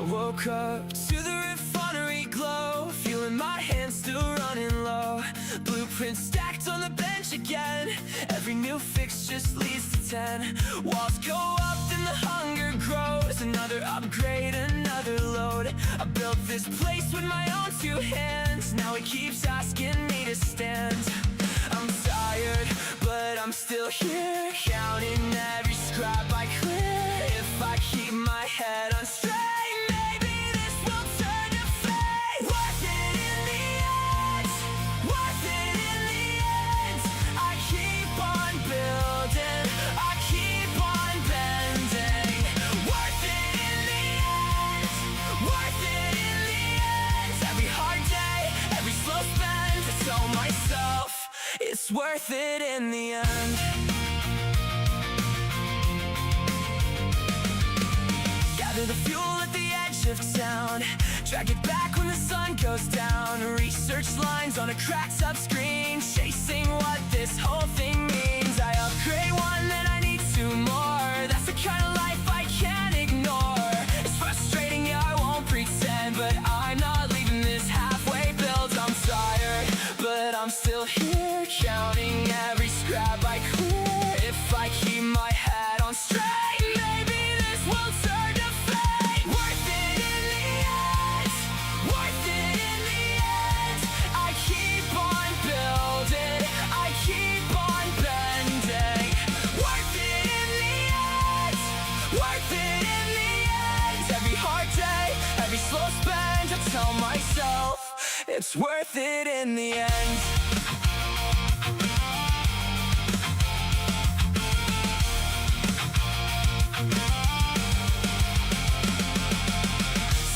woke up to the refinery glow, feeling my hands still running low. Blueprints stacked on the bench again. Every new fix just leads to 10. Walls go up, then the hunger grows. Another upgrade, another load. I built this place with my own two hands. Now it keeps asking me to stand. I'm tired, but I'm still here, counting every scrap I clear. If I keep my head on straight, it's worth it in the end. Gather the fuel at the edge of town, drag it back when the sun goes down. Research lines on a cracked up screen, chasing what this whole thing means. I upgrade one, then I need two more. That's the kind of life I can't ignore. It's frustrating, yeah, I won't pretend, but I'm not leaving this halfway built. I'm tired, but I'm still here, counting every scrap I clear. If I keep my head on straight, maybe this will turn to fate. Worth it in the end, worth it in the end. I keep on building, I keep on bending. Worth it in the end, worth it in the end. Every hard day, every slow spend, I tell myself it's worth it in the end.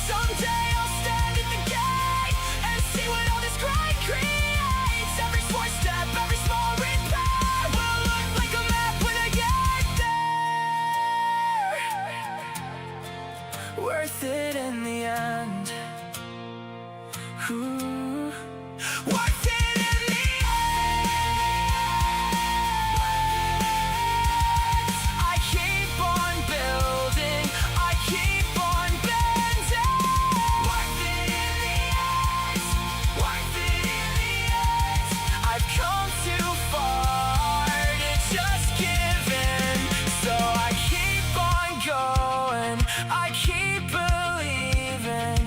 Someday I'll stand at the gate and see what all this grind creates. Every small step, every small repair will look like a map when I get there. Worth it in the end. Ooh. Worth it in the end. I keep on building, I keep on bending. Worth it in the end, worth it in the end. I've come too far to just give in, so I keep on going, I keep believing.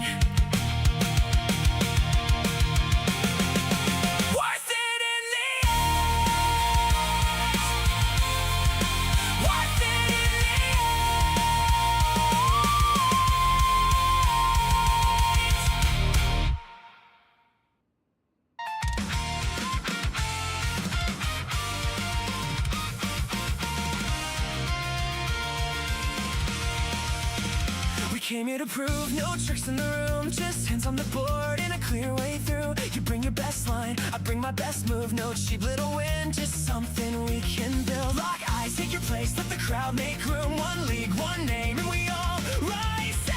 Came here to prove no tricks in the room, just hands on the board and a clear way through. You bring your best line, I bring my best move. No cheap little win, just something we can build. Lock eyes, take your place, let the crowd make room. One league, one name, and we all rise out.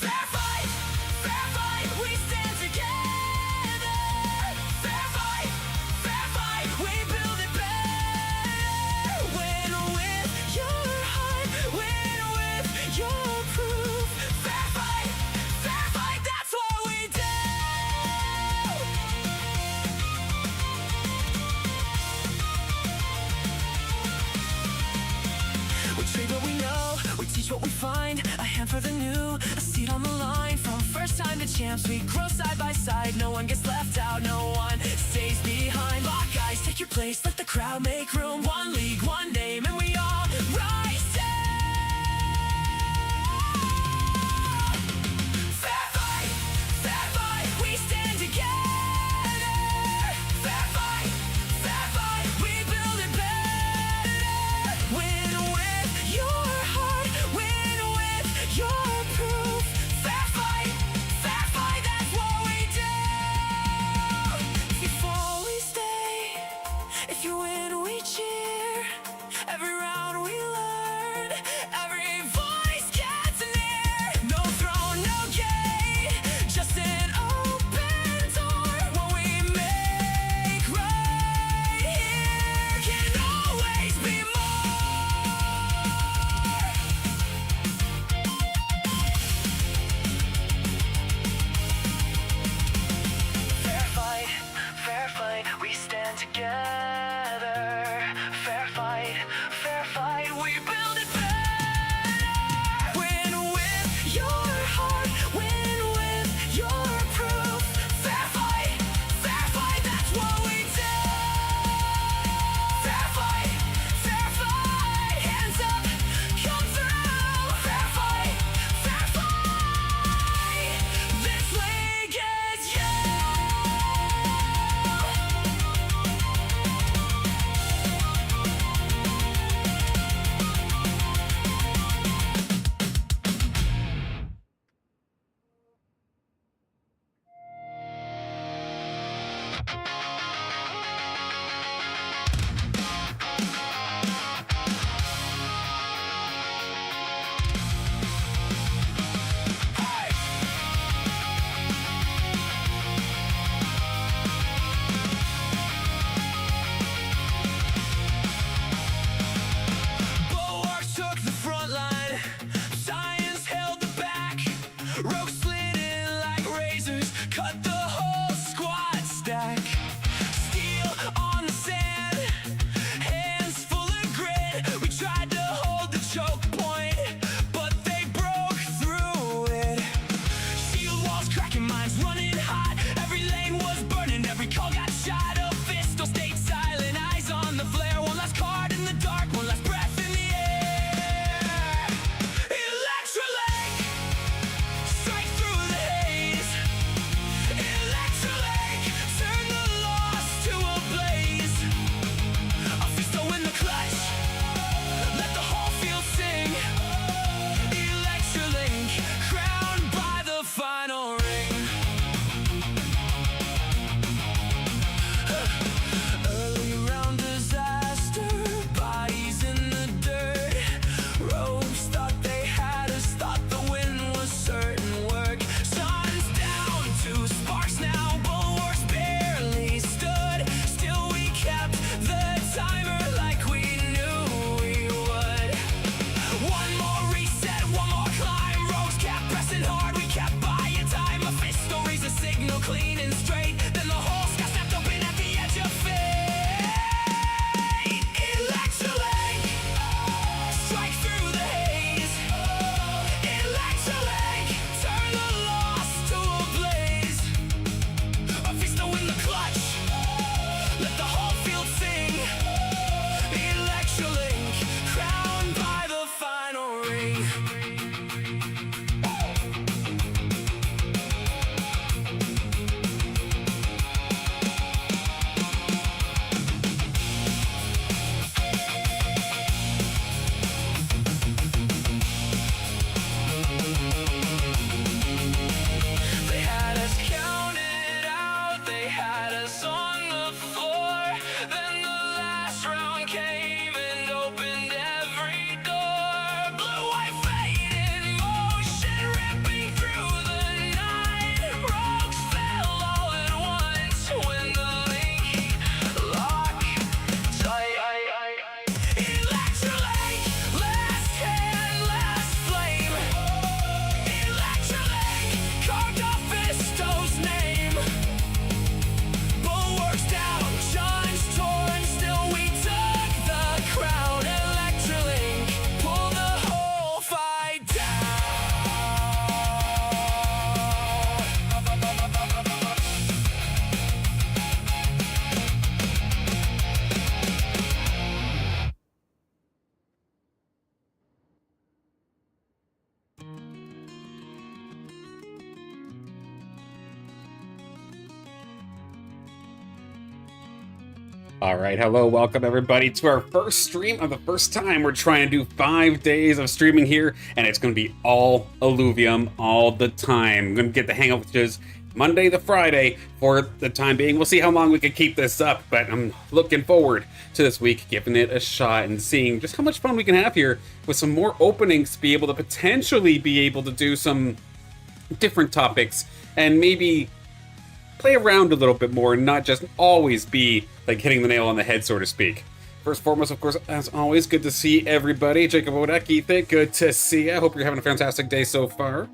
Fair fight, we stand together. Fair fight, we build it better. Win with your heart, win with your proof. Fair fight, that's what we do. We trade what we know, we teach what we find. A hand for the new, a seat on the line. From first time to champs, we grow side by side. No one gets left out, no one stays behind. Lock eyes, take your place, let the crowd make room. One league, one name, and we all rise down. Fair fight, we stand together. Fair fight, we build it better. Win with your heart, win with your proof. Fair fight, that's what we do. If you fall, we stay. If you win, we cheer. Every round Alright, hello, welcome everybody to our first stream of the first time. We're trying to do 5 days of streaming here, and it's going to be all Illuvium all the time. I'm going to get the hang of it, which is Monday to Friday for the time being. We'll see how long we can keep this up, but I'm looking forward to this week, giving it a shot and seeing just how much fun we can have here with some more openings to be able to potentially be able to do some different topics and maybe play around a little bit more and not just always be like hitting the nail on the head, so to speak. First and foremost, of course, as always, good to see everybody. Jacob Odek, Ethan, good to see you. I hope you're having a fantastic day so far.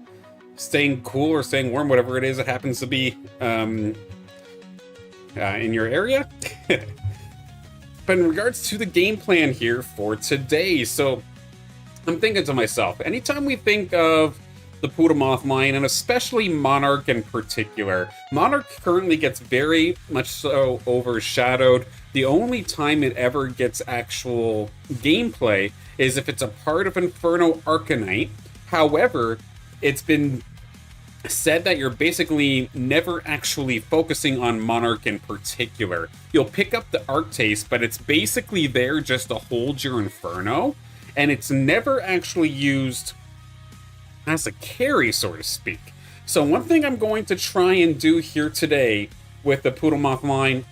Staying cool or staying warm, whatever it is that happens to be in your area. But in regards to the game plan here for today, so I'm thinking to myself, anytime we think of the poodle moth line, and especially Monarch in particular, Monarch currently gets very much so overshadowed. The only time it ever gets actual gameplay is if it's a part of Inferno Arcanite. However, it's been said that you're basically never actually focusing on Monarch in particular. You'll pick up the Arc Taste, but it's basically there just to hold your Inferno, and it's never actually used as a carry, so to speak. So one thing I'm going to try and do here today with the poodle moth line,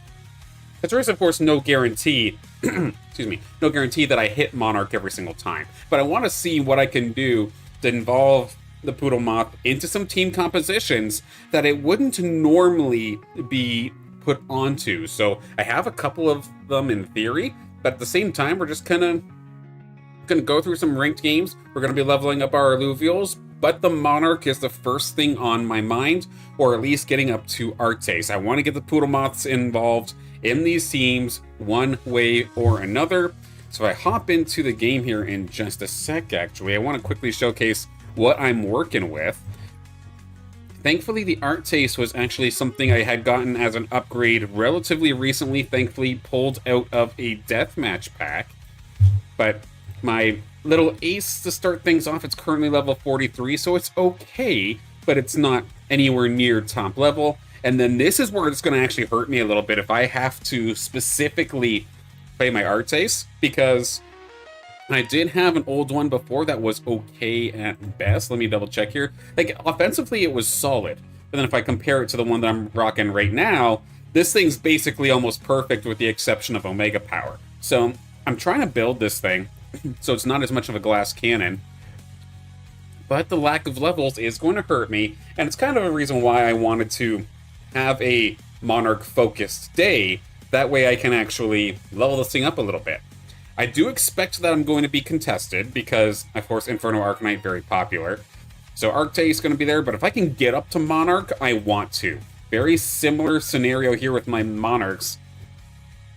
because there is of course no guarantee, excuse me, no guarantee that I hit Monarch every single time, but I want to see what I can do to involve the poodle moth into some team compositions that it wouldn't normally be put onto. So I have a couple of them in theory, but at the same time, we're just kind of going to go through some ranked games. We're going to be leveling up our Illuvials, but the Monarch is the first thing on my mind, or at least getting up to Arctace. I want to get the poodle moths involved in these teams one way or another. So I hop into the game here in just a sec. Actually, I want to quickly showcase what I'm working with. Thankfully, the Arctace was actually something I had gotten as an upgrade relatively recently, thankfully pulled out of a deathmatch pack. But my little ace to start things off, it's currently level 43, so it's okay, but it's not anywhere near top level. And then this is where it's going to actually hurt me a little bit if I have to specifically play my Arctace, because I did have an old one before that was okay at best. Let me double check here. Like, offensively, it was solid. But then if I compare it to the one that I'm rocking right now, this thing's basically almost perfect with the exception of Omega Power. So I'm trying to build this thing so it's not as much of a glass cannon, but the lack of levels is going to hurt me, and it's kind of a reason why I wanted to have a Monarch-focused day. That way I can actually level this thing up a little bit. I do expect that I'm going to be contested, because, of course, Inferno Arcanite, very popular. So Arctace is going to be there, but if I can get up to Monarch, I want to. Very similar scenario here with my Monarchs,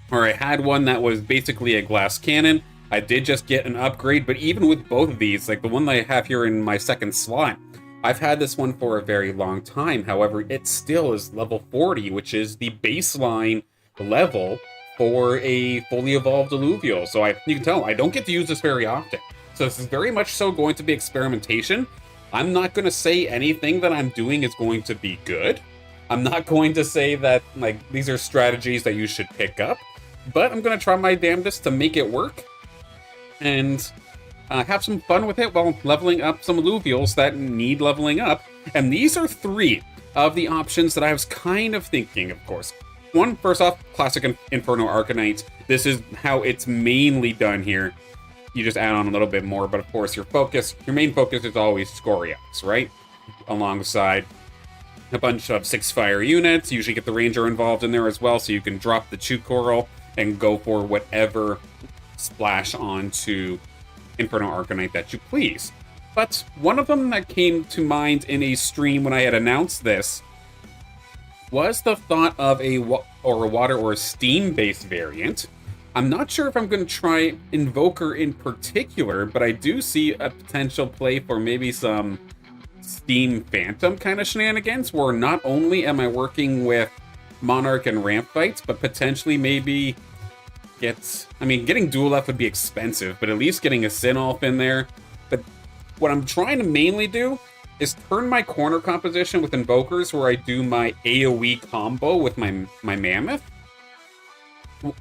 where I had one that was basically a glass cannon. I did just get an upgrade, but even with both of these, like the one that I have here in my second slot, I've had this one for a very long time. However, it still is level 40, which is the baseline level for a fully evolved Illuvial. So you can tell I don't get to use this very often. So this is very much so going to be experimentation. I'm not going to say anything that I'm doing is going to be good. I'm not going to say that like these are strategies that you should pick up, but I'm going to try my damnedest to make it work and have some fun with it while leveling up some Illuvials that need leveling up. And these are 3 of the options that I was kind of thinking, of course. One, first off, classic Inferno Arcanite. This is how it's mainly done here. You just add on a little bit more, but of course your main focus is always Scoriax, right? Alongside a bunch of 6 fire units. You usually get the Ranger involved in there as well, so you can drop the Chew Coral and go for whatever splash onto Inferno Arcanite that you please. But one of them that came to mind in a stream when I had announced this was the thought of a water or a steam-based variant. I'm not sure if I'm going to try Invoker in particular, but I do see a potential play for maybe some Steam Phantom kind of shenanigans, where not only am I working with Monarch and ramp fights, but potentially maybe getting Dual Left would be expensive, but at least getting a Sinolf in there. But what I'm trying to mainly do is turn my corner composition with Invokers, where I do my AoE combo with my Mammoth,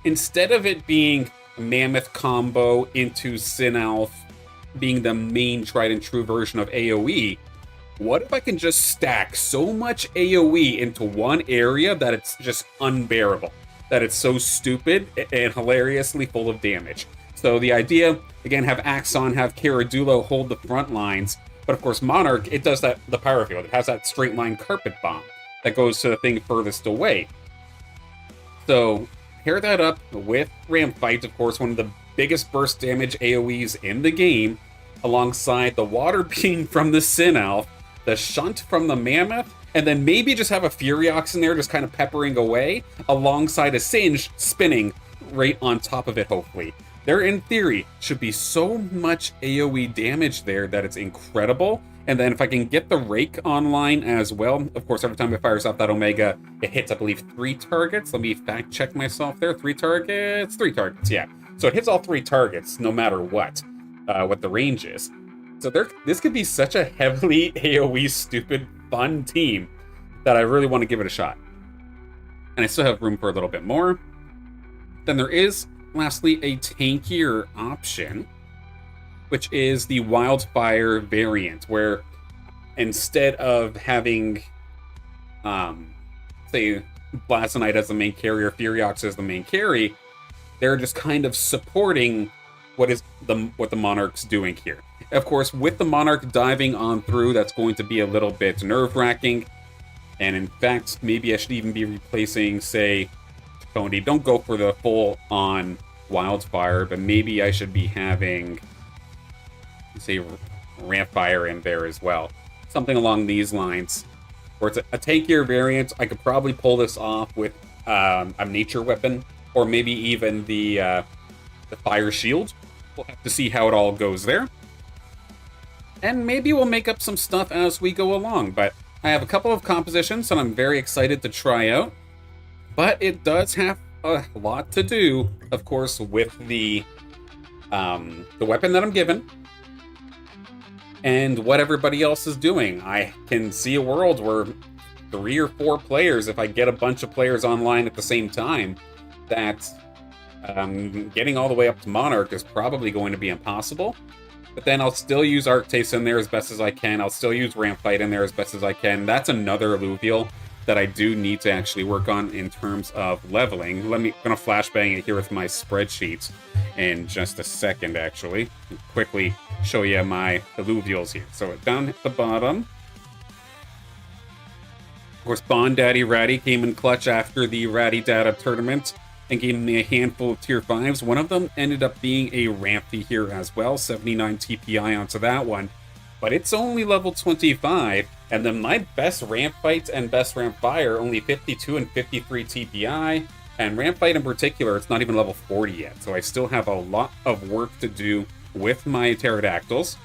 instead of it being Mammoth combo into Sinalf being the main tried and true version of AoE, what if I can just stack so much AoE into one area that it's just unbearable? That it's so stupid and hilariously full of damage. So the idea, again, have Axon, have Caradulo hold the front lines, but of course Monarch, it does that, the Power Field. It has that straight line carpet bomb that goes to the thing furthest away. So pair that up with Ram Fight, of course, one of the biggest burst damage AoEs in the game, alongside the Water Beam from the Sinalf, the Shunt from the Mammoth, and then maybe just have a Furiox in there just kind of peppering away, alongside a Singe spinning right on top of it, hopefully. There, in theory, should be so much AoE damage there that it's incredible. And then if I can get the Rake online as well, of course, every time it fires off that Omega, it hits, I believe, 3 targets. Let me fact check myself there. 3 targets? 3 targets, yeah. So it hits all 3 targets, no matter what the range is. So this could be such a heavily AoE stupid fun team that I really want to give it a shot. And I still have room for a little bit more. Then there is, lastly, a tankier option, which is the Wildfire variant, where instead of having, say, Blasonite as the main carry or Furiox as the main carry, they're just kind of supporting what the Monarch's doing here. Of course, with the Monarch diving on through, that's going to be a little bit nerve-wracking. And in fact, maybe I should even be replacing, say, Tony. Don't go for the full-on Wildfire, but maybe I should be having, say, Rampfire in there as well. Something along these lines. Where it's a tankier variant. I could probably pull this off with a nature weapon, or maybe even the Fire Shield. We'll have to see how it all goes there. And maybe we'll make up some stuff as we go along, but I have a couple of compositions that I'm very excited to try out. But it does have a lot to do, of course, with the weapon that I'm given and what everybody else is doing. I can see a world where 3 or 4 players, if I get a bunch of players online at the same time, that getting all the way up to Monarch is probably going to be impossible. But then I'll still use Arctase in there as best as I can. I'll still use Rampfight in there as best as I can. That's another Illuvial that I do need to actually work on in terms of leveling. I'm gonna flashbang it here with my spreadsheets in just a second, actually. Quickly show you my Illuvials here. So down at the bottom, of course, Bond Daddy Ratty came in clutch after the Ratty Data tournament and gave me a handful of tier 5s. One of them ended up being a Rampy here as well, 79 TPI onto that one. But it's only level 25, and then my best Ramp Fight and best Ramp Fire only 52 and 53 TPI, and Ramp Fight in particular, it's not even level 40 yet, so I still have a lot of work to do with my Pterodactyls.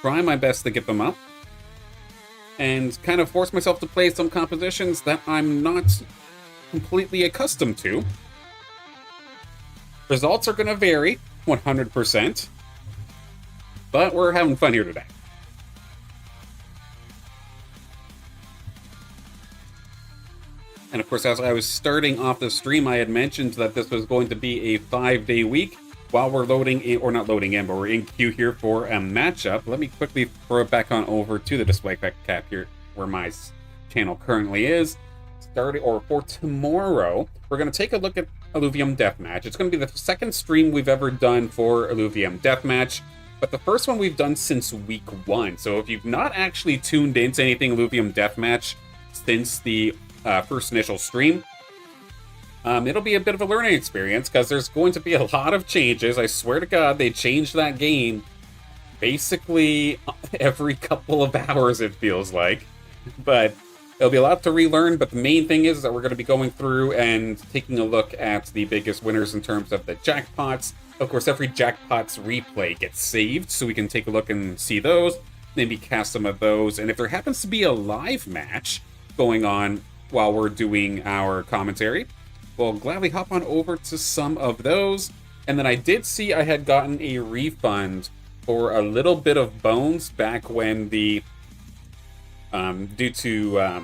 Try my best to get them up, and kind of force myself to play some compositions that I'm not completely accustomed to. Results are going to vary 100%, but we're having fun here today. And of course, as I was starting off the stream, I had mentioned that this was going to be a 5-day week while we're loading in, or not loading in, but we're in queue here for a matchup. Let me quickly throw it back on over to the display cap here where my channel currently is. For tomorrow, we're going to take a look at Illuvium Deathmatch. It's going to be the second stream we've ever done for Illuvium Deathmatch, but the first one we've done since week 1. So if you've not actually tuned into anything Illuvium Deathmatch since the first initial stream, it'll be a bit of a learning experience because there's going to be a lot of changes. I swear to God, they changed that game basically every couple of hours, it feels like. But it'll be a lot to relearn, but the main thing is that we're going to be going through and taking a look at the biggest winners in terms of the jackpots. Of course, every jackpots replay gets saved, so we can take a look and see those, maybe cast some of those. And if there happens to be a live match going on while we're doing our commentary, we'll gladly hop on over to some of those. And then I did see I had gotten a refund for a little bit of bones back when the due to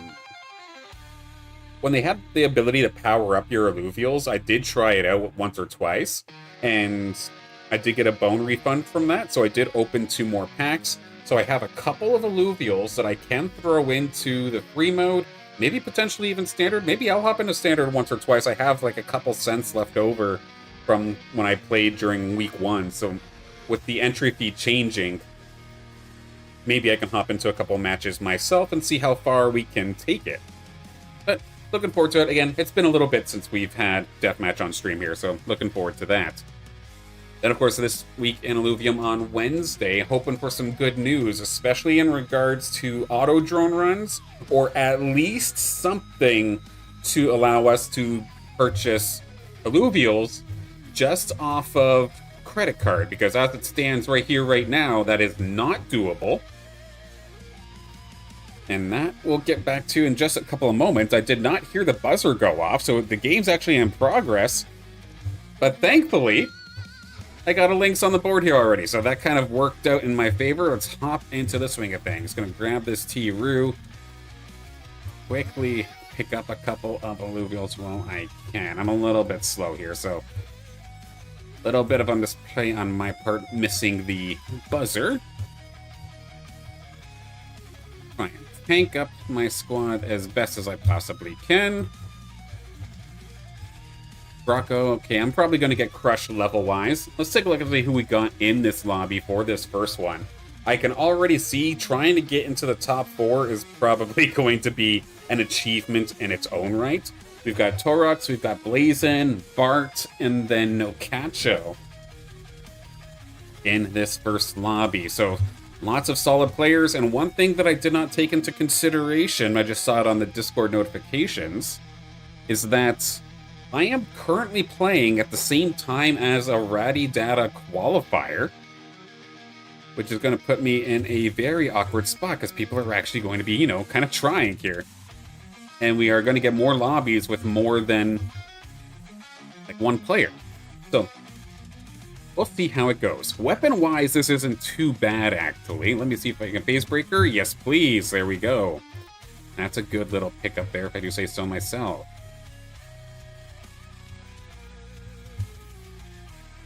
when they have the ability to power up your Illuvials, I did try it out once or twice, and I did get a bone refund from that, so I did open 2 more packs. So I have a couple of Illuvials that I can throw into the free mode, maybe potentially even standard. Maybe I'll hop into standard once or twice. I have like a couple cents left over from when I played during week 1, so with the entry fee changing, maybe I can hop into a couple matches myself and see how far we can take it. But looking forward to it. Again, it's been a little bit since we've had Deathmatch on stream here, so looking forward to that. Then, of course, this week in Illuvium on Wednesday, hoping for some good news, especially in regards to auto drone runs, or at least something to allow us to purchase Illuvials just off of credit card, because as it stands right here, right now, that is not doable. And that we'll get back to in just a couple of moments. I did not hear the buzzer go off, so the game's actually in progress. But thankfully, I got a links on the board here already, so that kind of worked out in my favor. Let's hop into the swing of things. Gonna grab this T-Roo, quickly pick up a couple of Illuvials while I can. I'm a little bit slow here, so a little bit of a misplay on my part, missing the buzzer. Try and tank up my squad as best as I possibly can. Rocco, okay, I'm probably going to get crushed level-wise. Let's take a look and see who we got in this lobby for this first one. I can already see trying to get into the top 4 is probably going to be an achievement in its own right. We've got Torox, we've got Blazin, Bart, and then Nocacho in this first lobby. So lots of solid players, and one thing that I did not take into consideration, I just saw it on the Discord notifications, is that I am currently playing at the same time as a Ratty Data qualifier, which is going to put me in a very awkward spot because people are actually going to be, you know, kind of trying here. And we are going to get more lobbies with more than like 1 player. So we'll see how it goes. Weapon-wise, this isn't too bad, actually. Let me see if I can phase breaker. Yes, please. There we go. That's a good little pickup there, if I do say so myself.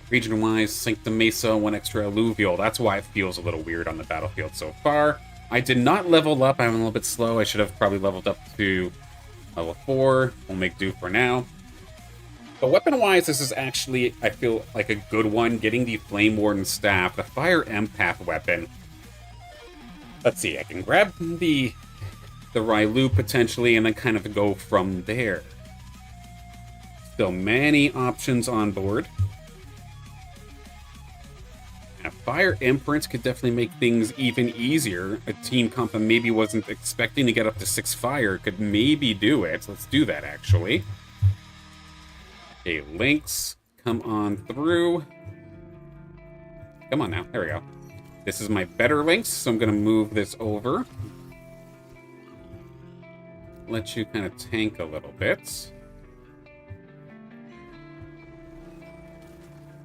Region-wise, Sanctum Mesa, 1 extra Illuvial. That's why it feels a little weird on the battlefield so far. I did not level up. I'm a little bit slow. I should have probably leveled up to level 4. We'll make do for now. But weapon-wise, this is actually, I feel like a good one. Getting the Flame Warden Staff, the Fire Empath weapon. Let's see, I can grab the Railu potentially and then kind of go from there. Still many options on board. Fire Imprints could definitely make things even easier. A team comp that maybe wasn't expecting to get up to 6 fire could maybe do it. Let's do that, actually. Okay, Lynx, come on through. Come on now, there we go. This is my better Lynx, so I'm going to move this over. Let you kind of tank a little bit.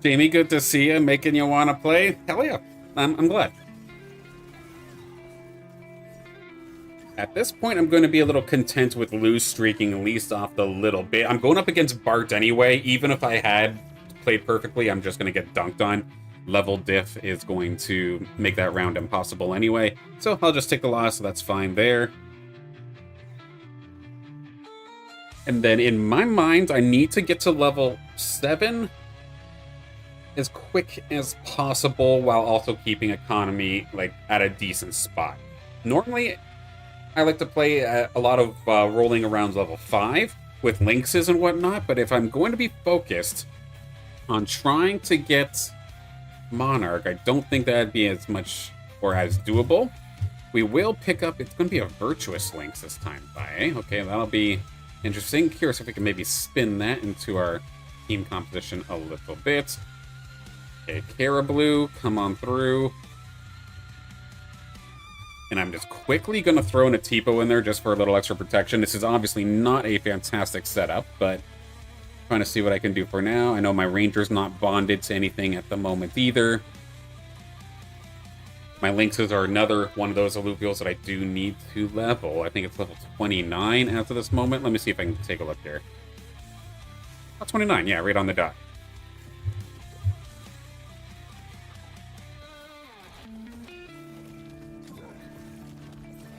Jamie, good to see you, making you want to play. Hell yeah, I'm glad. At this point, I'm going to be a little content with loose streaking, at least off the little bit. I'm going up against Bart anyway. Even if I had played perfectly, I'm just going to get dunked on. Level diff is going to make that round impossible anyway. So I'll just take the loss, so that's fine there. And then in my mind, I need to get to level 7 as quick as possible while also keeping economy like at a decent spot. Normally, I like to play a lot of rolling around level 5 with Lynxes and whatnot, but if I'm going to be focused on trying to get Monarch, I don't think that'd be as much or as doable. We will pick up, it's going to be a Virtuous Lynx this time by, okay, that'll be interesting. Curious if we can maybe spin that into our team composition a little bit. Okay, Caribou, come on through. And I'm just quickly going to throw in a Tipo in there just for a little extra protection. This is obviously not a fantastic setup, but trying to see what I can do for now. I know my Ranger's not bonded to anything at the moment either. My lynxes are another one of those Illuvials that I do need to level. I think it's level 29 as of this moment. Let me see if I can take a look here. Oh, 29, yeah, right on the dot.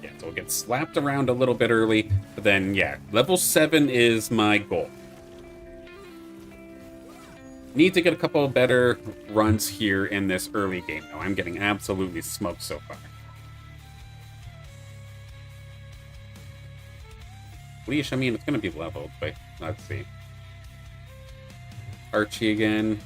Yeah, so we'll get slapped around a little bit early, but then, yeah, level 7 is my goal. Need to get a couple better runs here in this early game, though. I'm getting absolutely smoked so far. Leash, I mean, it's going to be leveled, but let's see. Archie again.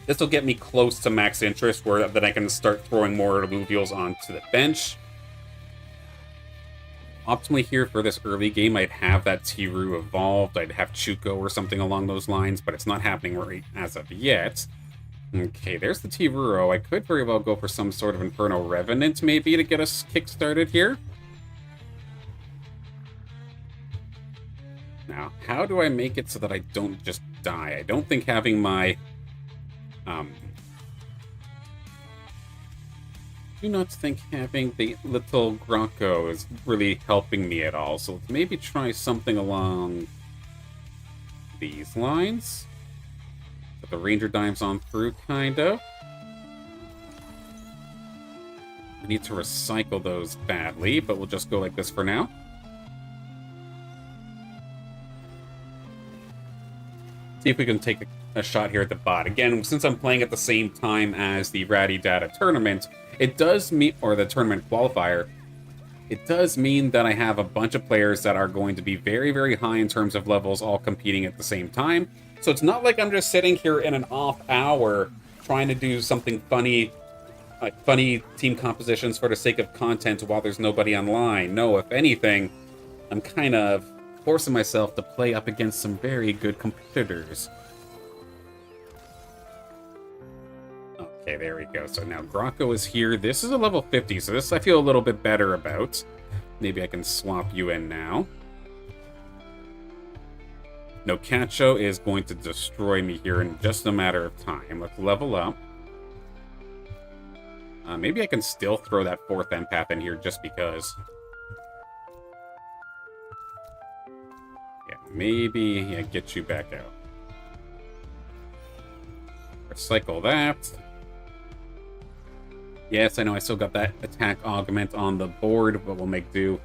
This will get me close to max interest, where then I can start throwing more Illuvials onto the bench. Optimally here for this early game, I'd have that Tiru evolved. I'd have Chuko or something along those lines, but it's not happening right as of yet. Okay, there's the Tiruro. I could very well go for some sort of Inferno Revenant, maybe, to get us kick-started here. Now, how do I make it so that I don't just die? I don't think having my... do not think having the little Grocko is really helping me at all, so let's maybe try something along these lines. Put the Ranger Dimes on through, kind of. I need to recycle those badly, but we'll just go like this for now. See if we can take a shot here at the bot. Again, since I'm playing at the same time as the Ratty Data tournament, it does mean, or the tournament qualifier, it does mean that I have a bunch of players that are going to be very, very high in terms of levels, all competing at the same time. So it's not like I'm just sitting here in an off hour trying to do something funny, funny team compositions for the sake of content while there's nobody online. No, if anything, I'm kind of forcing myself to play up against some very good competitors. Okay, there we go. So now Grocko is here. This is a level 50, so this I feel a little bit better about. Maybe I can swap you in now. No, Cacho is going to destroy me here in just a matter of time. Let's level up. Maybe I can still throw that 4th empath in here just because. Yeah, maybe get you back out. Recycle that. Yes, I know I still got that attack augment on the board, but we'll make do.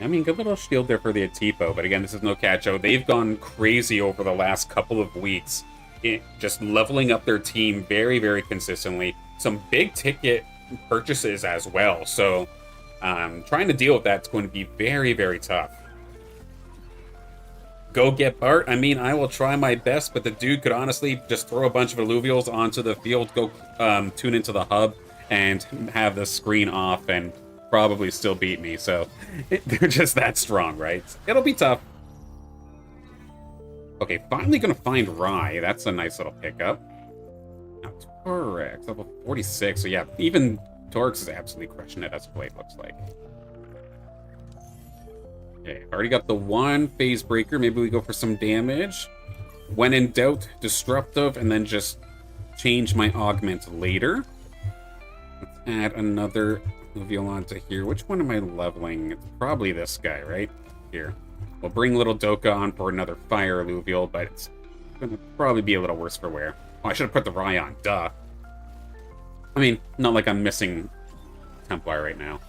I mean, good little shield there for the Atipo, but again, this is no Cacho. They've gone crazy over the last couple of weeks, just leveling up their team very, very consistently. Some big ticket purchases as well, so trying to deal with that's going to be very, very tough. Go get Bart. I mean, I will try my best, but the dude could honestly just throw a bunch of Illuvials onto the field, go tune into the hub, and have the screen off, and probably still beat me. So they're just that strong, right? It'll be tough. Okay, finally gonna find Rye. That's a nice little pickup. Now, Torex, level 46. So yeah, even Torex is absolutely crushing it as Blade looks like. Okay, already got the 1 phase breaker. Maybe we go for some damage. When in doubt, disruptive, and then just change my augment later. Let's add another Illuvial onto here. Which one am I leveling? It's probably this guy, right? Here. We'll bring little Doka on for another fire Illuvial, but it's gonna probably be a little worse for wear. Oh, I should have put the Rye on, duh. I mean, not like I'm missing Templar right now.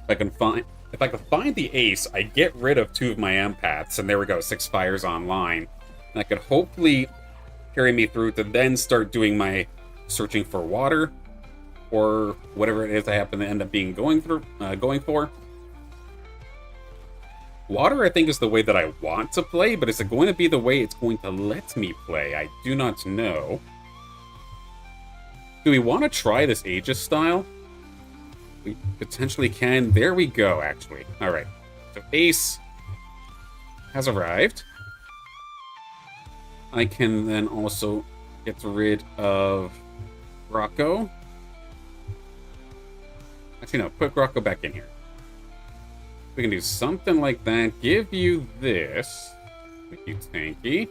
If I can find the ace, I get rid of 2 of my empaths, and there we go, 6 fires online. And that could hopefully carry me through to then start doing my searching for water, or whatever it is I happen to end up being going for. Water, I think, is the way that I want to play, but is it going to be the way it's going to let me play? I do not know. Do we want to try this Aegis style? We potentially can. There we go, actually. Alright. So Ace has arrived. I can then also get rid of Rocco. Actually, no, put Rocco back in here. We can do something like that. Give you this. Make you tanky.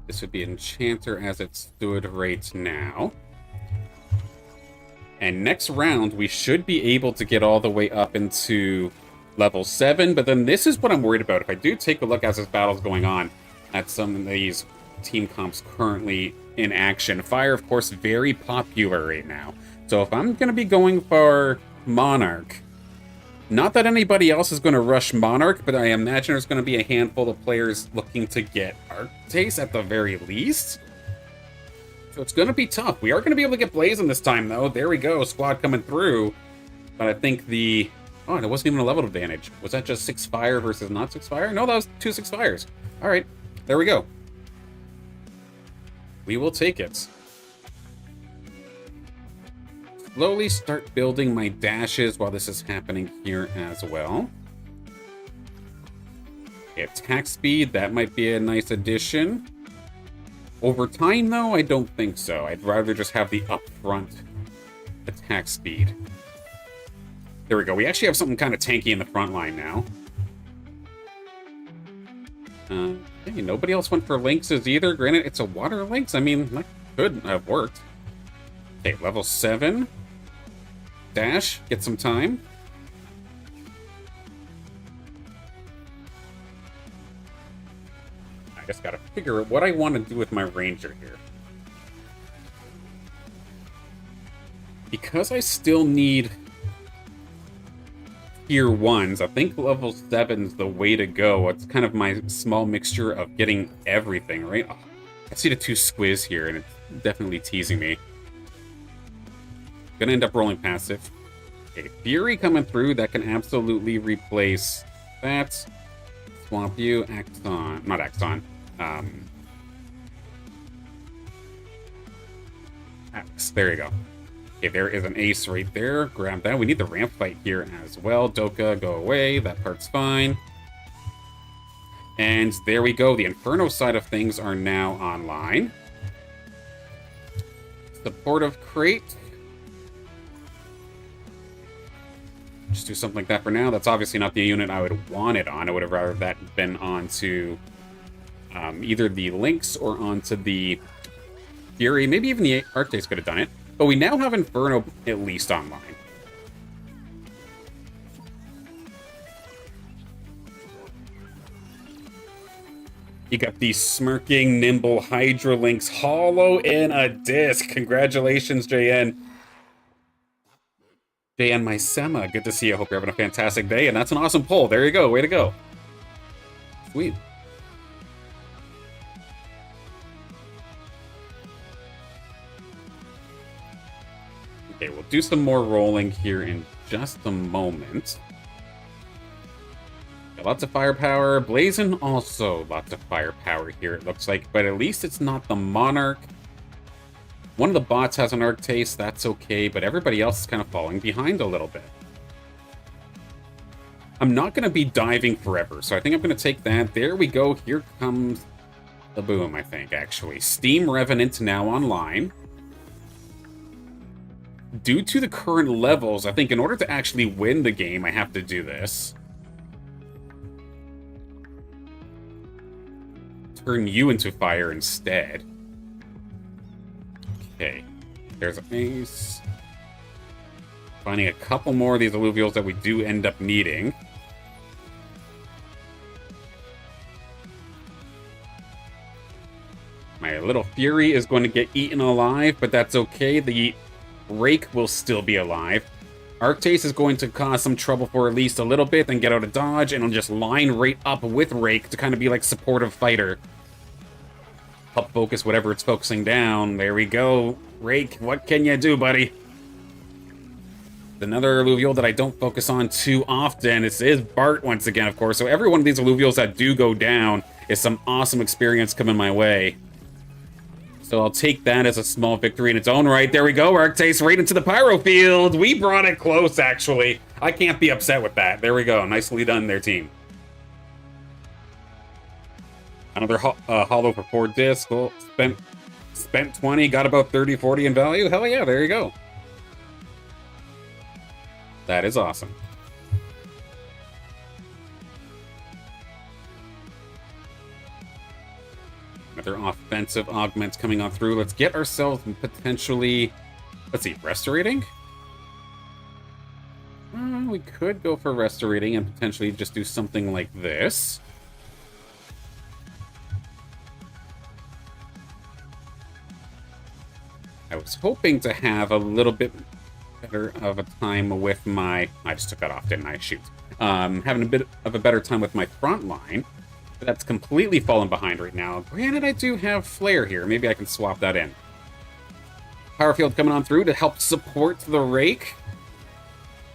This would be Enchanter as it stood right now. And next round, we should be able to get all the way up into level 7. But then this is what I'm worried about. If I do take a look as this battle's going on at some of these team comps currently in action. Fire, of course, very popular right now. So if I'm going to be going for Monarch, not that anybody else is going to rush Monarch, but I imagine there's going to be a handful of players looking to get Arctace at the very least. So it's going to be tough. We are going to be able to get Blazing this time, though. There we go. Squad coming through. But I think the... Oh, and it wasn't even a level advantage. Was that just 6 fire versus not 6 fire? No, that was 2 6 fires. All right. There we go. We will take it. Slowly start building my dashes while this is happening here as well. Okay, attack speed. That might be a nice addition. Over time, though, I don't think so. I'd rather just have the upfront attack speed. There we go. We actually have something kind of tanky in the front line now. Hey, nobody else went for Lynxes either. Granted, it's a water Lynx. I mean, that could have worked. Okay, level 7. Dash. Get some time. I just gotta figure out what I want to do with my Ranger here. Because I still need tier 1s, I think level 7's the way to go. It's kind of my small mixture of getting everything, right? Oh, I see the 2 squiz here, and it's definitely teasing me. Gonna end up rolling passive. Okay, Fury coming through, that can absolutely replace that. Swamp you, Axon. Not Axon. Axe, there you go. Okay, there is an ace right there. Grab that. We need the ramp fight here as well. Doka, go away. That part's fine. And there we go. The Inferno side of things are now online. Supportive crate. Just do something like that for now. That's obviously not the unit I would want it on. I would have rather that been onto either the Lynx or onto the Fury. Maybe even the Arctace could have done it. But we now have Inferno at least online. You got the smirking, nimble Hydra Lynx hollow in a disc. Congratulations, JN. JN Mysema, good to see you. Hope you're having a fantastic day. And that's an awesome pull. There you go. Way to go. Sweet. Okay, we'll do some more rolling here in just a moment. Got lots of firepower. Blazing also lots of firepower here, it looks like. But at least it's not the Monarch. One of the bots has an Arctace, that's okay. But everybody else is kind of falling behind a little bit. I'm not going to be diving forever, so I think I'm going to take that. There we go. Here comes the boom, I think, actually. Steam Revenant now online. Due to the current levels, I think in order to actually win the game, I have to do this. Turn you into fire instead. Okay. There's an ace. Finding a couple more of these Illuvials that we do end up needing. My little Fury is going to get eaten alive, but that's okay. The Rake will still be alive. Arctace is going to cause some trouble for at least a little bit, then get out of dodge, and it'll just line right up with Rake to kind of be like supportive fighter. Help focus whatever it's focusing down. There we go. Rake, what can you do, buddy? Another Illuvial that I don't focus on too often. This is Bart once again, of course. So every one of these Illuvials that do go down is some awesome experience coming my way. So I'll take that as a small victory in its own right. There we go, Arctace right into the Pyro Field. We brought it close, actually. I can't be upset with that. There we go. Nicely done there, team. Another hollow for 4 discs. Well, spent 20, got about 30, 40 in value. Hell yeah, there you go. That is awesome. Another offensive augments coming on through. Let's get ourselves potentially, let's see, restorating? We could go for restorating and potentially just do something like this. I was hoping to have a little bit better of a time with my... I just took that off, didn't I? Shoot. Having a bit of a better time with my front line. But that's completely fallen behind right now. Granted, I do have Flare here. Maybe I can swap that in. Power Field coming on through to help support the Rake.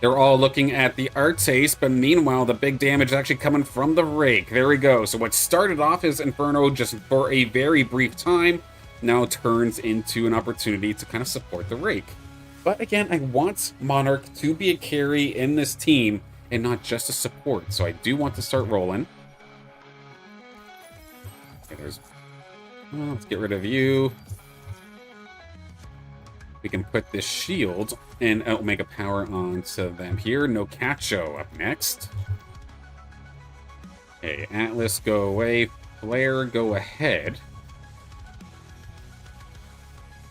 They're all looking at the Arctace, but meanwhile, the big damage is actually coming from the Rake. There we go. So what started off as Inferno just for a very brief time now turns into an opportunity to kind of support the Rake. But again, I want Monarch to be a carry in this team and not just a support. So I do want to start rolling. Okay, let's get rid of you. We can put this shield and Omega Power onto them here. No Cacho up next. Okay, Atlas, go away. Flare, go ahead.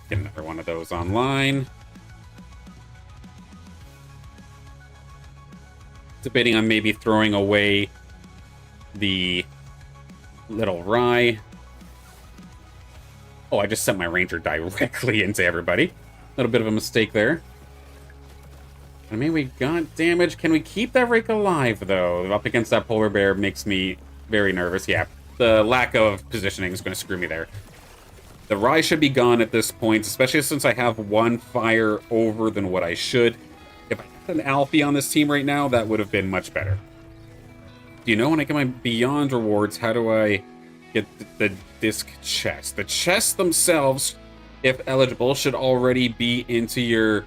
Get another one of those online. Debating on maybe throwing away the little Rye. Oh, I just sent my Ranger directly into everybody. A little bit of a mistake there. I mean, we got damage. Can we keep that Rake alive, though? Up against that Polar Bear makes me very nervous. Yeah, the lack of positioning is going to screw me there. The Rye should be gone at this point, especially since I have one fire over than what I should. If I had an Alfie on this team right now, that would have been much better. Do you know when I get my Beyond rewards, how do I get the disc chest? The chests themselves, if eligible, should already be into your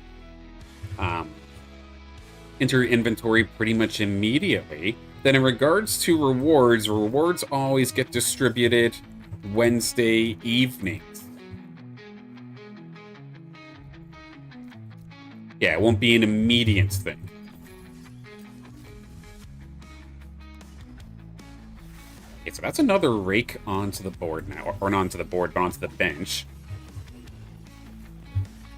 inventory pretty much immediately. Then in regards to rewards, rewards always get distributed Wednesday evenings. Yeah, it won't be an immediate thing. Okay, so that's another Rake onto the board now. Or not onto the board, but onto the bench.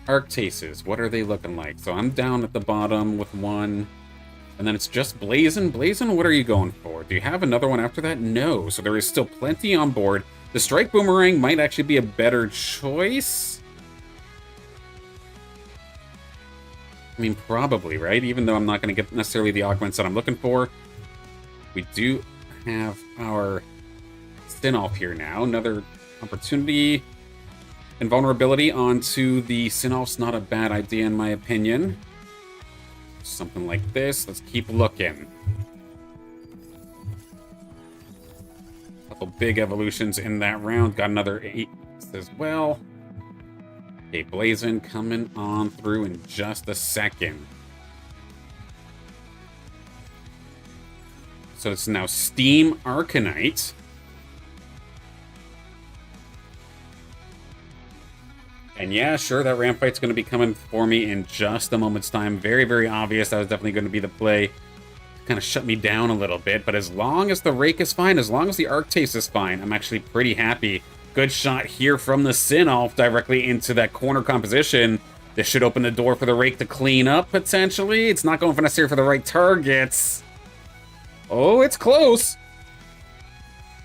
Arctaces, what are they looking like? So I'm down at the bottom with one. And then it's just Blazin. Blazin, what are you going for? Do you have another one after that? No. So there is still plenty on board. The Strike Boomerang might actually be a better choice. I mean, probably, right? Even though I'm not going to get necessarily the augments that I'm looking for. We do have our Sinolf here now. Another opportunity. Invulnerability onto the Sinolf's not a bad idea in my opinion. Something like this. Let's keep looking. Couple big evolutions in that round. Got another 8 as well. Okay, Blazin coming on through in just a second. So it's now Steam Arcanite. And yeah, sure, that ramp fight's going to be coming for me in just a moment's time. Very, very obvious. That was definitely going to be the play. Kind of shut me down a little bit. But as long as the Rake is fine, as long as the Arctace is fine, I'm actually pretty happy. Good shot here from the Sinolf directly into that corner composition. This should open the door for the Rake to clean up, potentially. It's not going for necessarily for the right targets. Oh, it's close.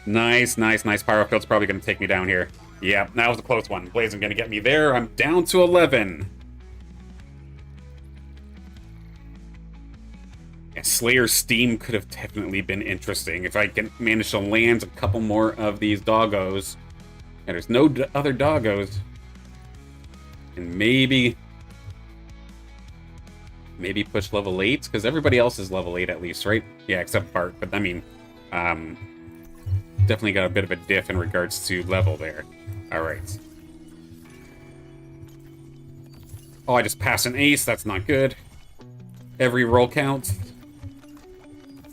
Nice, nice, nice. Pyro Field's probably going to take me down here. Yeah, that was a close one. Blazin going to get me there. I'm down to 11. And Slayer's Steam could have definitely been interesting if I can manage to land a couple more of these doggos. And there's no other doggos. And maybe push level 8, because everybody else is level 8 at least, right? Yeah, except Bart. But I mean, definitely got a bit of a diff in regards to level there. All right. Oh, I just passed an ace. That's not good. Every roll counts.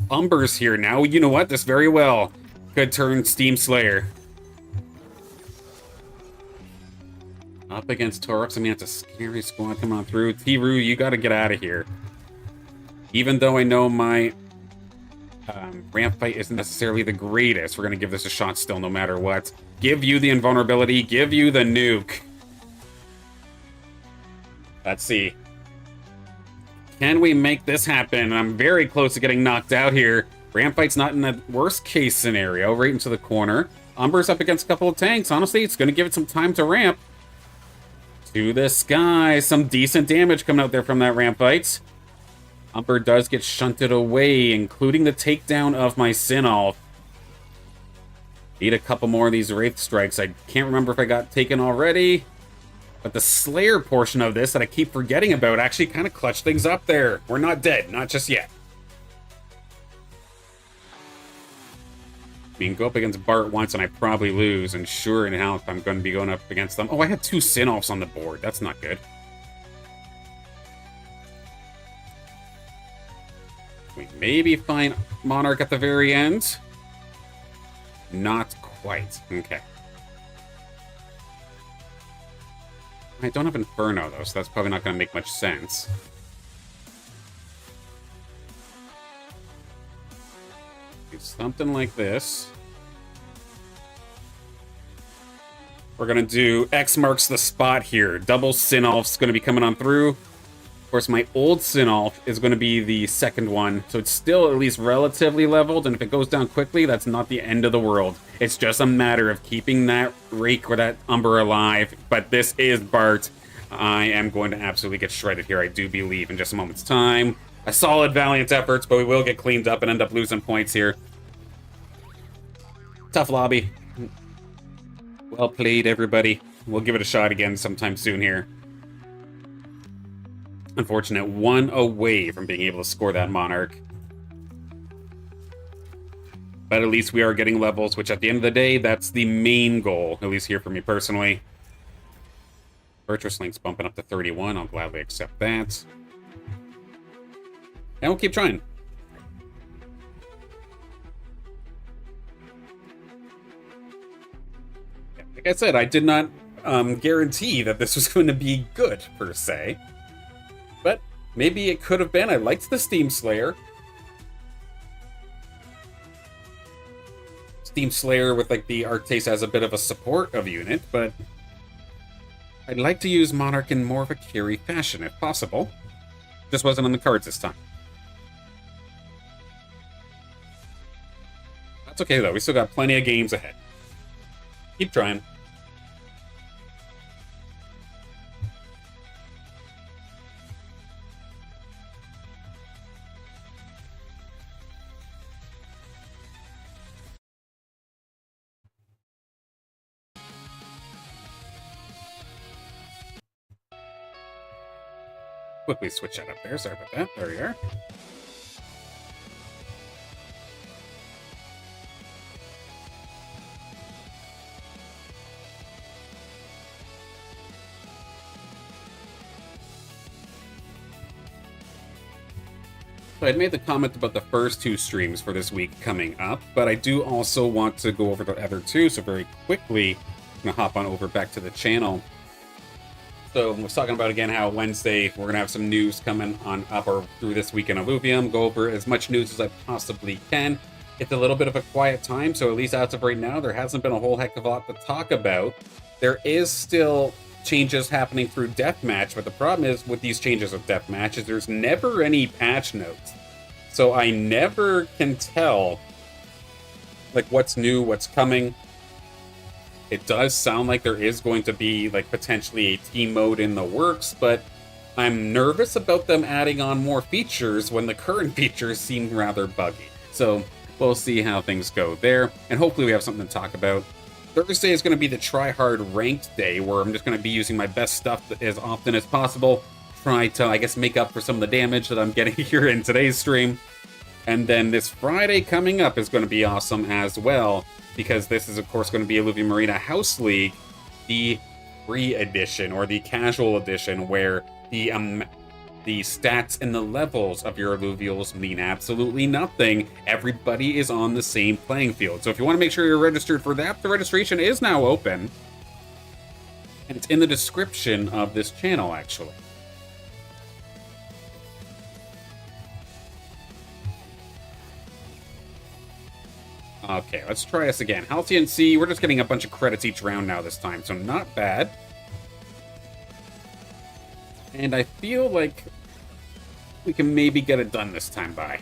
Umber's here now. You know what? This very well could turn Steam Slayer. Up against Taurox. I mean, it's a scary squad coming on through. Tiru, you got to get out of here. Even though I know my ramp fight isn't necessarily the greatest, we're going to give this a shot still, no matter what. Give you the invulnerability. Give you the nuke. Let's see. Can we make this happen? I'm very close to getting knocked out here. Ramp fight's not in the worst case scenario. Right into the corner. Umber's up against a couple of tanks. Honestly, it's going to give it some time to ramp. To the sky. Some decent damage coming out there from that ramp fight. Umber does get shunted away, including the takedown of my Sinolf. Need a couple more of these Wraith Strikes. I can't remember if I got taken already. But the Slayer portion of this that I keep forgetting about actually kind of clutched things up there. We're not dead. Not just yet. I mean, go up against Bart once and I probably lose. And sure enough, I'm going to be going up against them. Oh, I had 2 Sinolfs on the board. That's not good. We maybe find Monarch at the very end. Not quite. Okay. I don't have Inferno, though, so that's probably not going to make much sense. Do something like this. We're going to do X marks the spot here. Double Sinolf's going to be coming on through. Of course, my old Sinolf is going to be the second one, so it's still at least relatively leveled, and if it goes down quickly, that's not the end of the world. It's just a matter of keeping that Rake or that Umber alive, but this is Bart. I am going to absolutely get shredded here, I do believe, in just a moment's time. A solid Valiant efforts, but we will get cleaned up and end up losing points here. Tough lobby. Well played, everybody. We'll give it a shot again sometime soon here. Unfortunate, 1 away from being able to score that Monarch. But at least we are getting levels, which at the end of the day, that's the main goal, at least here for me personally. Virtuous Link's bumping up to 31. I'll gladly accept that. And we'll keep trying. Like I said, I did not guarantee that this was going to be good, per se. But maybe it could have been. I liked the Steam Slayer. Steam Slayer with like the Arctase as a bit of a support of unit, but I'd like to use Monarch in more of a carry fashion if possible. Just wasn't on the cards this time. That's okay though, we still got plenty of games ahead. Keep trying. Quickly switch that up there. Sorry about that. There we are. So I'd made the comment about the first 2 streams for this week coming up, but I do also want to go over the other 2, so very quickly, I'm going to hop on over back to the channel. So I was talking about, again, how Wednesday we're going to have some news coming on up or through this week in Illuvium. Go over as much news as I possibly can. It's a little bit of a quiet time, so at least as of right now, there hasn't been a whole heck of a lot to talk about. There is still changes happening through Deathmatch, but the problem is with these changes of Deathmatch is there's never any patch notes. So I never can tell like what's new, what's coming. It does sound like there is going to be like potentially a team mode in the works, but I'm nervous about them adding on more features when the current features seem rather buggy. So we'll see how things go there, and hopefully we have something to talk about. Thursday is going to be the try-hard ranked day, where I'm just going to be using my best stuff as often as possible. Try to, I guess, make up for some of the damage that I'm getting here in today's stream. And then this Friday coming up is going to be awesome as well, because this is, of course, going to be Illuvium Arena House League, the free edition, or the casual edition, where the stats and the levels of your Illuvials mean absolutely nothing. Everybody is on the same playing field. So if you want to make sure you're registered for that, the registration is now open. And it's in the description of this channel, actually. Okay, let's try this again. Halcyon C, we're just getting a bunch of credits each round now this time, so not bad. And I feel like we can maybe get it done this time by.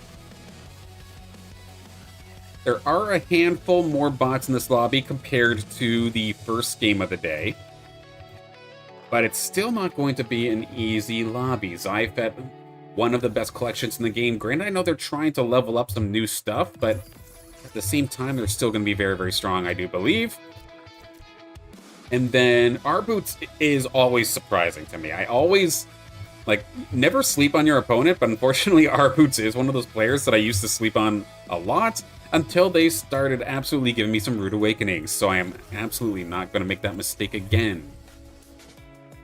There are a handful more bots in this lobby compared to the first game of the day. But it's still not going to be an easy lobby. Zyfet, one of the best collections in the game. Granted, I know they're trying to level up some new stuff, but at the same time, they're still going to be very, very strong, I do believe. And then our boots is always surprising to me. I always, like, never sleep on your opponent, but unfortunately, our boots is one of those players that I used to sleep on a lot until they started absolutely giving me some rude awakenings. So I am absolutely not going to make that mistake again.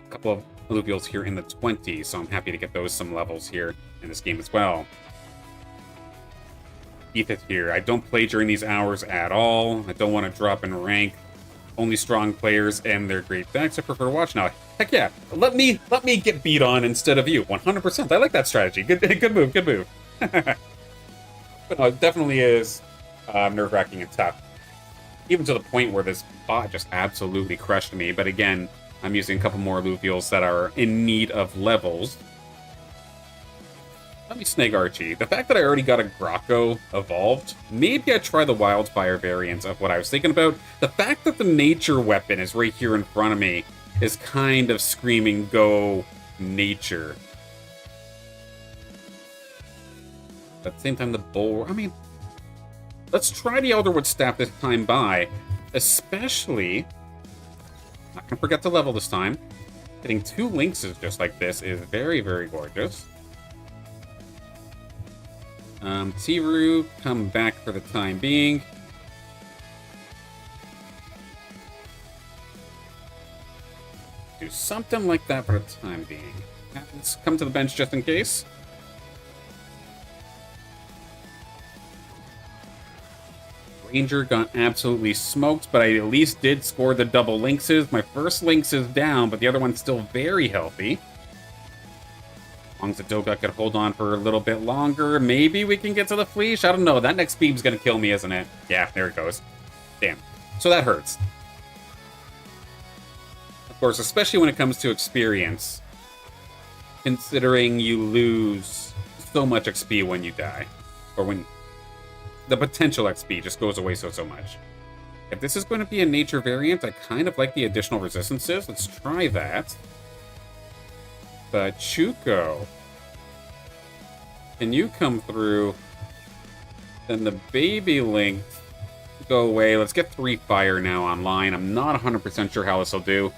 A couple of Illuvials here in the 20s, so I'm happy to get those some levels here in this game as well. Ethan here. I don't play during these hours at all. I don't want to drop in rank. Only strong players and their great decks. I prefer to watch now. Heck yeah. Let me get beat on instead of you. 100%. I like that strategy. Good move. Good move. But no, it definitely is nerve-wracking and tough. Even to the point where this bot just absolutely crushed me. But again, I'm using a couple more Illuvials that are in need of levels. Let me snag Archie. The fact that I already got a Grocko evolved, maybe I try the Wildfire variant of what I was thinking about. The fact that the nature weapon is right here in front of me is kind of screaming, go nature. At the same time, the Bull... I mean, let's try the Elderwood Staff this time by. Especially... Not gonna forget to level this time. Getting 2 Lynxes just like this is very, very gorgeous. Tiru, come back for the time being. Do something like that for the time being. Let's come to the bench just in case. Ranger got absolutely smoked, but I at least did score the double Lynxes. My first Lynx is down, but the other one's still very healthy. As long as the Doga could hold on for a little bit longer, maybe we can get to the Fleesh? I don't know. That next beam's gonna kill me, isn't it? Yeah, there it goes. Damn. So that hurts. Of course, especially when it comes to experience. Considering you lose so much XP when you die. Or when... the potential XP just goes away so much. If this is going to be a nature variant, I kind of like the additional resistances. Let's try that. But Chuko, can you come through? Then the baby Link, go away. Let's get 3 fire now online. I'm not 100% sure how this will do.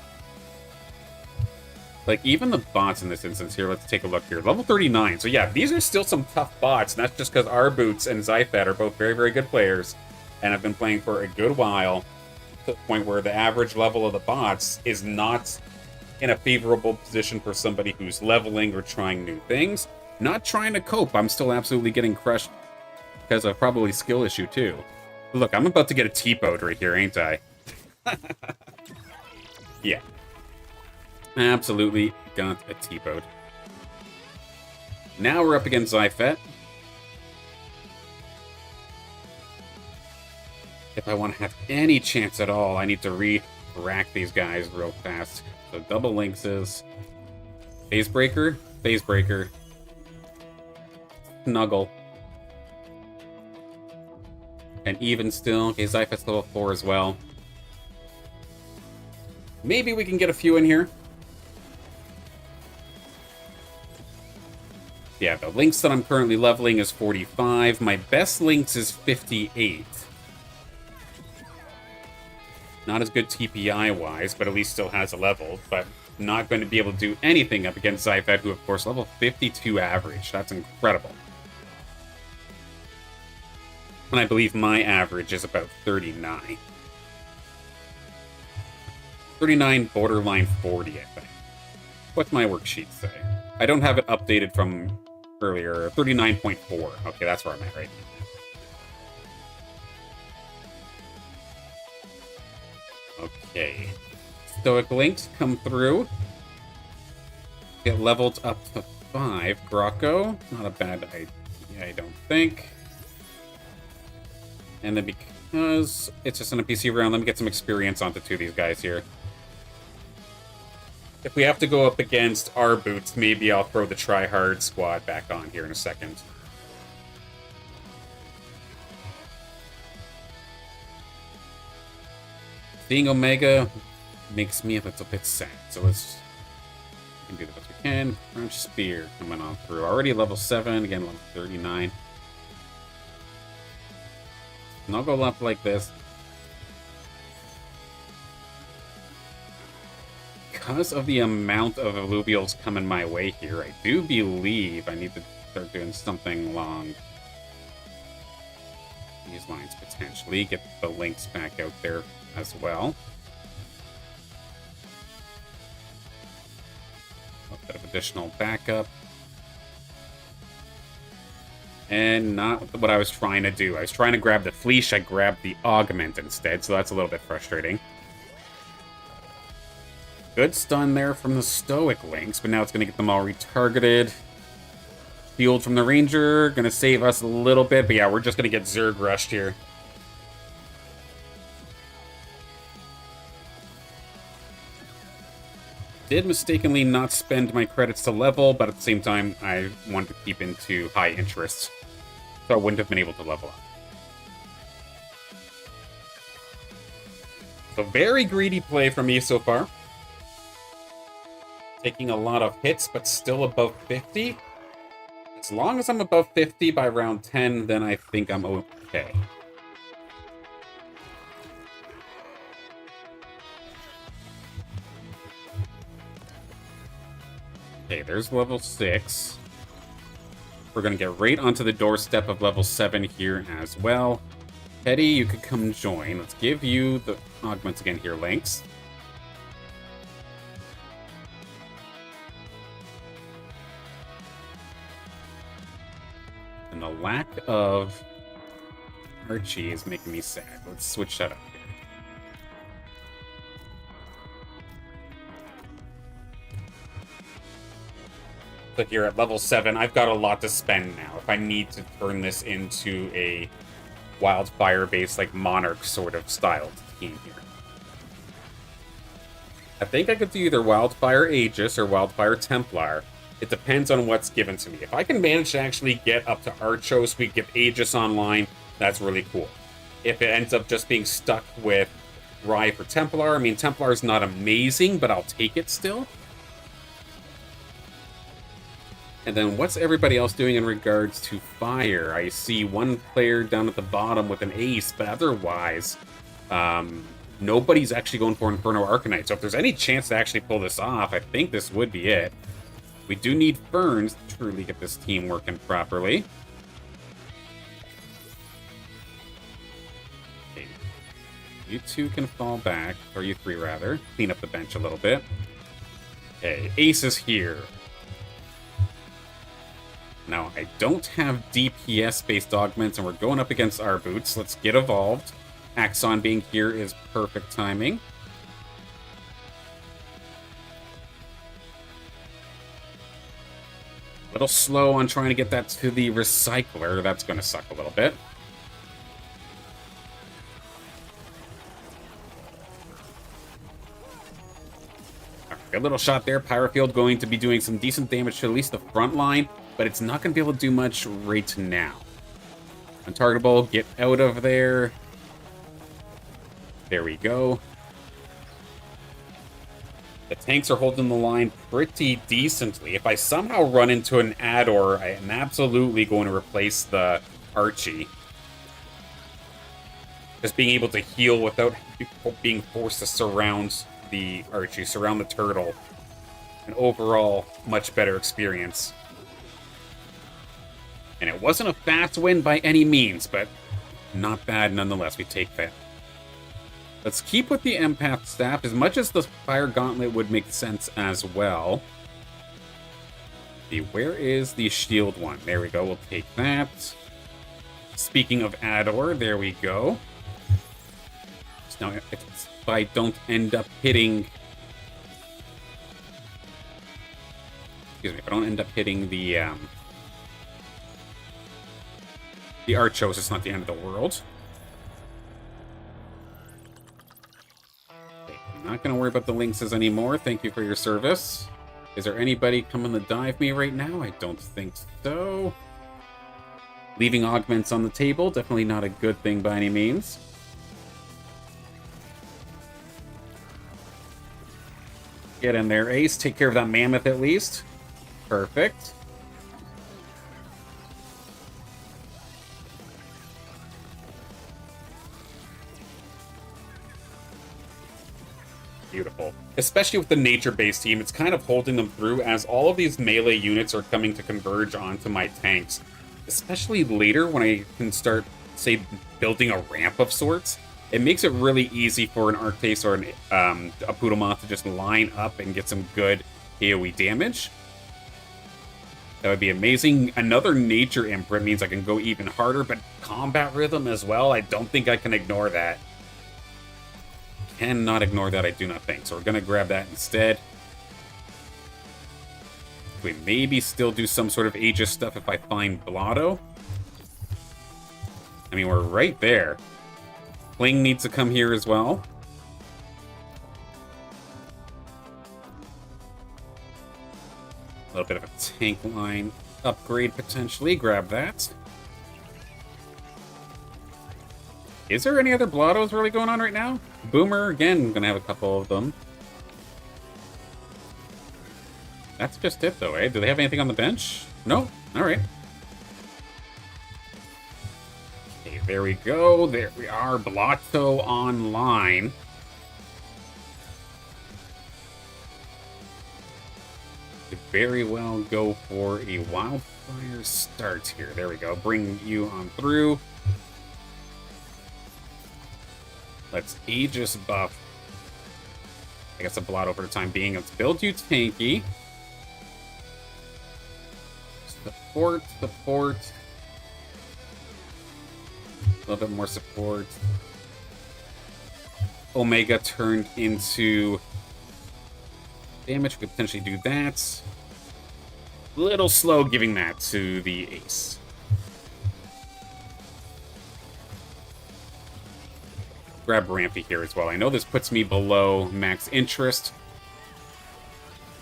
Like, even the bots in this instance here, let's take a look here. Level 39. So yeah, these are still some tough bots, and that's just because our Boots and Zyfet are both very, very good players, and have been playing for a good while, to the point where the average level of the bots is not in a favorable position for somebody who's leveling or trying new things. Not trying to cope. I'm still absolutely getting crushed because of probably skill issue too. Look, I'm about to get a T-Boat right here, ain't I? Yeah. Absolutely got a T-Boat. Now we're up against Zyfet. If I want to have any chance at all, I need to re-rack these guys real fast. So double Lynxes. Phase Breaker. Phase Breaker. Snuggle. And even still, okay, Zyfet's level 4 as well. Maybe we can get a few in here. Yeah, the Lynx that I'm currently leveling is 45. My best Lynx is 58. Not as good TPI-wise, but at least still has a level. But not going to be able to do anything up against Zyfet, who, of course, level 52 average. That's incredible. And I believe my average is about 39. 39, borderline 40, I think. What's my worksheet say? I don't have it updated from earlier. 39.4. Okay, that's where I'm at right now. Okay. Stoic Links come through. Get leveled up to 5. Grocco, not a bad idea, I don't think. And then because it's just an NPC round, let me get some experience onto 2 of these guys here. If we have to go up against our boots, maybe I'll throw the try-hard squad back on here in a second. Seeing Omega makes me a little bit sad, so let's we can do the best we can. Crunch Spear coming on through. Already level 7, again level 39. And I'll go up like this. Because of the amount of Illuvials coming my way here, I do believe I need to start doing something along these lines, potentially. Get the links back out there as well. A bit of additional backup. And not what I was trying to do. I was trying to grab the Fleesh, I grabbed the Augment instead, so that's a little bit frustrating. Good stun there from the Stoic Links, but now it's going to get them all retargeted. Shield from the Ranger, going to save us a little bit, but yeah, we're just going to get Zerg rushed here. Did mistakenly not spend my credits to level, but at the same time, I wanted to keep into high interest, so I wouldn't have been able to level up. So very greedy play from me so far. Taking a lot of hits, but still above 50. As long as I'm above 50 by round 10, then I think I'm okay. Okay, there's level 6. We're going to get right onto the doorstep of level 7 here as well. Teddy, you could come join. Let's give you the augments again here, Lynx. And the lack of Archie is making me sad. Let's switch that up here. But here at level 7, I've got a lot to spend now. If I need to turn this into a wildfire-based, like, Monarch sort of style team here. I think I could do either Wildfire Aegis or Wildfire Templar. It depends on what's given to me. If I can manage to actually get up to Archos, we get Aegis online, that's really cool. If it ends up just being stuck with Rye for Templar, I mean, Templar is not amazing, but I'll take it still. And then what's everybody else doing in regards to fire? I see one player down at the bottom with an ace, but otherwise, nobody's actually going for Inferno Arcanite. So if there's any chance to actually pull this off, I think this would be it. We do need Ferns to truly get this team working properly. Okay. You two can fall back, or you three rather. Clean up the bench a little bit. Okay, Ace is here. Now, I don't have DPS-based augments, and we're going up against our boots. Let's get evolved. Axon being here is perfect timing. A little slow on trying to get that to the recycler. That's going to suck a little bit. A little shot there. Pyrofield going to be doing some decent damage to at least the front line, but it's not going to be able to do much right now. Untargetable, get out of there. There we go. The tanks are holding the line pretty decently. If I somehow run into an Ador, I am absolutely going to replace the Archie. Just being able to heal without being forced to surround the Archie, surround the turtle. An overall much better experience. And it wasn't a fast win by any means, but not bad nonetheless. We take that. Let's keep with the Empath Staff, as much as the Fire Gauntlet would make sense as well. Where is the shield one? There we go, we'll take that. Speaking of Ador, there we go. So now, if I don't end up hitting Excuse me, if I don't end up hitting the Archos, it's not the end of the world. Okay, I'm not going to worry about the Lynxes anymore. Thank you for your service. Is there anybody coming to dive me right now? I don't think so. Leaving augments on the table, definitely not a good thing by any means. Get in there, Ace. Take care of that mammoth at least. Perfect. Beautiful. Especially with the nature-based team, it's kind of holding them through as all of these melee units are coming to converge onto my tanks. Especially later when I can start, say, building a ramp of sorts. It makes it really easy for an Arctase or a Poodle Moth to just line up and get some good AoE damage. That would be amazing. Another nature imprint means I can go even harder, but combat rhythm as well, I don't think I can ignore that. Cannot ignore that, I do not think. So we're going to grab that instead. We maybe still do some sort of Aegis stuff if I find Blotto. I mean, we're right there. Kling needs to come here as well. A little bit of a tank line upgrade potentially. Grab that. Is there any other Blottos really going on right now? Boomer, again, gonna have a couple of them. That's just it, though, eh? Do they have anything on the bench? No? Alright. Okay, there we go. There we are. Blotto online. Could very well go for a wildfire start here. There we go. Bring you on through. Let's Aegis buff. I guess a Blotto for the time being. Let's build you tanky. Support. A little bit more support. Omega turned into damage. We could potentially do that. A little slow giving that to the Ace. Grab Rampy here as well. I know this puts me below max interest,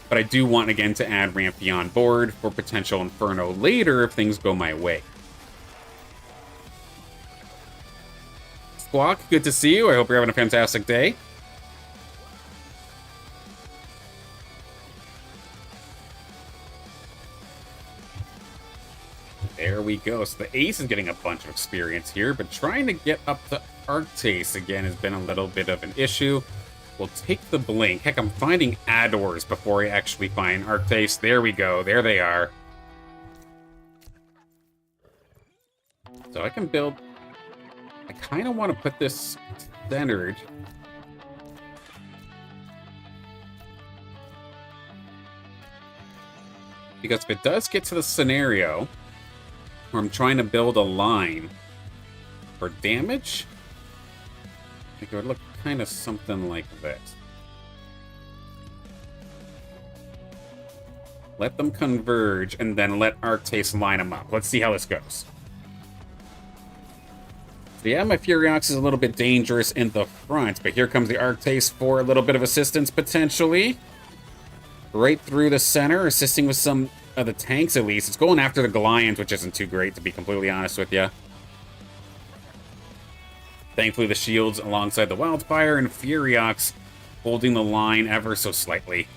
but I do want, again, to add Rampy on board for potential Inferno later if things go my way. Squawk, good to see you. I hope you're having a fantastic day. There we go. So the Ace is getting a bunch of experience here, but trying to get up to Arctase, again, has been a little bit of an issue. We'll take the Blink. Heck, I'm finding Adors before I actually find Arctase. There we go. There they are. So I can build... I kind of want to put this centered. Because if it does get to the scenario where I'm trying to build a line for damage, I think it would look kind of something like this. Let them converge, and then let Arctase line them up. Let's see how this goes. So yeah, my Furiox is a little bit dangerous in the front, but here comes the Arctase for a little bit of assistance, potentially. Right through the center, assisting with some of the tanks, at least. It's going after the Goliaths, which isn't too great, to be completely honest with you. Thankfully, the shields alongside the Wildfire, and Furiox holding the line ever so slightly.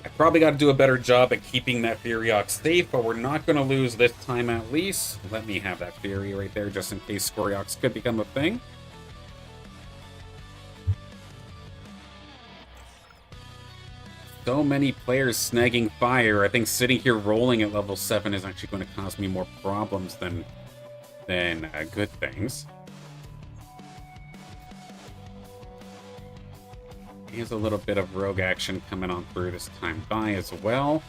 I probably got to do a better job at keeping that Furiox safe, but we're not going to lose this time at least. Let me have that Fury right there, just in case Scoriox could become a thing. So many players snagging fire. I think sitting here rolling at level 7 is actually going to cause me more problems than good things. Here's a little bit of rogue action coming on through this time by as well.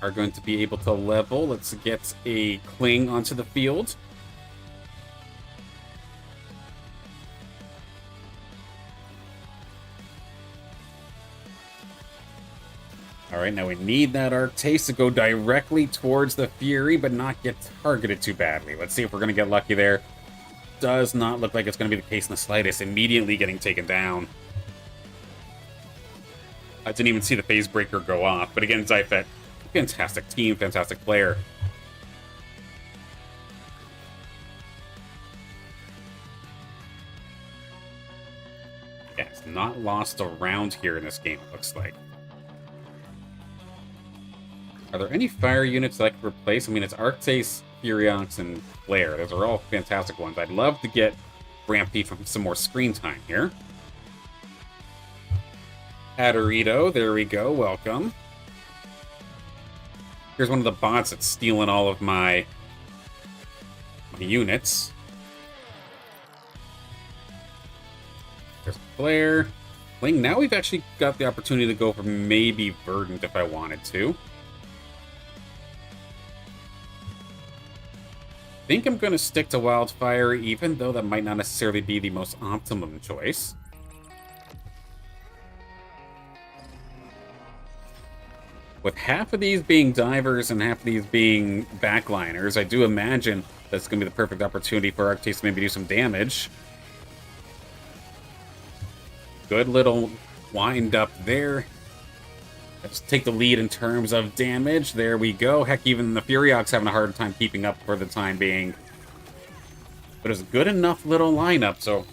Are going to be able to level. Let's get a Kling onto the field. Alright, now we need that Arc Taste to go directly towards the Fury, but not get targeted too badly. Let's see if we're going to get lucky there. Does not look like it's going to be the case in the slightest. Immediately getting taken down. I didn't even see the Phase Breaker go off, but again, Zyphet, fantastic team, fantastic player. Yeah, it's not lost a round here in this game, it looks like. Are there any fire units that I could replace? I mean, it's Arctace, Furiox, and Flare. Those are all fantastic ones. I'd love to get Rampy from some more screen time here. Adorito, there we go, welcome. Here's one of the bots that's stealing all of my units. There's Flare. Ling, now we've actually got the opportunity to go for maybe Verdant if I wanted to. I think I'm going to stick to Wildfire, even though that might not necessarily be the most optimum choice. With half of these being divers and half of these being backliners, I do imagine that's going to be the perfect opportunity for Arctace to maybe do some damage. Good little wind up there. Let's take the lead in terms of damage. There we go. Heck, even the Furiox having a hard time keeping up for the time being. But it's a good enough little lineup, so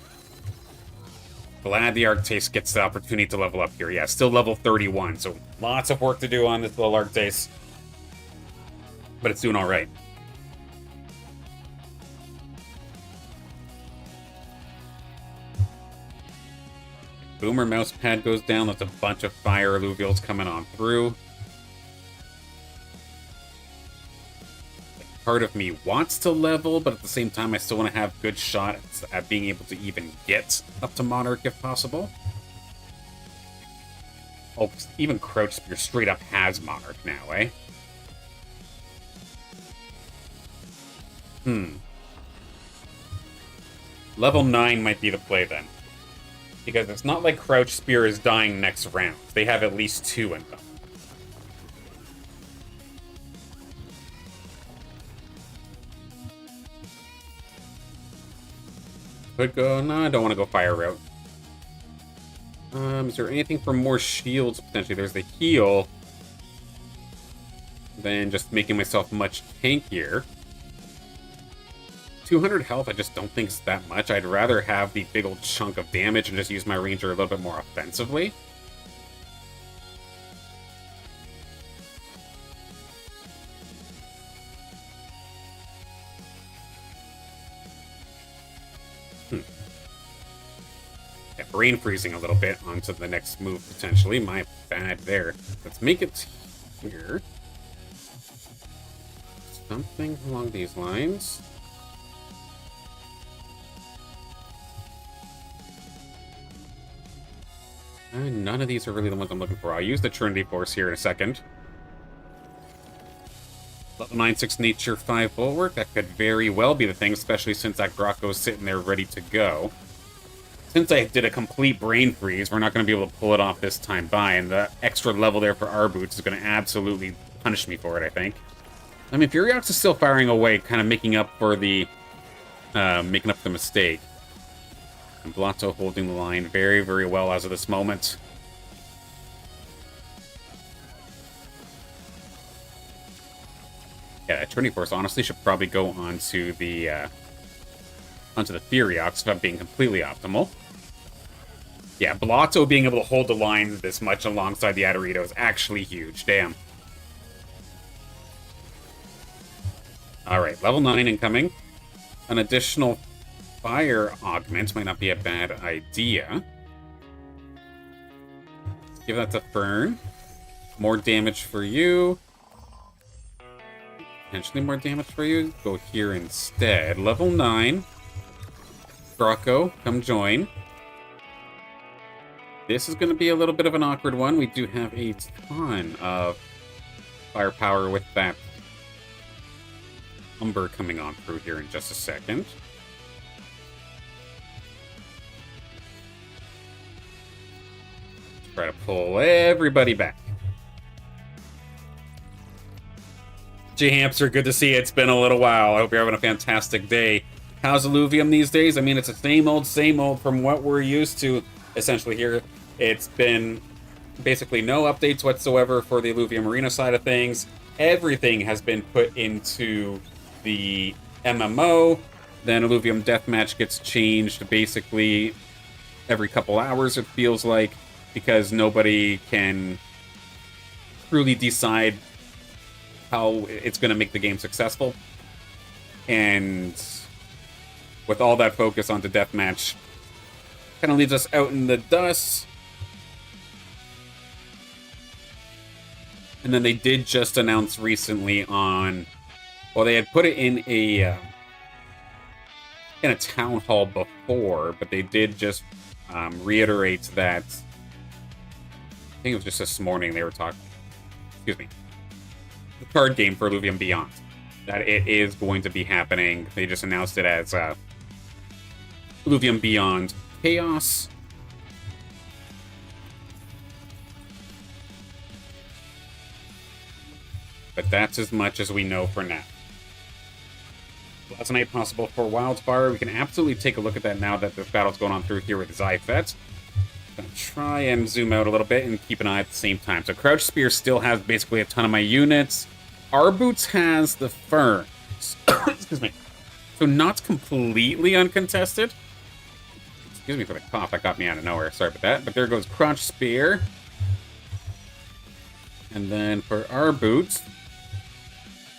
glad the Arctace gets the opportunity to level up here. Yeah, still level 31, so lots of work to do on this little Arctace. But it's doing all right. Boomer Mousepad goes down. That's a bunch of fire Illuvials coming on through. Part of me wants to level, but at the same time, I still want to have good shots at being able to even get up to Monarch if possible. Oh, even Crouch Spear straight up has Monarch now, eh? Level 9 might be the play then. Because it's not like Crouch Spear is dying next round. They have at least 2 in them. Could go... No, I don't want to go fire route. Is there anything for more shields, potentially? There's the heal. Then just making myself much tankier. 200 health, I just don't think it's that much. I'd rather have the big old chunk of damage and just use my ranger a little bit more offensively. Yeah, brain freezing a little bit onto the next move, potentially. My bad there. Let's make it here. Something along these lines. None of these are really the ones I'm looking for. I'll use the Trinity Force here in a second. Level 9/6 Nature 5 Bulwark. That could very well be the thing, especially since that Grotko's sitting there ready to go. Since I did a complete brain freeze, we're not going to be able to pull it off this time by, and the extra level there for our boots is going to absolutely punish me for it, I think. I mean, Furiox is still firing away, kind of making up for the... making up the mistake. And Blotto holding the line very, very well as of this moment. Yeah, that Trinity Force honestly should probably go onto the Furiox if I'm being completely optimal. Yeah, Blotto being able to hold the line this much alongside the Adorito is actually huge. Damn. Alright, level 9 incoming. An additional fire augment might not be a bad idea. Give that to Fern. More damage for you. Potentially more damage for you. Go here instead. Level 9. Grotko, come join. This is going to be a little bit of an awkward one. We do have a ton of firepower with that Umber coming on through here in just a second. Try to pull everybody back. J-Hamster, good to see you. It's been a little while. I hope you're having a fantastic day. How's Illuvium these days? I mean, it's the same old from what we're used to, essentially, here. It's been basically no updates whatsoever for the Illuvium Arena side of things. Everything has been put into the MMO. Then Illuvium Deathmatch gets changed basically every couple hours, it feels like, because nobody can truly decide how it's going to make the game successful. And with all that focus onto Deathmatch, kind of leaves us out in the dust. And then they did just announce recently on, well, they had put it in a town hall before, but they did just reiterate that. I think it was just this morning they were talking. Excuse me. The card game for Illuvium Beyond, that it is going to be happening. They just announced it as Illuvium Beyond Chaos. But that's as much as we know for now. Last night possible for Wildfire. We can absolutely take a look at that now that this battle's going on through here with Zyphet. Gonna try and zoom out a little bit and keep an eye at the same time. So Crouch Spear still has basically a ton of my units. Our Boots has the Ferns. Excuse me. So not completely uncontested. Excuse me for the cough. That got me out of nowhere. Sorry about that. But there goes Crunch Spear. And then for our Boots,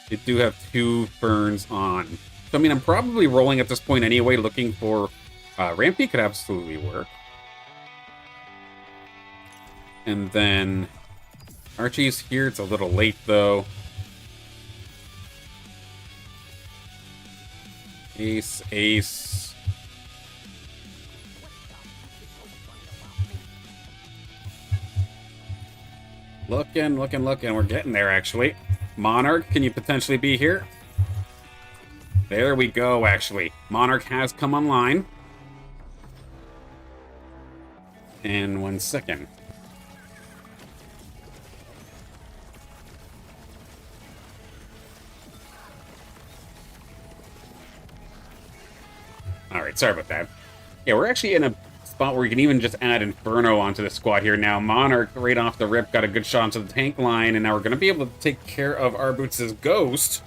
they do have 2 Ferns on. So, I mean, I'm probably rolling at this point anyway, looking for... Rampy could absolutely work. And then Archie's here. It's a little late, though. Ace, Ace. Looking. We're getting there, actually. Monarch, can you potentially be here? There we go, actually. Monarch has come online. In 1 second. Alright, sorry about that. Yeah, we're actually in a spot where we can even just add Inferno onto the squad here now. Monarch, right off the rip, got a good shot into the tank line, and now we're going to be able to take care of our Boots' ghost.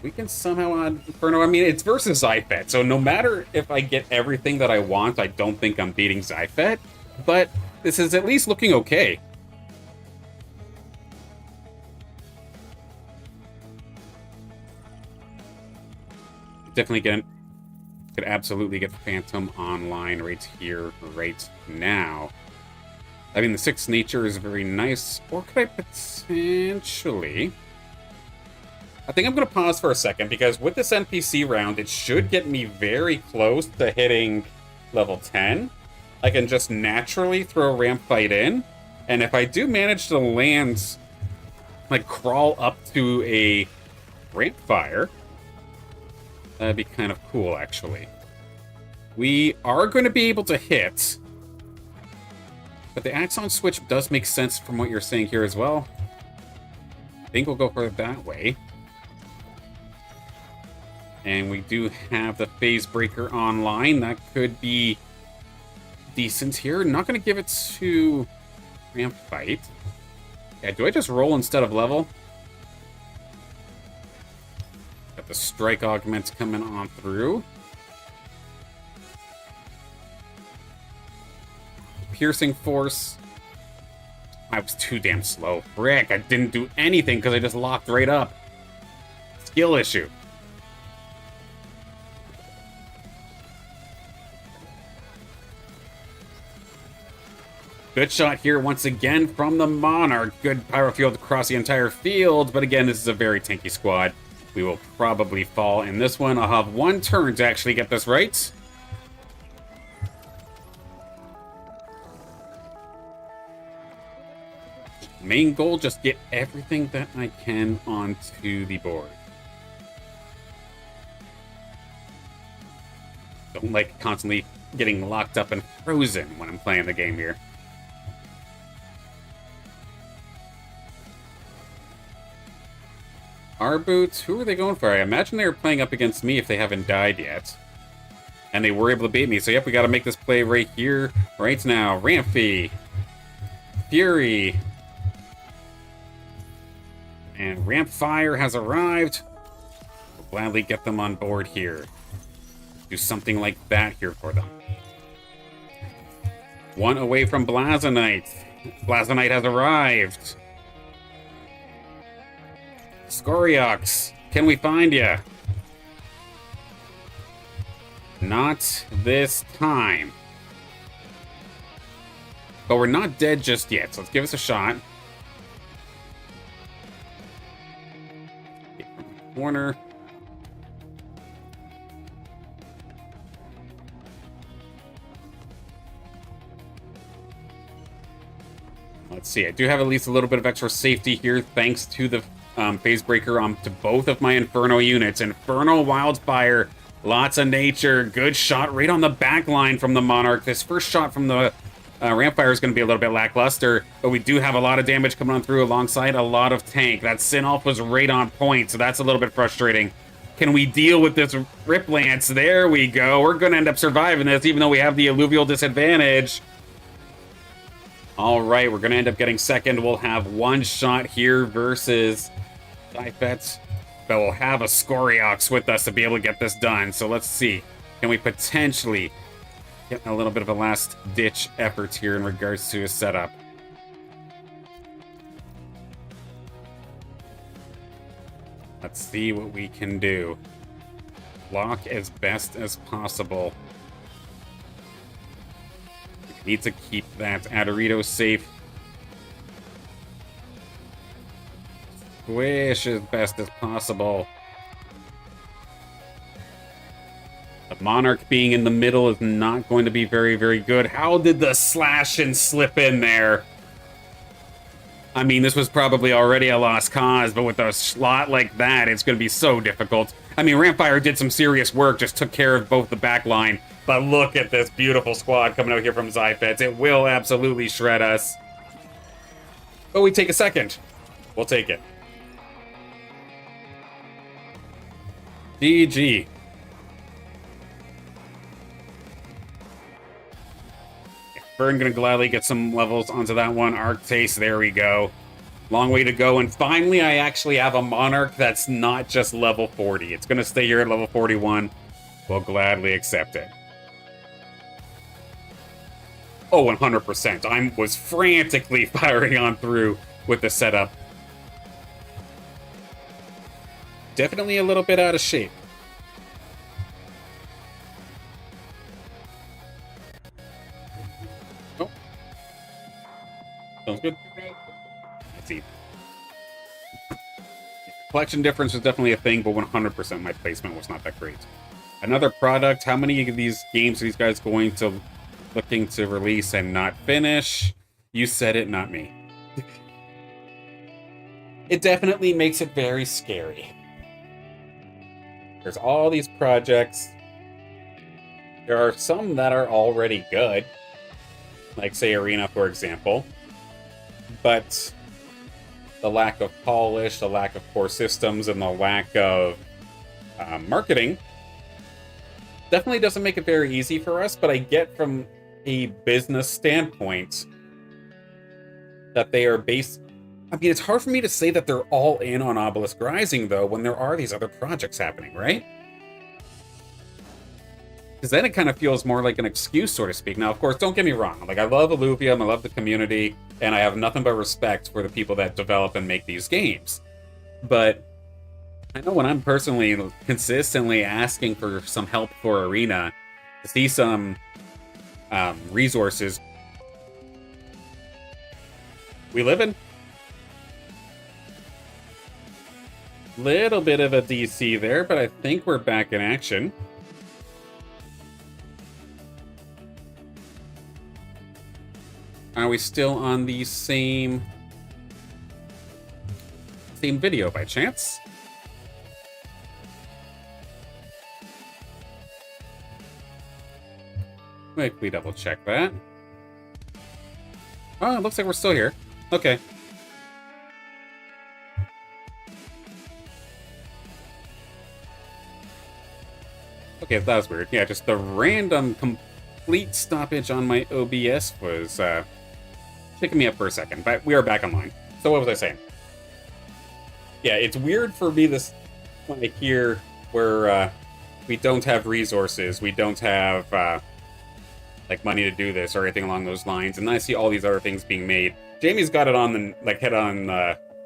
We can somehow add Inferno. I mean, it's versus Zyphet, so no matter if I get everything that I want, I don't think I'm beating Zyphet, but this is at least looking okay. Definitely could absolutely get Phantom online right here, right now. I mean, the 6 nature is very nice. Or could I potentially... I think I'm going to pause for a second, because with this NPC round, it should get me very close to hitting level 10. I can just naturally throw a ramp fight in. And if I do manage to land, like, crawl up to a ramp fire... That'd be kind of cool, actually. We are going to be able to hit. But the Axon switch does make sense from what you're saying here as well. I think we'll go for it that way. And we do have the Phase Breaker online. That could be decent here. Not going to give it to Ramp Fight. Yeah, do I just roll instead of level? Got the strike augments coming on through. Piercing force. I was too damn slow. Frick, I didn't do anything because I just locked right up. Skill issue. Good shot here once again from the Monarch. Good pyro field across the entire field, but again, this is a very tanky squad. We will probably fall in this one. I'll have 1 turn to actually get this right. Main goal, just get everything that I can onto the board. Don't like constantly getting locked up and frozen when I'm playing the game here. Our boots, who are they going for? I imagine they were playing up against me if they haven't died yet. And they were able to beat me. So yep, we got to make this play right here, right now. Rampy. Fury. And Rampfire has arrived. We'll gladly get them on board here. Do something like that here for them. One away from Blazonite. Blazonite has arrived. Scoriox, can we find ya? Not this time. But we're not dead just yet, so let's give us a shot. Get from the corner. Let's see, I do have at least a little bit of extra safety here thanks to the phase breaker to both of my Inferno units. Inferno Wildfire, lots of nature, good shot right on the back line from the Monarch. This first shot from the Rampfire is going to be a little bit lackluster, but we do have a lot of damage coming on through alongside a lot of tank. That Synolf was right on point, so that's a little bit frustrating. Can we deal with this Rip Lance? There we go. We're going to end up surviving this, even though we have the alluvial disadvantage. All right, we're going to end up getting second. We'll have one shot here versus Difet, but we'll have a Scoriox with us to be able to get this done. So let's see. Can we potentially get a little bit of a last-ditch effort here in regards to a setup? Let's see what we can do. Block as best as possible. We need to keep that Adorito safe. Squish as best as possible. The Monarch being in the middle is not going to be very, very good. How did the slash and slip in there? I mean, this was probably already a lost cause, but with a slot like that, it's going to be so difficult. I mean, Rampfire did some serious work, just took care of both the back line. But look at this beautiful squad coming out here from Zyfets. It will absolutely shred us. But we take a second. We'll take it. GG. Burn gonna gladly get some levels onto that one. Arctase, there we go. Long way to go. And finally, I actually have a Monarch that's not just level 40. It's gonna stay here at level 41. We'll gladly accept it. Oh, 100%. I was frantically firing on through with the setup. Definitely a little bit out of shape. Oh. Sounds good. Let's see. Collection difference was definitely a thing, but 100% my placement was not that great. Another product. How many of these games are these guys looking to release and not finish? You said it, not me. It definitely makes it very scary. There's all these projects. There are some that are already good, like say Arena, for example, but the lack of polish, the lack of core systems, and the lack of marketing definitely doesn't make it very easy for us. But I get from a business standpoint that they are based. I mean, it's hard for me to say that they're all in on Obelisk Rising, though, when there are these other projects happening, right? Because then it kind of feels more like an excuse, so to speak. Now, of course, don't get me wrong. Like, I love Illuvium, I love the community, and I have nothing but respect for the people that develop and make these games. But I know when I'm personally consistently asking for some help for Arena, to see some resources, we live in little bit of a DC there, but I think we're back in action. Are we still on the same video by chance? Quickly double check that. Oh, it looks like we're still here. Okay. Okay, that was weird. Yeah, just the random complete stoppage on my OBS was shaking me up for a second, but we are back online. So what was I saying? Yeah, it's weird for me this when I hear where we don't have resources, we don't have like money to do this or anything along those lines, and then I see all these other things being made. Jamie's got it on the head on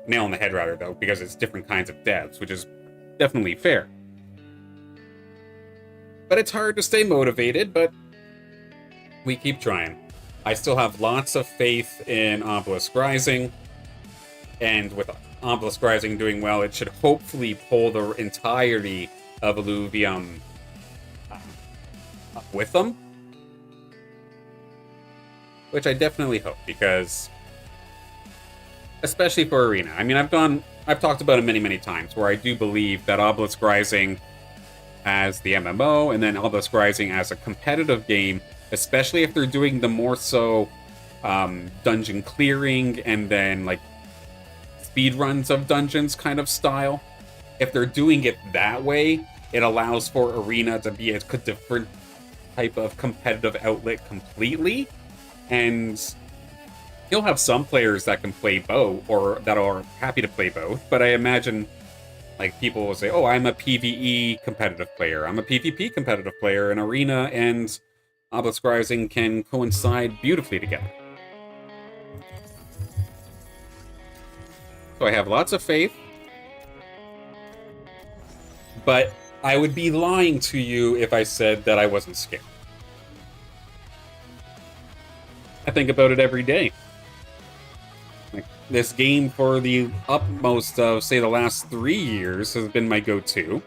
nail on the head rather though, because it's different kinds of devs, which is definitely fair. But it's hard to stay motivated, but we keep trying. I still have lots of faith in Obelisk Rising, and with Obelisk Rising doing well, it should hopefully pull the entirety of Illuvium up with them. Which I definitely hope, because especially for Arena. I mean, I've talked about it many, many times, where I do believe that Obelisk Rising as the MMO, and then Obelisk Rising as a competitive game, especially if they're doing the more so dungeon clearing and then like speed runs of dungeons kind of style. If they're doing it that way, it allows for Arena to be a different type of competitive outlet completely, and you'll have some players that can play both, or that are happy to play both, but I imagine like people will say, oh, I'm a PvE competitive player, I'm a PvP competitive player, and Arena and Obelisk Rising can coincide beautifully together. So I have lots of faith, but I would be lying to you if I said that I wasn't scared. I think about it every day. Like, this game for the utmost of, say, the last 3 years has been my go-to.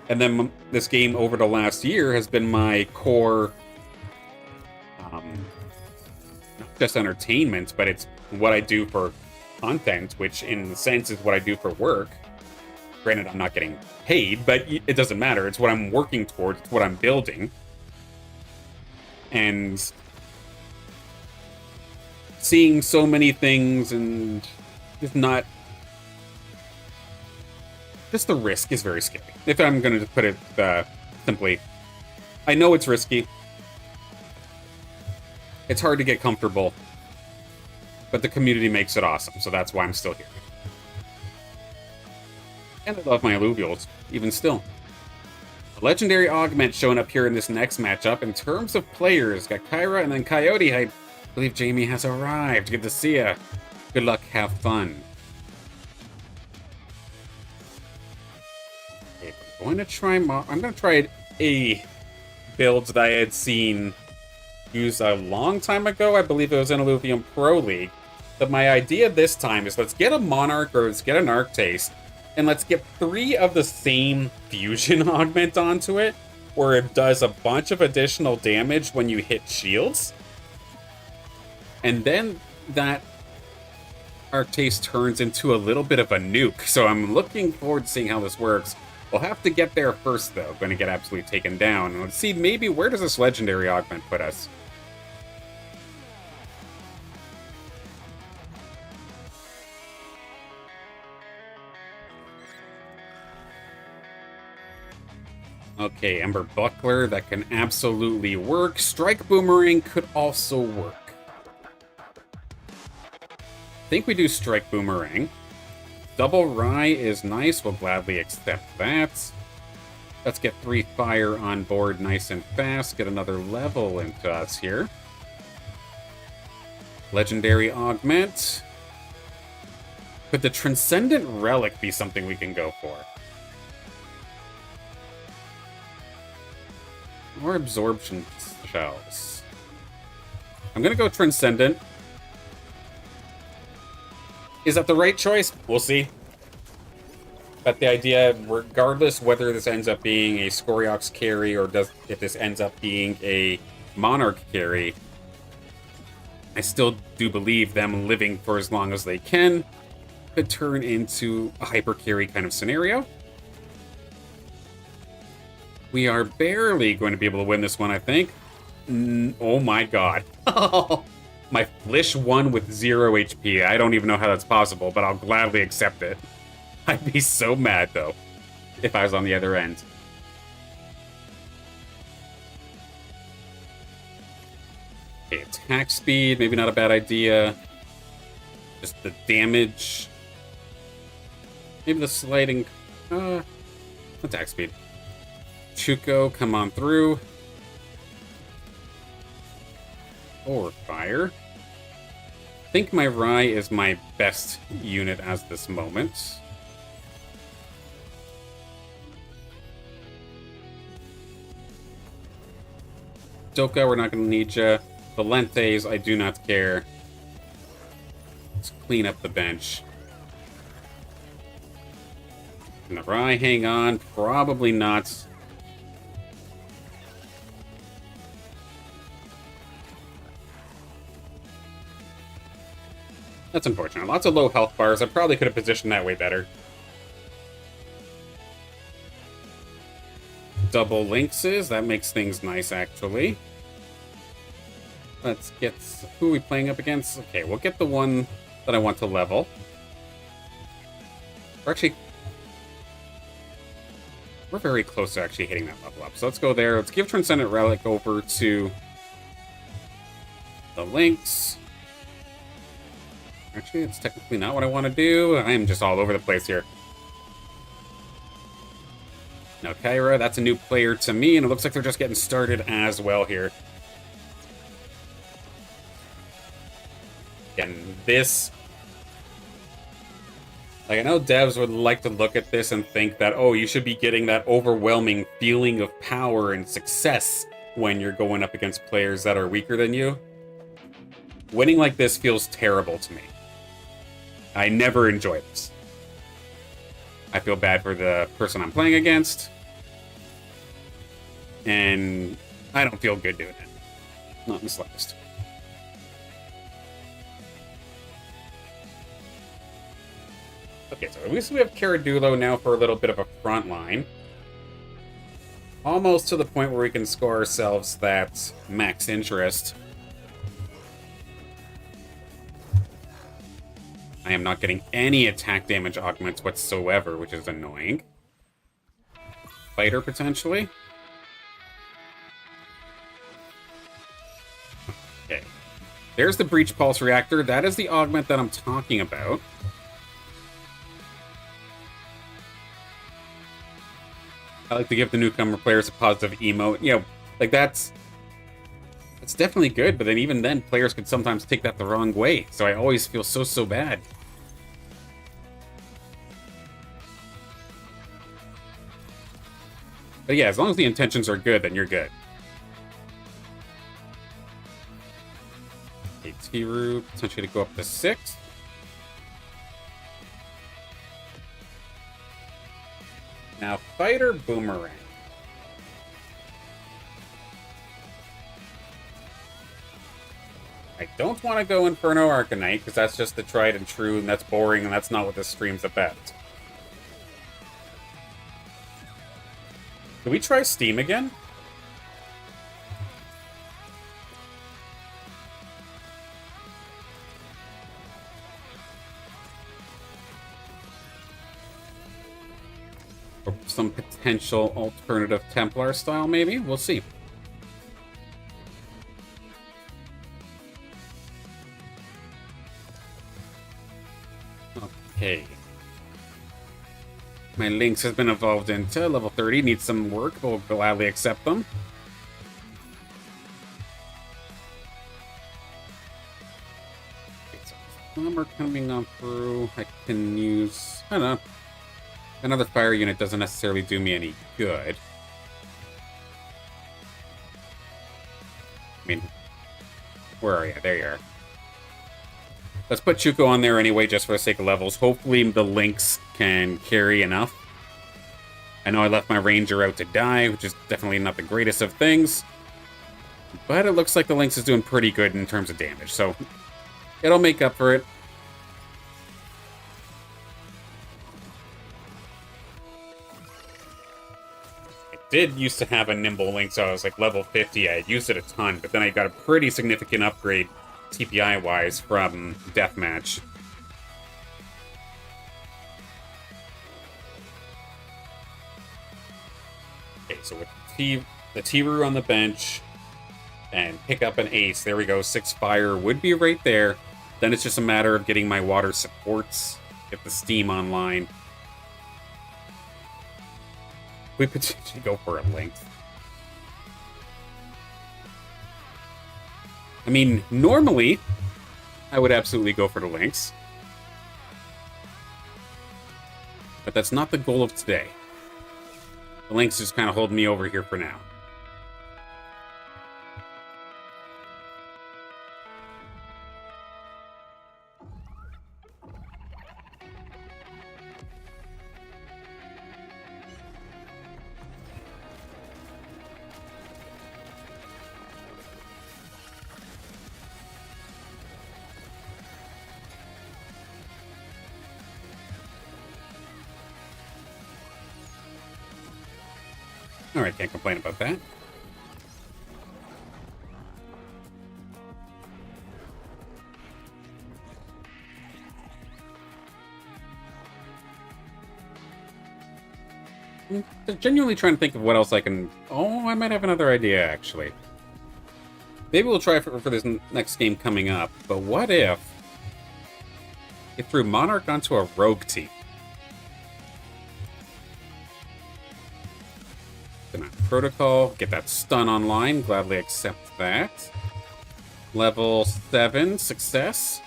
And then this game over the last year has been my core, not just entertainment, but it's what I do for content, which in a sense is what I do for work. Granted, I'm not getting paid, but it doesn't matter. It's what I'm working towards. It's what I'm building. And seeing so many things and just not... just the risk is very scary. If I'm going to put it simply. I know it's risky. It's hard to get comfortable. But the community makes it awesome, so that's why I'm still here. And I love my Illuvials, even still. A legendary augment showing up here in this next matchup. In terms of players, got Kyra and then Coyote. I believe Jamie has arrived. Good to see ya. Good luck, have fun. Okay, I'm going to try a build that I had seen used a long time ago. I believe it was in Illuvium Pro League. But my idea this time is let's get a Monarch or let's get an Arctaste, and let's get 3 of the same fusion augment onto it, where it does a bunch of additional damage when you hit shields. And then that Arctaste turns into a little bit of a nuke. So I'm looking forward to seeing how this works. We'll have to get there first, though. Going to get absolutely taken down. And let's see, maybe where does this legendary augment put us? Okay, Ember Buckler, that can absolutely work. Strike Boomerang could also work. I think we do Strike Boomerang. Double Rye is nice, we'll gladly accept that. Let's get 3 fire on board nice and fast, get another level into us here. Legendary Augment. Could the Transcendent Relic be something we can go for? Or Absorption Shells. I'm gonna go Transcendent. Is that the right choice? We'll see. But the idea, regardless whether this ends up being a Scoriox carry or if this ends up being a Monarch carry, I still do believe them living for as long as they can could turn into a hyper carry kind of scenario. We are barely going to be able to win this one, I think. Oh my god. My Flish won with 0 HP. I don't even know how that's possible, but I'll gladly accept it. I'd be so mad, though, if I was on the other end. Okay, attack speed, maybe not a bad idea. Just the damage. Maybe the sliding... attack speed. Chuko, come on through. Or fire. I think my Rai is my best unit as this moment. Doka, we're not going to need you. Valentes, I do not care. Let's clean up the bench. Can the Rai hang on? Probably not. That's unfortunate. Lots of low health bars. I probably could have positioned that way better. Double Lynxes. That makes things nice, actually. Let's get... Who are we playing up against? Okay, we'll get the one that I want to level. Or actually... We're very close to actually hitting that level up. So let's go there. Let's give Transcendent Relic over to the Lynx. Actually, it's technically not what I want to do. I am just all over the place here. Now, Kyra, that's a new player to me, and it looks like they're just getting started as well here. And this... Like, I know devs would like to look at this and think that, oh, you should be getting that overwhelming feeling of power and success when you're going up against players that are weaker than you. Winning like this feels terrible to me. I never enjoy this. I feel bad for the person I'm playing against. And I don't feel good doing it. Not in the slightest. Okay, so at least we have Caradulo now for a little bit of a front line. Almost to the point where we can score ourselves that max interest. I am not getting any attack damage augments whatsoever, which is annoying. Fighter, potentially. Okay. There's the Breach Pulse Reactor. That is the augment that I'm talking about. I like to give the newcomer players a positive emote. You know, like that's definitely good, but then even then, players could sometimes take that the wrong way. So I always feel so bad. But yeah, as long as the intentions are good, then you're good. Okay, Tiru, potentially to go up to 6. Now, Fighter Boomerang. I don't want to go Inferno Arcanite, because that's just the tried and true, and that's boring, and that's not what this stream's about. Can we try Steam again? Or some potential alternative Templar style, maybe? We'll see. Okay. My Lynx has been evolved into level 30. Needs some work, but we'll gladly accept them. Okay, so some are coming on through. I can use... I don't know. Another fire unit doesn't necessarily do me any good. I mean... Where are you? There you are. Let's put Chuko on there anyway, just for the sake of levels. Hopefully the Lynx can carry enough. I know I left my Ranger out to die, which is definitely not the greatest of things. But it looks like the Lynx is doing pretty good in terms of damage, so it'll make up for it. I did used to have a Nimble Lynx, so I was like level 50. I had used it a ton, but then I got a pretty significant upgrade TPI-wise from Deathmatch. Okay, so with the Tiru on the bench, and pick up an ace. There we go. 6 fire would be right there. Then it's just a matter of getting my water supports, get the steam online. We potentially go for a length. I mean, normally, I would absolutely go for the links. But that's not the goal of today. The links just kind of hold me over here for now. Alright, can't complain about that. I'm genuinely trying to think of what else I can... Oh, I might have another idea, actually. Maybe we'll try for this next game coming up, but what if it threw Monarch onto a rogue team? Protocol, get that stun online, gladly accept that. Level 7, success.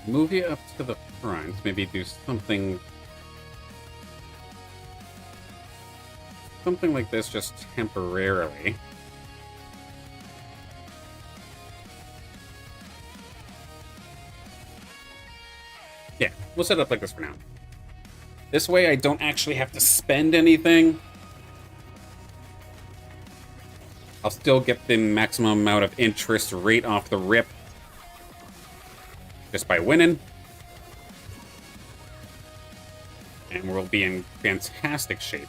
Move you up to the front, maybe do something like this just temporarily. Yeah, we'll set it up like this for now. This way I don't actually have to spend anything. I'll still get the maximum amount of interest rate off the rip just by winning. And we'll be in fantastic shape.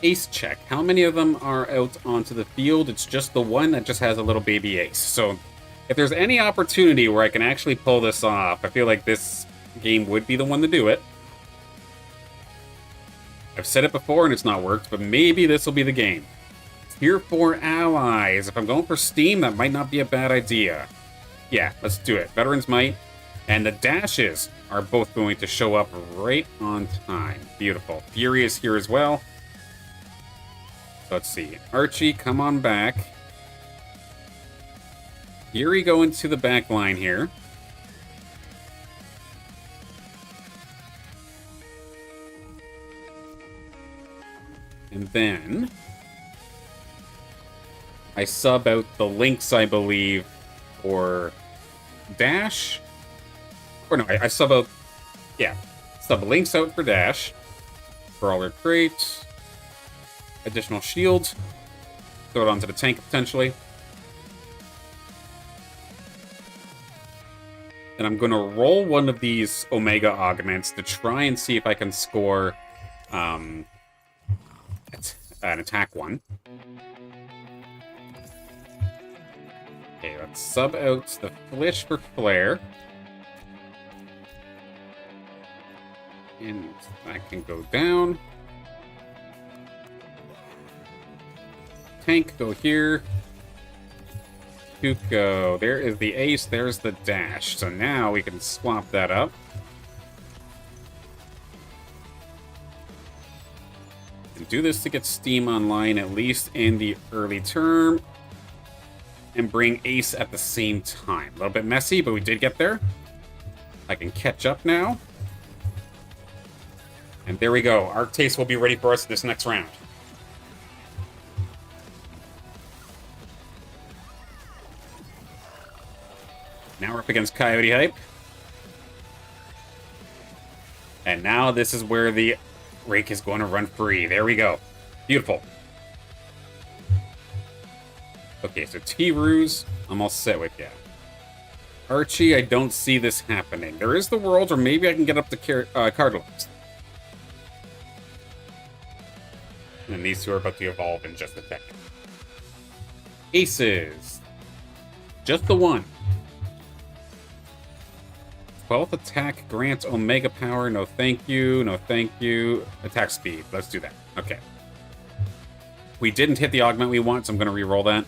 Ace check. How many of them are out onto the field? It's just the one that just has a little baby ace. So if there's any opportunity where I can actually pull this off, I feel like this game would be the one to do it. I've said it before and it's not worked, but maybe this will be the game. Tier 4 allies. If I'm going for Steam, that might not be a bad idea. Yeah, let's do it. Veterans Might. And the dashes are both going to show up right on time. Beautiful. Fury is here as well. So let's see. Archie, come on back. Fury go into the back line here. And then I sub out the links, I believe, for Dash. Or no, I sub out, yeah, sub links out for Dash. Brawler crate. Additional shield. Throw it onto the tank, potentially. And I'm going to roll one of these Omega Augments to try and see if I can score an attack one. Okay, let's sub out the Flish for Flare. And that can go down. Tank, go here. Tuco, there is the ace, there's the dash. So now we can swap that up. And do this to get Steam online, at least in the early term. And bring ace at the same time. A little bit messy, but we did get there. I can catch up now. And there we go. Arctase will be ready for us this next round. Now we're up against Coyote Hype. And now this is where the Rake is going to run free. There we go. Beautiful. Okay, so T-Ruse, I'm all set with ya. Archie, I don't see this happening. There is the world, or maybe I can get up to Cardinals. And then these two are about to evolve in just a second. Aces. Just the one. 12th attack grants Omega power. No thank you. No thank you. Attack speed. Let's do that. Okay. We didn't hit the augment we want, so I'm going to re-roll that.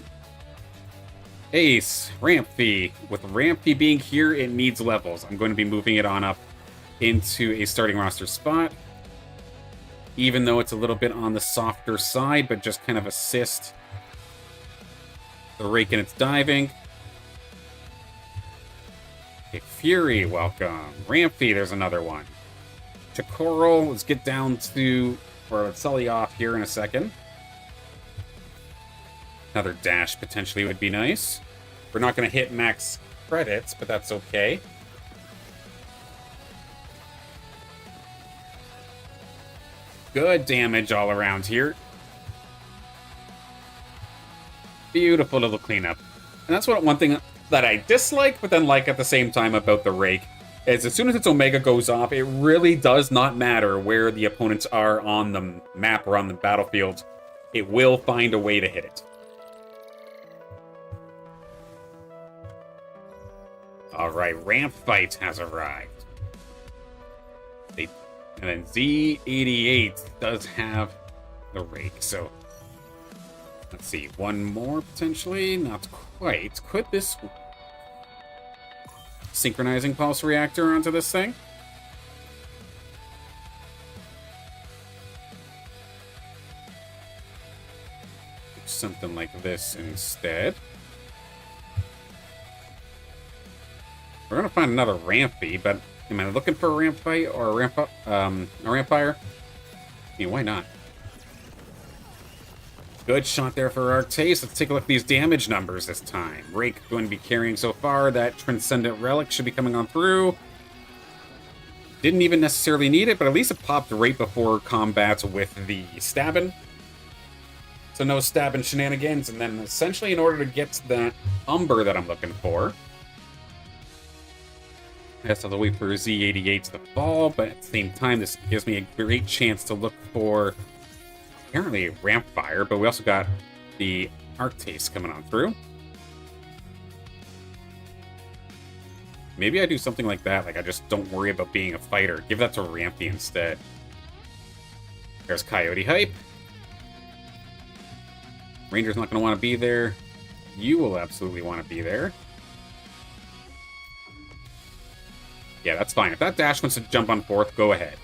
Ace. Ramp fee. With ramp fee being here, it needs levels. I'm going to be moving it on up into a starting roster spot. Even though it's a little bit on the softer side, but just kind of assist the rake in its diving. Okay, Fury, welcome. Rampy, there's another one. Chikoro, let's get down to, or let's sell you off here in a second. Another dash potentially would be nice. We're not going to hit max credits, but that's okay. Good damage all around here. Beautiful little cleanup. And that's one thing that I dislike, but then like at the same time about the rake, is as soon as its Omega goes off, it really does not matter where the opponents are on the map or on the battlefield. It will find a way to hit it. Alright, Ramp Fight has arrived. And then Z88 does have the rake, so let's see, one more potentially? Not quite. Could this synchronizing pulse reactor onto this thing? Something like this instead. We're gonna find another rampy, but am I looking for a ramp fight or a ramp up, a ramp fire? I mean, why not? Good shot there for our taste. Let's take a look at these damage numbers this time. Rake going to be carrying so far. That Transcendent Relic should be coming on through. Didn't even necessarily need it, but at least it popped right before combat with the stabbing. So no stabbing shenanigans. And then essentially in order to get to that Umber that I'm looking for, I have to wait for Z88 to fall, but at the same time, this gives me a great chance to look for apparently Ramp Fire, but we also got the Arc Taste coming on through. Maybe I do something like that, like I just don't worry about being a fighter. Give that to Rampy instead. There's Coyote Hype. Ranger's not going to want to be there. You will absolutely want to be there. Yeah, that's fine. If that dash wants to jump on fourth, go ahead.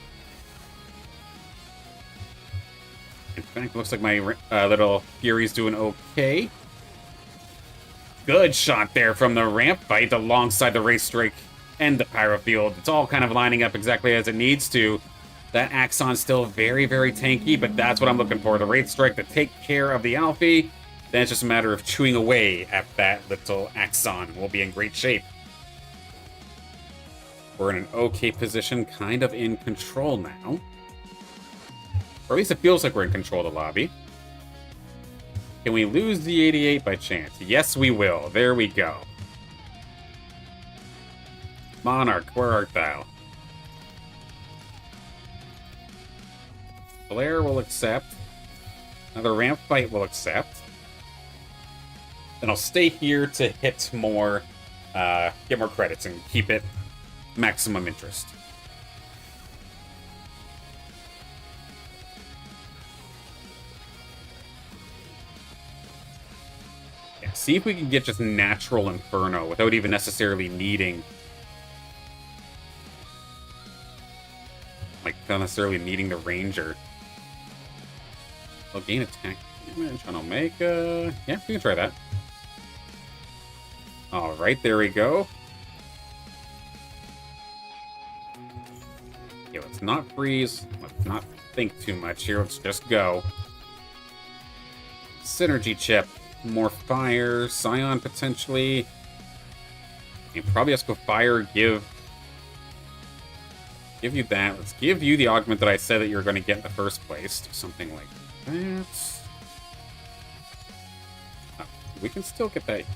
In fact, looks like my little Fury's doing okay. Good shot there from the ramp fight alongside the race strike and the pyro field. It's all kind of lining up exactly as it needs to. That Axon's still very, very tanky, but that's what I'm looking for. The race strike to take care of the Alfie. Then it's just a matter of chewing away at that little Axon. We'll be in great shape. We're in an okay position, kind of in control now. Or at least it feels like we're in control of the lobby. Can we lose the 88 by chance? Yes, we will. There we go. Monarch, where art thou? Blair will accept. Another ramp fight will accept. Then I'll stay here to hit more, get more credits and keep it maximum interest. Yeah, see if we can get just natural Inferno without even necessarily needing, like, not necessarily needing the Ranger. I'll gain attack damage on Omega. Yeah, we can try that. Alright, there we go. Okay, let's not freeze. Let's not think too much here. Let's just go. Synergy chip. More fire. Scion potentially. You probably have to go fire. Give you that. Let's give you the augment that I said that you were going to get in the first place. Do something like that. Oh, we can still get that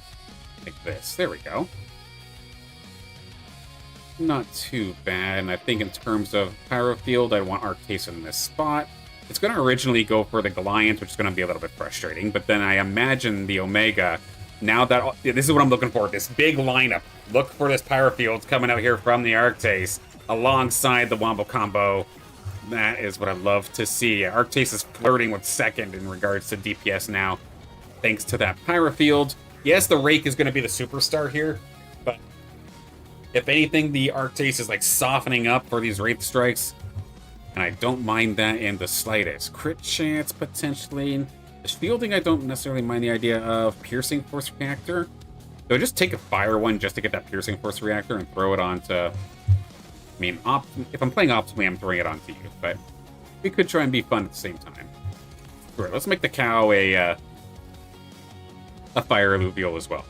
like this. There we go. Not too bad, and I think in terms of Pyro Field, I want Arctase in this spot. It's going to originally go for the Goliath, which is going to be a little bit frustrating, but then I imagine the Omega Now that this is what I'm looking for, this big lineup. Look for this Pyrofield coming out here from the Arctase alongside the Wombo combo. That is what I love to see. Arctase is flirting with second in regards to DPS now, thanks to that Pyrofield. Yes, the Rake is going to be the superstar here, but if anything, the Arctase is like softening up for these Wraith Strikes, and I don't mind that in the slightest. Crit chance, potentially. The shielding, I don't necessarily mind the idea of. Piercing Force Reactor. So just take a fire one just to get that Piercing Force Reactor and throw it onto... I mean, if I'm playing optimally, I'm throwing it onto you, but we could try and be fun at the same time. Sure, let's make the cow a fire Illuvial as well.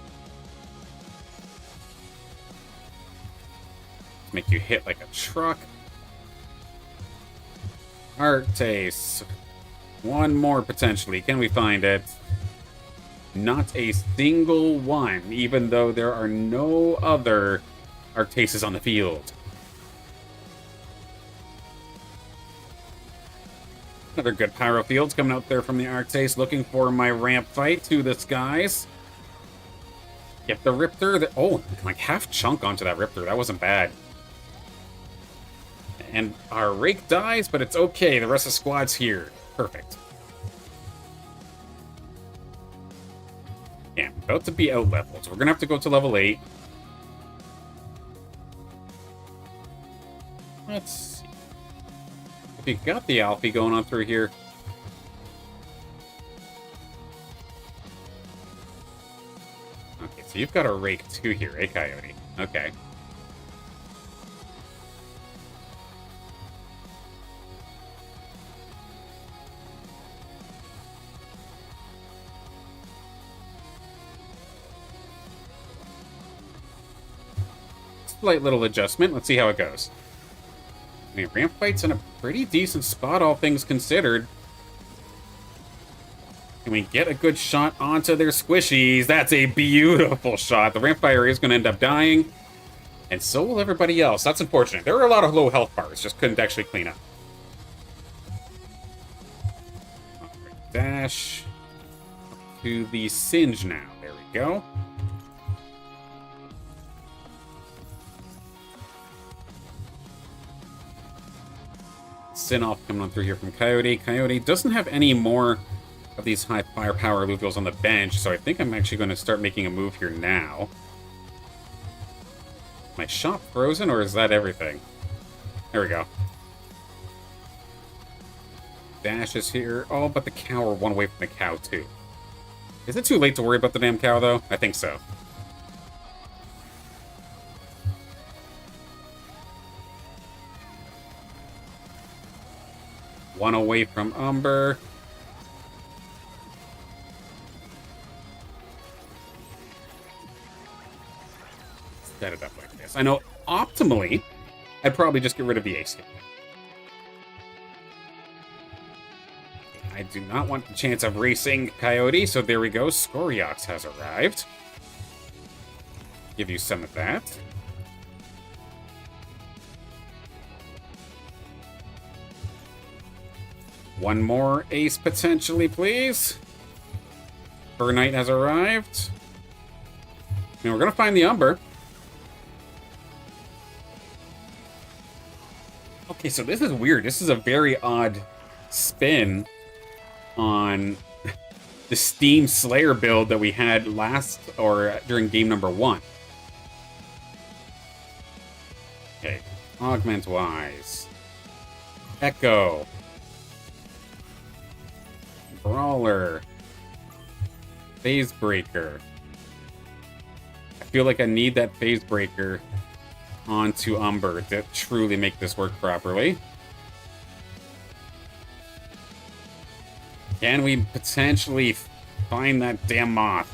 Let's make you hit like a truck. Arctase. One more, potentially. Can we find it? Not a single one, even though there are no other Arctases on the field. Another good Pyrofields coming out there from the Arctase, looking for my ramp fight to the skies. Get the Riptor. Oh, like half chunk onto that Riptor. That wasn't bad. And our Rake dies, but it's okay. The rest of the squad's here. Perfect. Yeah, I'm about to be out-leveled, so we're going to have to go to level 8. Let's see. If you got the Alfie going on through here. Okay, so you've got a Rake 2 here, eh, Coyote? Okay. Slight little adjustment. Let's see how it goes. I mean, ramp fight's in a pretty decent spot, all things considered. Can we get a good shot onto their squishies? That's a beautiful shot. The ramp fire is going to end up dying, and so will everybody else. That's unfortunate. There were a lot of low health bars, just couldn't actually clean up. Dash to the Singe now. There we go. Sinoff coming on through here from Coyote. Coyote doesn't have any more of these high firepower Illuvials on the bench, so I think I'm actually going to start making a move here now. My shop frozen, or is that everything? There we go. Dash is here. Oh, but the cow are one away from the cow, too. Is it too late to worry about the damn cow, though? I think so. One away from Umber. Set it up like this. I know, optimally, I'd probably just get rid of the ace here. I do not want the chance of racing Coyote, so there we go. Scoriox has arrived. Give you some of that. One more ace potentially, please. Fur Knight has arrived. And we're going to find the Umber. Okay, so this is weird. This is a very odd spin on the Steam Slayer build that we had last, or during game number 1. Okay, augment-wise. Echo. Brawler. Phase Breaker. I feel like I need that Phase Breaker onto Umber to truly make this work properly. Can we potentially find that damn moth?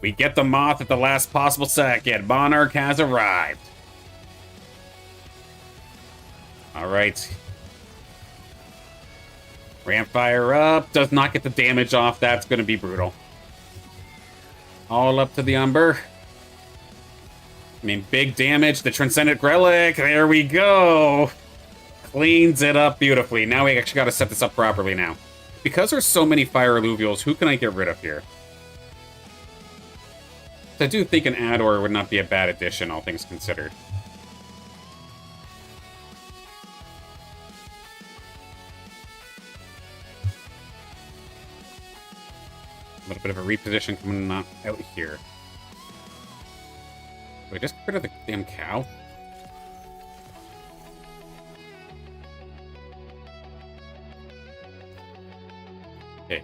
We get the moth at the last possible second. Monarch has arrived. Alright. Ramp fire up. Does not get the damage off. That's going to be brutal. All up to the Umber. I mean, big damage. The Transcendent Relic. There we go. Cleans it up beautifully. Now we actually got to set this up properly now. Because there's so many fire Illuvials, who can I get rid of here? I do think an Ador would not be a bad addition, all things considered. A little bit of a reposition coming out here. Wait, just get rid of the damn cow? Okay.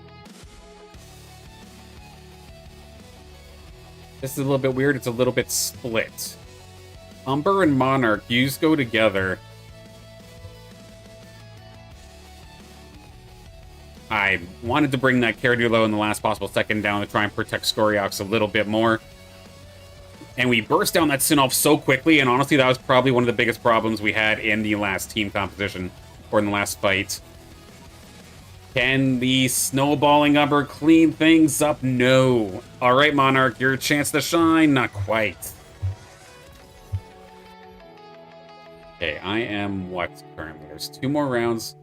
This is a little bit weird. It's a little bit split. Umber and Monarch, yous go together. I wanted to bring that Caradulo in the last possible second down to try and protect Scoriox a little bit more. And we burst down that Sinolf so quickly, and honestly, that was probably one of the biggest problems we had in the last team competition, or in the last fight. Can the snowballing Umber clean things up? No. Alright, Monarch, your chance to shine? Not quite. Okay, I am what currently? There's 2 more rounds.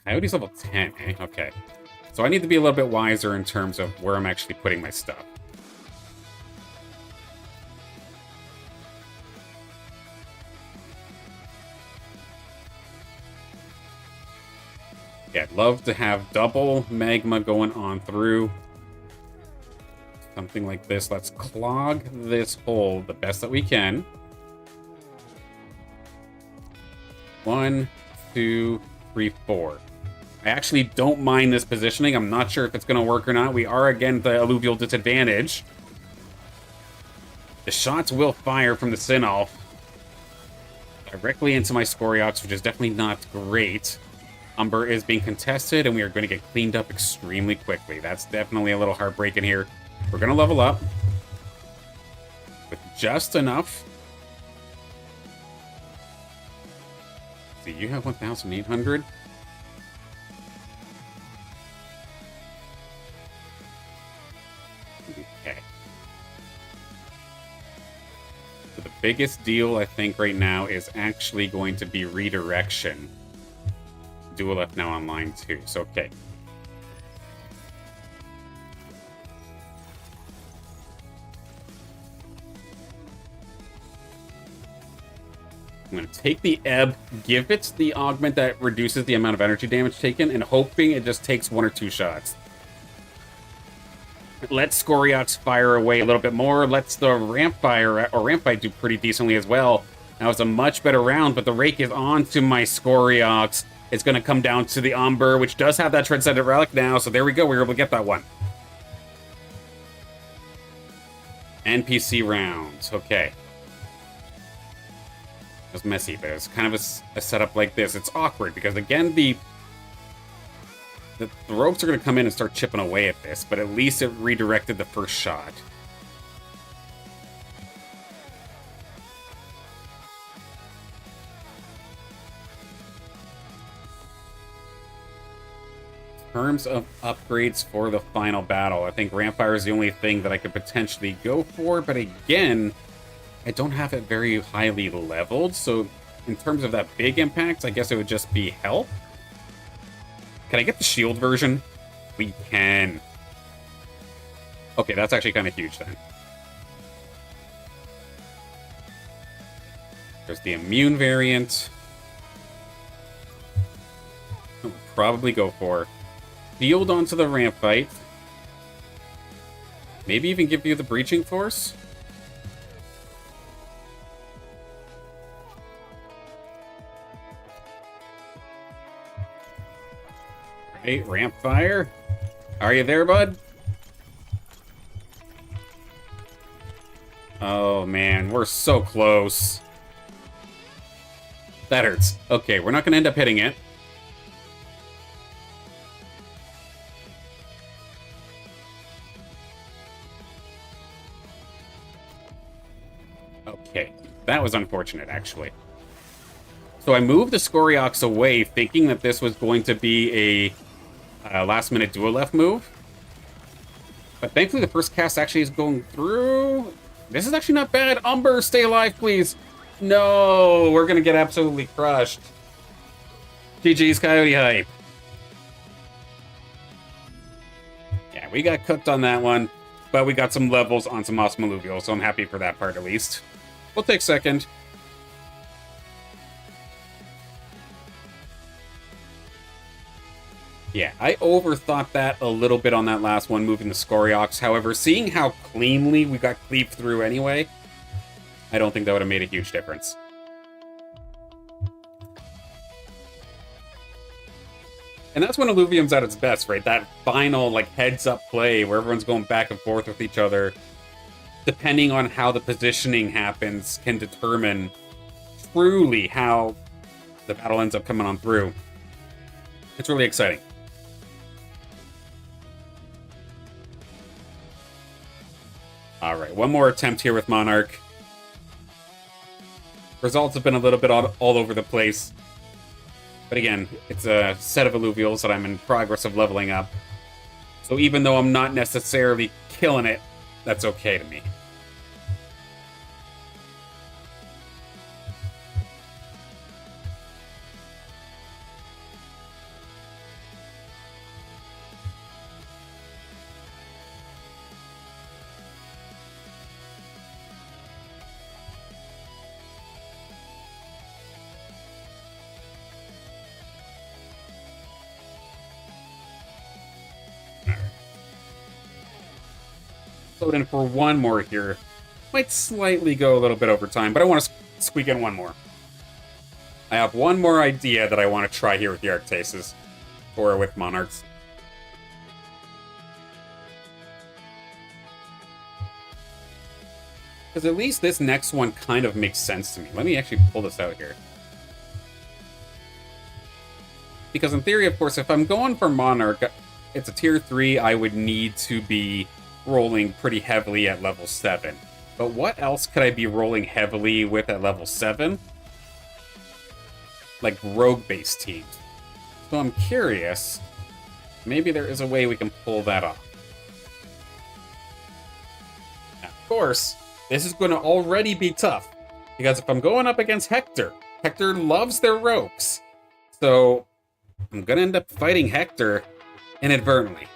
Coyote's level 10, eh? Okay. So I need to be a little bit wiser in terms of where I'm actually putting my stuff. Yeah, I'd love to have double magma going on through. Something like this. Let's clog this hole the best that we can. 1, 2, 3, 4. I actually don't mind this positioning. I'm not sure if it's going to work or not. We are, again, the alluvial disadvantage. The shots will fire from the Sinolf directly into my Scoriox, which is definitely not great. Umber is being contested, and we are going to get cleaned up extremely quickly. That's definitely a little heartbreaking here. We're going to level up with just enough. See, you have 1,800. Okay. So the biggest deal, I think, right now is actually going to be redirection. Dueleth now online too, so okay. I'm going to take the Ebb, give it the augment that reduces the amount of energy damage taken, and hoping it just takes 1 or 2 shots. Let Scoriox fire away a little bit more. Let's the Ramp Fire, or Ramp Fight, do pretty decently as well. That was a much better round, but the Rake is on to my Scoriox. It's going to come down to the Umber, which does have that Transcendent Relic now, so there we go. We were able to get that one. NPC rounds. Okay. It was messy, but it's kind of a setup like this. It's awkward, because again, the ropes are going to come in and start chipping away at this, but at least it redirected the first shot. In terms of upgrades for the final battle, I think Rampfire is the only thing that I could potentially go for, but again, I don't have it very highly leveled, so in terms of that big impact, I guess it would just be health. Can I get the shield version? We can. Okay, that's actually kind of huge then. There's the immune variant. I'll probably go for shield onto the ramp fight. Maybe even give you the breaching force. Hey, ramp fire. Are you there, bud? Oh man, we're so close. That hurts. Okay, we're not gonna end up hitting it. Okay, that was unfortunate, actually. So I moved the Scoriox away, thinking that this was going to be a last-minute dual-left move. But thankfully, the first cast actually is going through. This is actually not bad. Umber, stay alive, please. No, we're going to get absolutely crushed. GG's Coyote Hype. we got cooked on that one, but we got some levels on some awesome Illuvials, so I'm happy for that part at least. We'll take second. Yeah, I overthought that a little bit on that last one, moving the Scoriox. However, seeing how cleanly we got cleaved through anyway, I don't think that would have made a huge difference. And that's when Illuvium's at its best, right? That final, like, heads-up play where everyone's going back and forth with each other, depending on how the positioning happens, can determine truly how the battle ends up coming on through. It's really exciting. All right, one more attempt here with Monarch. Results have been a little bit all over the place. But again, it's a set of Illuvials that I'm in progress of leveling up. So even though I'm not necessarily killing it, that's okay to me. Load in for one more here. Might slightly go a little bit over time, but I want to squeak in one more. I have one more idea that I want to try here with the Arctaces, or with Monarchs. Because at least this next one kind of makes sense to me. Let me actually pull this out here. Because in theory, of course, if I'm going for Monarch, it's a tier 3, I would need to be rolling pretty heavily at level 7. But what else could I be rolling heavily with at level 7? Like rogue-based teams. So I'm curious, maybe there is a way we can pull that off. Now, of course, this is going to already be tough, because if I'm going up against Hector, Hector loves their rogues. So I'm going to end up fighting Hector inadvertently.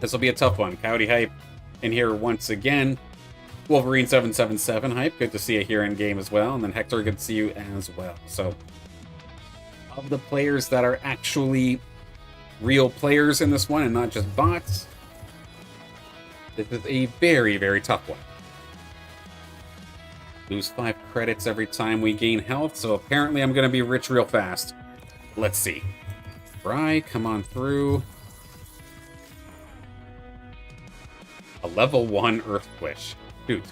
This will be a tough one. Coyote Hype in here once again. Wolverine777 Hype, good to see you here in game as well. And then Hector, good to see you as well. So, of the players that are actually real players in this one and not just bots, this is a very, very tough one. Lose 5 credits every time we gain health, so apparently I'm going to be rich real fast. Let's see. Fry, come on through. A level 1 Earth Wish. Dude.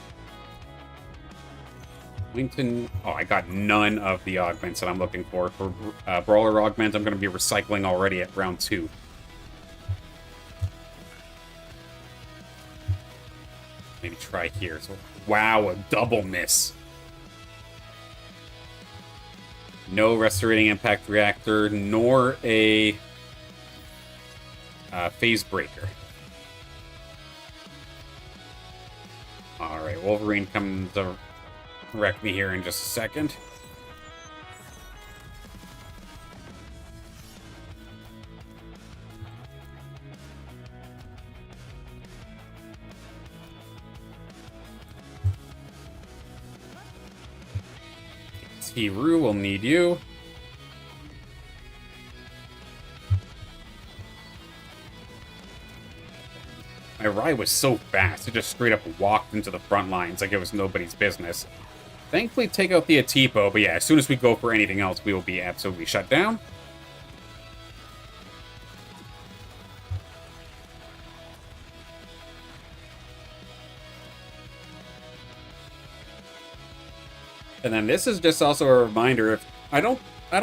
Wington. Oh, I got none of the augments that I'm looking for. For Brawler Augment, I'm going to be recycling already at round 2. Maybe try here. So, wow, a double miss. No Restorating Impact Reactor, nor a Phase Breaker. Alright, Wolverine comes to wreck me here in just a second. T-Roo will need you. My Rye was so fast, it just straight up walked into the front lines like it was nobody's business. Thankfully, take out the Atipo, but yeah, as soon as we go for anything else, we will be absolutely shut down. And then this is just also a reminder, if I don't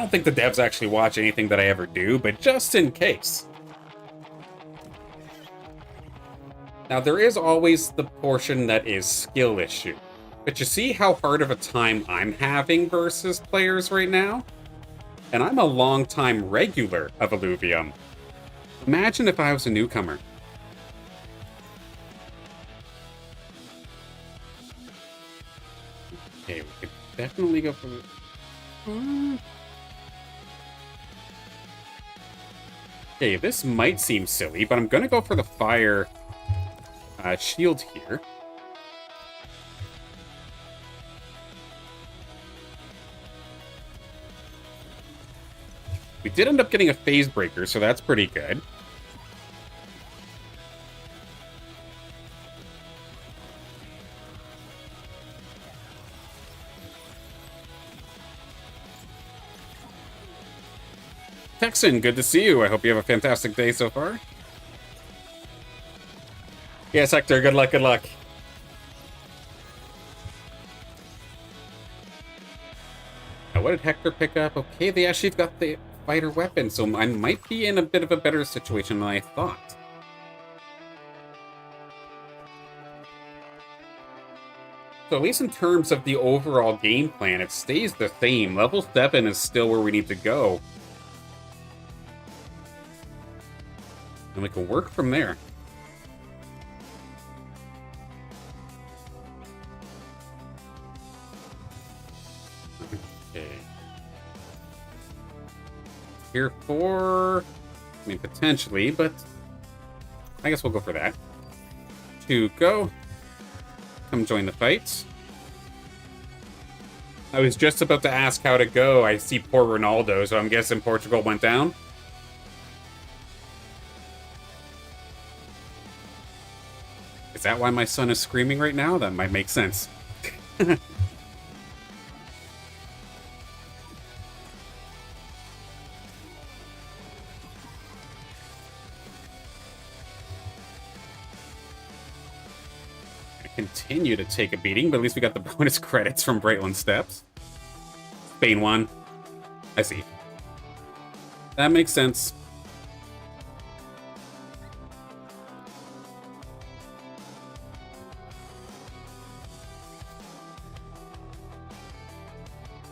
think the devs actually watch anything that I ever do, but just in case. Now, there is always the portion that is skill issue. But you see how hard of a time I'm having versus players right now? And I'm a long-time regular of Illuvium. Imagine if I was a newcomer. Okay, we could definitely go for the... Okay, this might seem silly, but I'm gonna go for the fire shield here. We did end up getting a phase breaker, so that's pretty good. Texan, good to see you. I hope you have a fantastic day so far. Yes, Hector, good luck, good luck. Now, what did Hector pick up? Okay, they actually got the fighter weapon, so I might be in a bit of a better situation than I thought. So at least in terms of the overall game plan, it stays the same. Level 7 is still where we need to go. And we can work from there. Okay. Here for... I mean, potentially, but... I guess we'll go for that. 2 go. Come join the fight. I was just about to ask how to go. I see poor Ronaldo, so I'm guessing Portugal went down. Is that why my son is screaming right now? That might make sense. Continue to take a beating, but at least we got the bonus credits from Brightland Steps. Spain won. I see. That makes sense.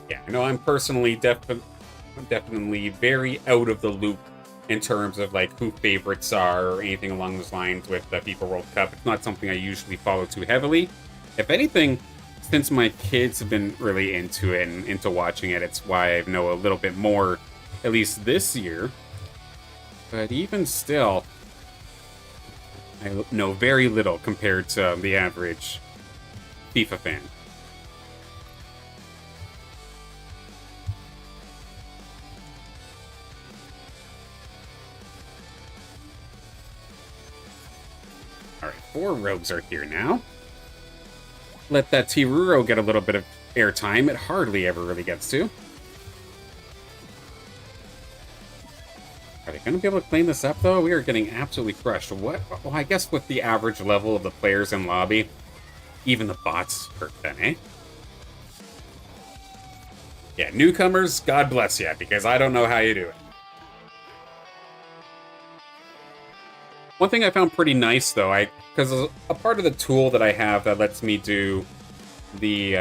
Yeah, I know I'm personally definitely very out of the loop in terms of like who favorites are or anything along those lines with the FIFA World Cup. It's not something I usually follow too heavily. If anything, since my kids have been really into it and into watching it, it's why I know a little bit more, at least this year. But even still, I know very little compared to the average FIFA fan. Alright, 4 rogues are here now. Let that Tiruro get a little bit of airtime. It hardly ever really gets to. Are they going to be able to clean this up, though? We are getting absolutely crushed. What? Well, I guess with the average level of the players in lobby, even the bots hurt then, eh? Yeah, newcomers, God bless you, because I don't know how you do it. One thing I found pretty nice, though, because a part of the tool that I have that lets me do the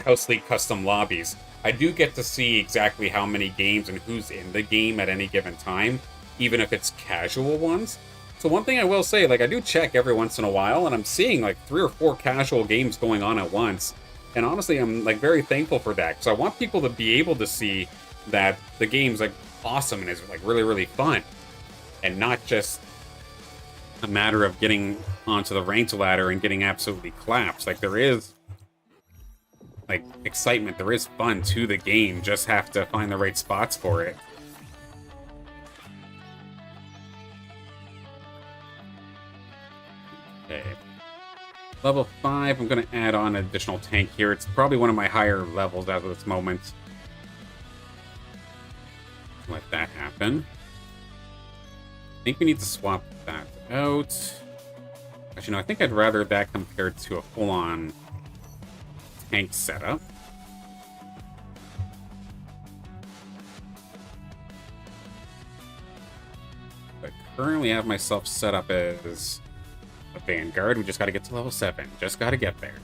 House League custom lobbies, I do get to see exactly how many games and who's in the game at any given time, even if it's casual ones. So one thing I will say, like, I do check every once in a while, and I'm seeing like 3 or 4 casual games going on at once. And honestly, I'm like very thankful for that, because I want people to be able to see that the game's like awesome and is like really, really fun. And not just a matter of getting onto the ranked ladder and getting absolutely clapped. Like, there is, like, excitement. There is fun to the game. Just have to find the right spots for it. Okay. Level 5, I'm going to add on an additional tank here. It's probably one of my higher levels as of this moment. Let that happen. I think we need to swap that out. Actually, no, I think I'd rather that compared to a full-on tank setup. But currently I have myself set up as a Vanguard. We just got to get to level 7. Just got to get there.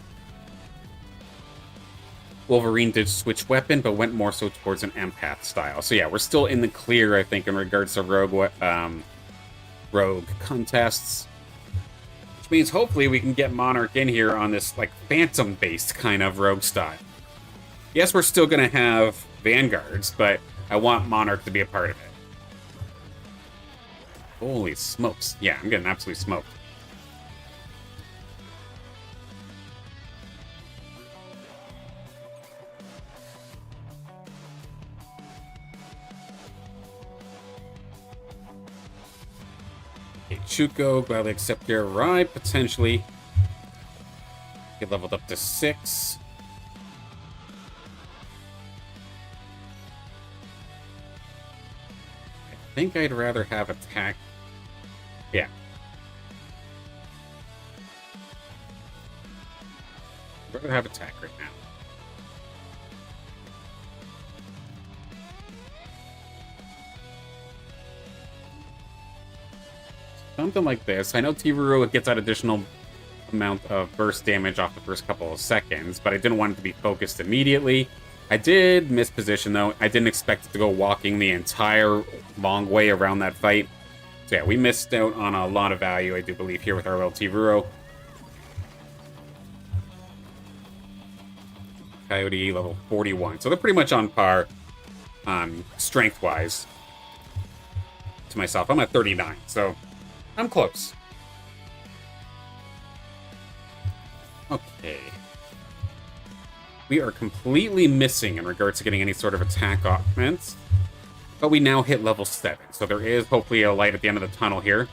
Wolverine did switch weapon, but went more so towards an empath style. So yeah, we're still in the clear, I think, in regards to rogue contests, which means hopefully we can get Monarch in here on this like phantom based kind of rogue style. Yes, we're still gonna have Vanguards, but I want Monarch to be a part of it. Holy smokes. Yeah, I'm getting absolutely smoked. Okay, Chuko, gladly accept your ride. Potentially get leveled up to 6. I think I'd rather have attack. Yeah. I'd rather have attack right now. Something like this. I know Tiruru gets that additional amount of burst damage off the first couple of seconds, but I didn't want it to be focused immediately. I did miss position, though. I didn't expect it to go walking the entire long way around that fight. So yeah, we missed out on a lot of value, I do believe, here with our little Tiruru. Coyote, level 41. So they're pretty much on par, strength-wise, to myself. I'm at 39, so I'm close. Okay. We are completely missing in regards to getting any sort of attack augments. But we now hit level 7, so there is hopefully a light at the end of the tunnel here.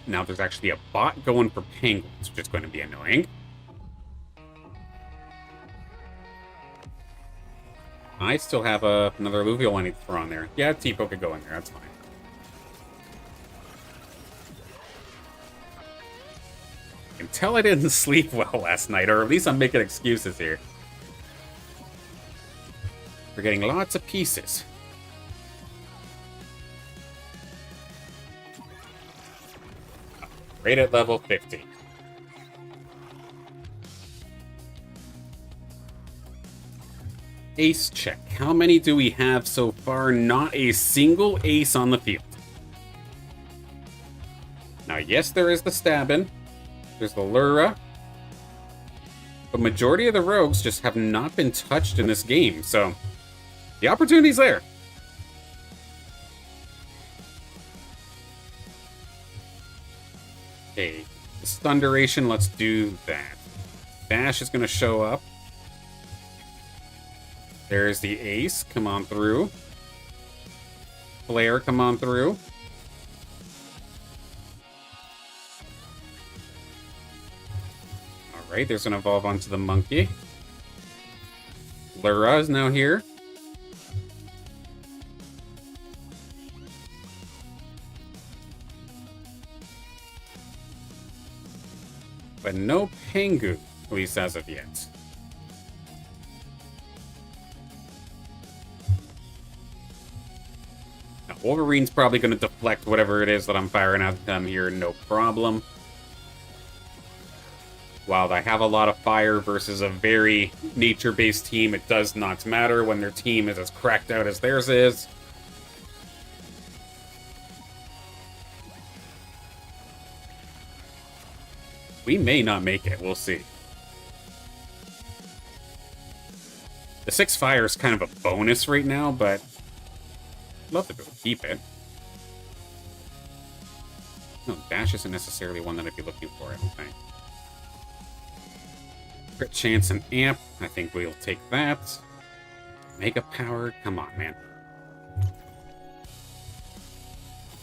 Now there's actually a bot going for penguins, which is going to be annoying. I still have another Illuvial I need to throw on there. Yeah, T-Poke could go in there, that's fine. I can tell I didn't sleep well last night, or at least I'm making excuses here. We're getting lots of pieces. Right at level 50. Ace check. How many do we have so far? Not a single ace on the field. Now, yes, there is the Stabbin'. There's the Lura. But majority of the rogues just have not been touched in this game, so the opportunity's there. Okay, this Thunderation, let's do that. Dash is going to show up. There's the Ace, come on through. Flare, come on through. Alright, there's an Evolve onto the Monkey. Lura is now here. But no Pengu, at least as of yet. Now, Wolverine's probably going to deflect whatever it is that I'm firing at them here, no problem. While I have a lot of fire versus a very nature-based team, it does not matter when their team is as cracked out as theirs is. We may not make it, we'll see. The 6 fire is kind of a bonus right now, but I'd love to be able to keep it. No, dash isn't necessarily one that I'd be looking for, I don't think. Crit chance and amp, I think we'll take that. Mega power, come on, man.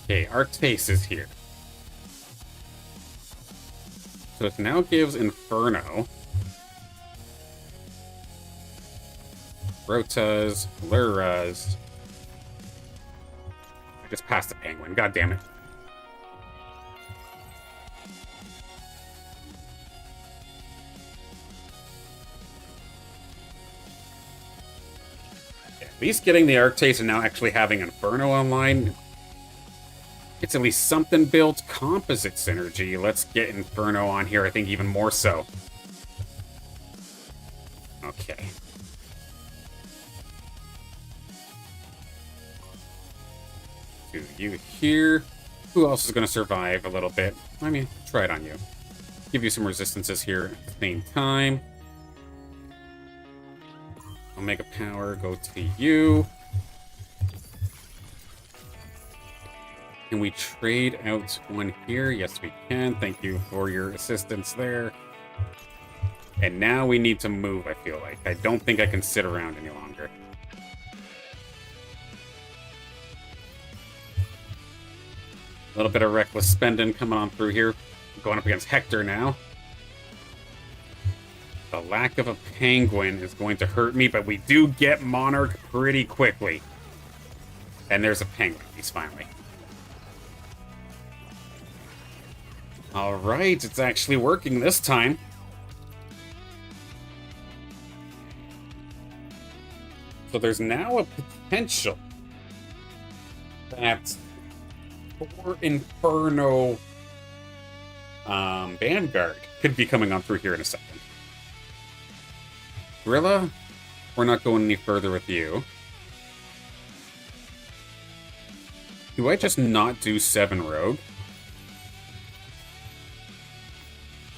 Okay, Arctace is here. So it now gives Inferno, Rotas, Luras. I just passed the Penguin, god damn it. Yeah, at least getting the Arctace and now actually having Inferno online, it's at least something built. Composite synergy. Let's get Inferno on here, I think even more so. Okay. Do you here. Who else is going to survive a little bit? I mean, try it on you. give you some resistances here at the same time. Omega Power, go to you. Can we trade out one here? Yes, we can. Thank you for your assistance there. And now we need to move, I feel like. I don't think I can sit around any longer. A little bit of reckless spending coming on through here. Going up against Hector now. The lack of a penguin is going to hurt me, but we do get Monarch pretty quickly. And there's a penguin. He's finally. Alright, it's actually working this time. So there's now a potential that 4 Inferno Vanguard could be coming on through here in a second. Gorilla, we're not going any further with you. Do I just not do 7 Rogue?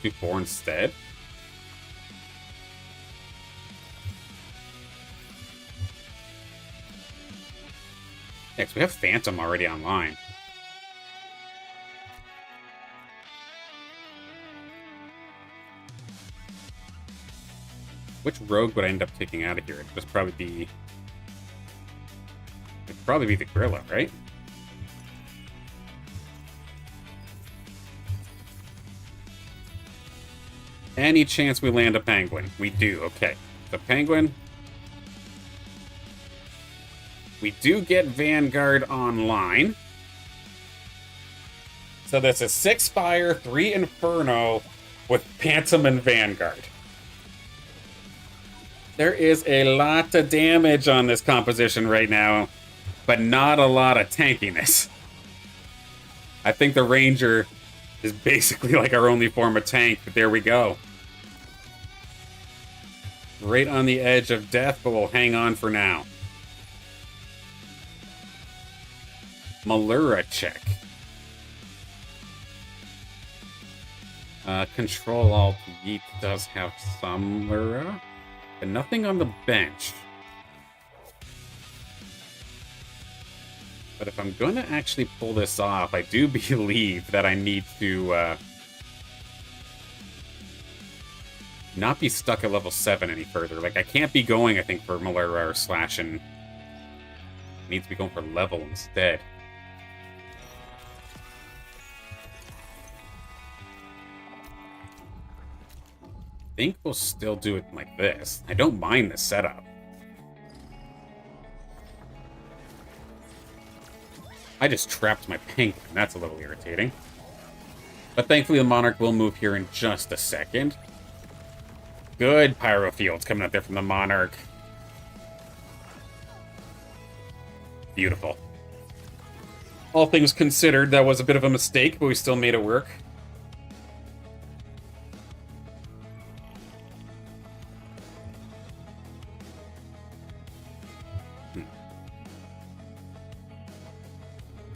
Do 4 instead? Yeah, 'cause we have Phantom already online. Which rogue would I end up taking out of here? It'd just probably be... It'd probably be the Gorilla, right? Any chance we land a Penguin? We do, okay. The Penguin. We do get Vanguard online. So that's a 6 Fire, 3 Inferno with Phantom and Vanguard. There is a lot of damage on this composition right now, but not a lot of tankiness. I think the Ranger is basically like our only form of tank, but there we go. Right on the edge of death, but we'll hang on for now. Malura check. Control Alt Yeet does have some Malura, but nothing on the bench. But if I'm going to actually pull this off, I do believe that I need to not be stuck at level 7 any further. Like, I can't be going, I think, for Malura or Slash, and I need to be going for level instead. I think we'll still do it like this. I don't mind the setup. I just trapped my pink, and that's a little irritating. But thankfully the Monarch will move here in just a second. Good Pyro Fields coming up there from the Monarch. Beautiful. All things considered, that was a bit of a mistake, but we still made it work.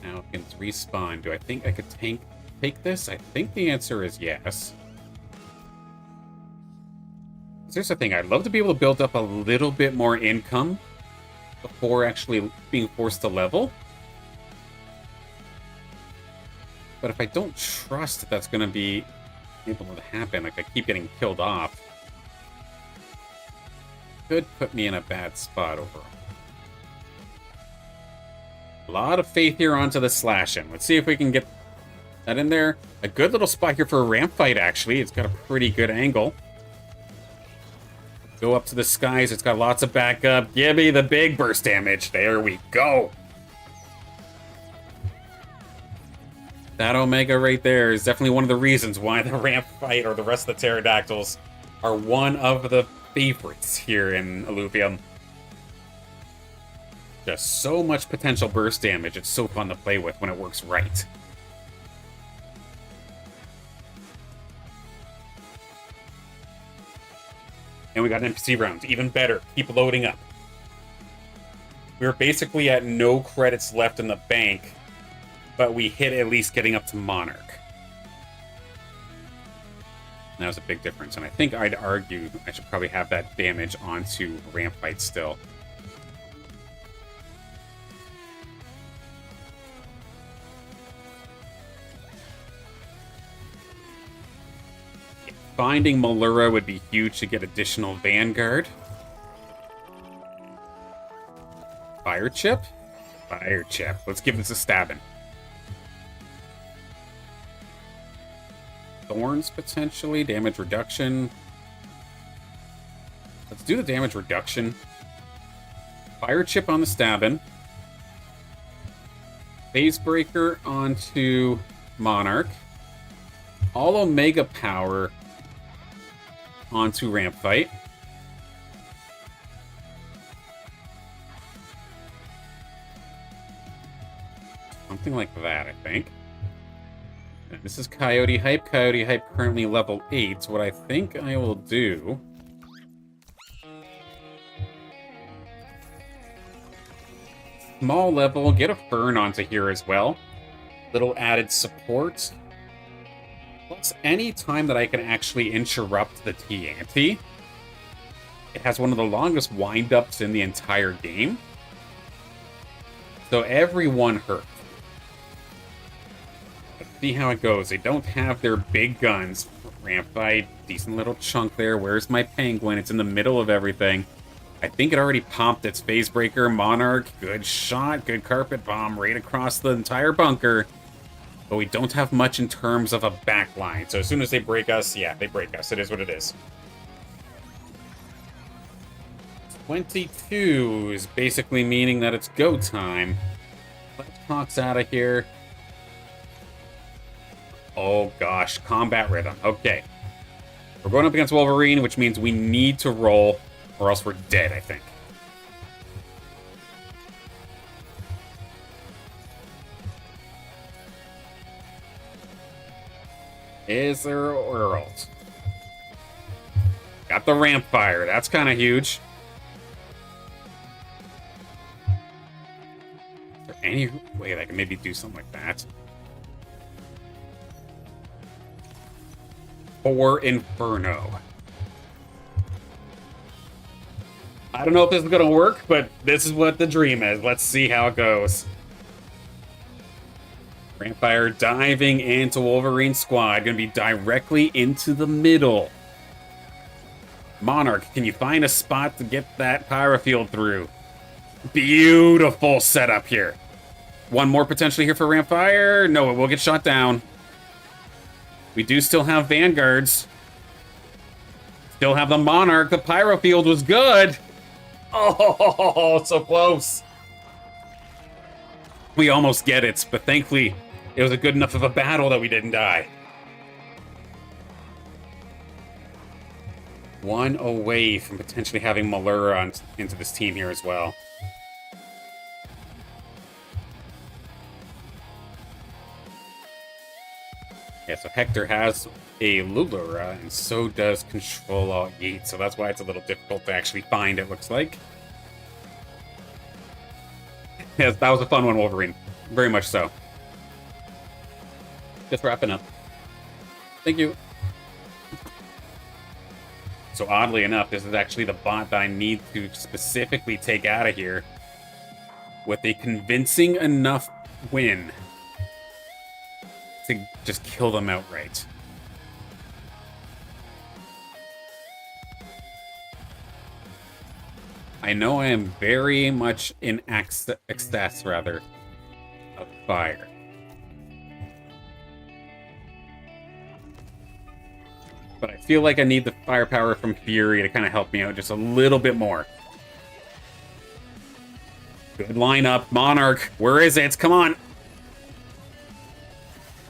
Falcons respawn. Do I think I could take this? I think the answer is yes. Here's the thing, I'd love to be able to build up a little bit more income before actually being forced to level. But if I don't trust that that's going to be able to happen, like I keep getting killed off, could put me in a bad spot overall. A lot of faith here onto the slashing. Let's see if we can get that in there. A good little spot here for a ramp fight, actually. It's got a pretty good angle. Go up to the skies. It's got lots of backup. Give me the big burst damage. There we go. That Omega right there is definitely one of the reasons why the ramp fight or the rest of the pterodactyls are one of the favorites here in Illuvium. Just so much potential burst damage. It's so fun to play with when it works right. And we got NPC rounds. Even better. Keep loading up. We were basically at no credits left in the bank, but we hit at least getting up to Monarch. That was a big difference, and I think I'd argue I should probably have that damage onto ramp fight still. Finding Malura would be huge to get additional Vanguard. Fire Chip? Fire Chip. Let's give this a stabbing. Thorns, potentially. Damage reduction. Let's do the damage reduction. Fire Chip on the stabbing. Phase Breaker onto Monarch. All Omega Power onto Ramp Fight. Something like that, I think. And this is Coyote Hype. Coyote Hype currently level 8. So what I think I will do... Small level, get a Fern onto here as well. Little added support. Plus, any time that I can actually interrupt the TNT, it has one of the longest wind-ups in the entire game. So everyone hurt. Let's see how it goes. They don't have their big guns. Ramp fight, decent little chunk there. Where's my penguin? It's in the middle of everything. I think it already popped its phase breaker. Monarch, good shot, good carpet bomb right across the entire bunker. But we don't have much in terms of a backline. So as soon as they break us, yeah, they break us. It is what it is. 22 is basically meaning that it's go time. Let's Hawks out of here. Oh gosh, combat rhythm. Okay. We're going up against Wolverine, which means we need to roll, or else we're dead, I think. Is there a world? Got the ramp fire. That's kind of huge. Is there any way that I can maybe do something like that? Or Inferno. I don't know if this is going to work, but this is what the dream is. Let's see how it goes. Rampfire diving into Wolverine's squad. Going to be directly into the middle. Monarch, can you find a spot to get that pyro field through? Beautiful setup here. One more potentially here for Rampfire. No, it will get shot down. We do still have Vanguards. Still have the Monarch. The pyro field was good. Oh, so close. We almost get it, but thankfully it was a good enough of a battle that we didn't die. One away from potentially having Malura into this team here as well. Yeah, so Hector has a Lulura, and so does Control Alt Yeet, so that's why it's a little difficult to actually find, it looks like. Yes, that was a fun one, Wolverine. Very much so. Just wrapping up. Thank you. So oddly enough, this is actually the bot that I need to specifically take out of here with a convincing enough win to just kill them outright. I know I am very much in excess, rather, of fire. But I feel like I need the firepower from Fury to kind of help me out just a little bit more. Good lineup. Monarch, where is it? Come on.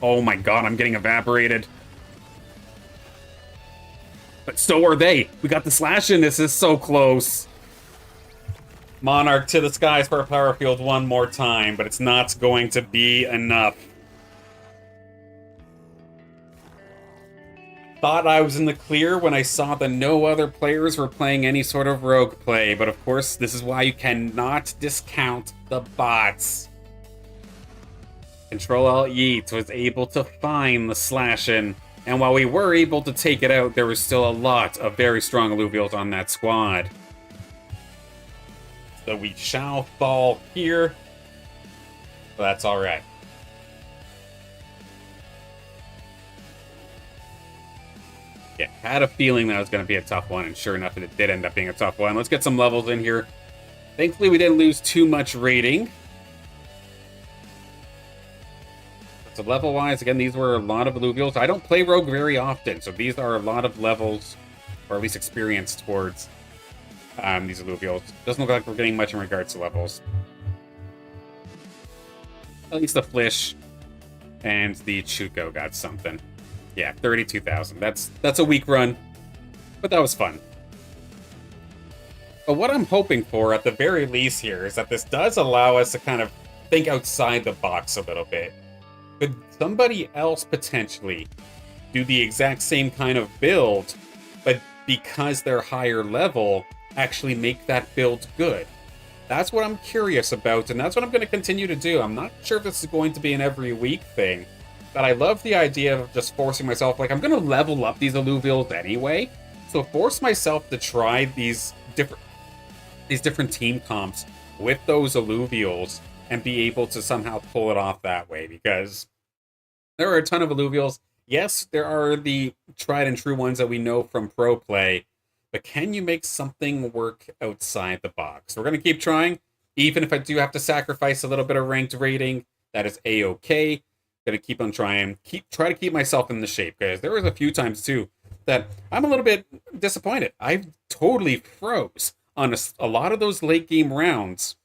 Oh my god, I'm getting evaporated. But so are they. We got the slash in. This is so close. Monarch to the skies for a power field one more time, but it's not going to be enough. Thought I was in the clear when I saw that no other players were playing any sort of rogue play, but of course, this is why you cannot discount the bots. Control Alt Yeet was able to find the slash in And while we were able to take it out, there was still a lot of very strong Illuvials on that squad. So we shall fall here. But that's alright. Yeah, had a feeling that was going to be a tough one, and sure enough, it did end up being a tough one. Let's get some levels in here. Thankfully, we didn't lose too much rating. So level-wise, again, these were a lot of Illuvials. I don't play Rogue very often, so these are a lot of levels, or at least experience towards these Illuvials. Doesn't look like we're getting much in regards to levels. At least the Flish and the Chuko got something. Yeah, 32,000. That's a weak run, but that was fun. But what I'm hoping for, at the very least here, is that this does allow us to kind of think outside the box a little bit. Could somebody else potentially do the exact same kind of build, but because they're higher level, actually make that build good? That's what I'm curious about, and that's what I'm going to continue to do. I'm not sure if this is going to be an every week thing, but I love the idea of just forcing myself, like, I'm going to level up these Illuvials anyway, so force myself to try these different team comps with those Illuvials and be able to somehow pull it off that way, because there are a ton of Illuvials. Yes, there are the tried and true ones that we know from pro play, but can you make something work outside the box? We're going to keep trying, even if I do have to sacrifice a little bit of ranked rating. That is a-okay. Going to keep on trying, try to keep myself in the shape, because there was a few times too that I'm a little bit disappointed. I totally froze on a lot of those late game rounds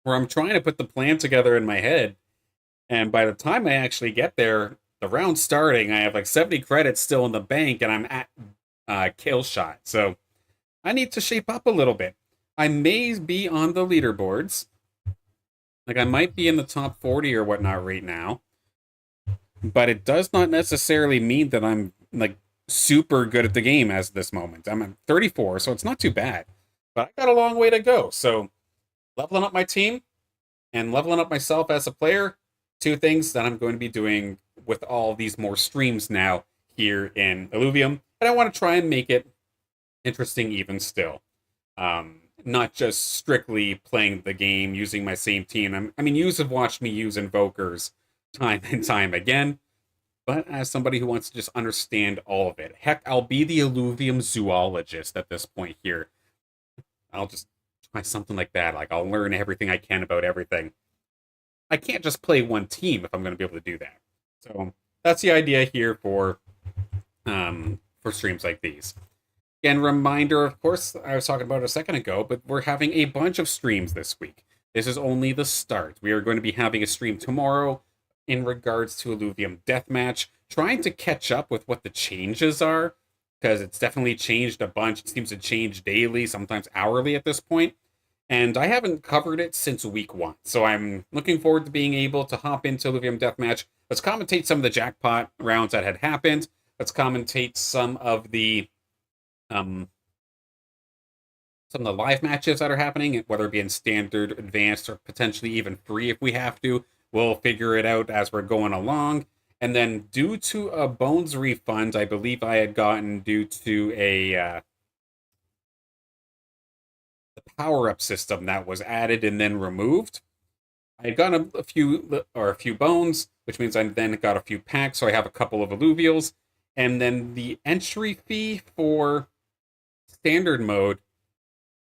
where I'm trying to put the plan together in my head, and by the time I actually get there, the round's starting, I have like 70 credits still in the bank, and I'm at kill shot. So I need to shape up a little bit. I may be on the leaderboards. Like, I might be in the top 40 or whatnot right now. But it does not necessarily mean that I'm, like, super good at the game as of this moment. I'm at 34, so it's not too bad. But I got a long way to go. So leveling up my team and leveling up myself as a player, two things that I'm going to be doing with all these more streams now here in Illuvium. And I want to try and make it interesting even still. Not just strictly playing the game, using my same team. I mean, you have watched me use Invokers time and time again. But as somebody who wants to just understand all of it. Heck, I'll be the Illuvium zoologist at this point here. I'll just try something like that. Like, I'll learn everything I can about everything. I can't just play one team if I'm going to be able to do that. So that's the idea here for streams like these. Again, reminder, of course, I was talking about it a second ago, but we're having a bunch of streams this week. This is only the start. We are going to be having a stream tomorrow in regards to Illuvium Deathmatch, trying to catch up with what the changes are, because it's definitely changed a bunch. It seems to change daily, sometimes hourly at this point. And I haven't covered it since week 1. So I'm looking forward to being able to hop into Illuvium Deathmatch. Let's commentate some of the jackpot rounds that had happened. Let's commentate some of the live matches that are happening, whether it be in standard, advanced, or potentially even free if we have to. We'll figure it out as we're going along. And then due to a Bones refund, I believe I had gotten due to a the power-up system that was added and then removed. I had gotten a few bones, which means I then got a few packs, so I have a couple of Illuvials. And then the entry fee for standard mode,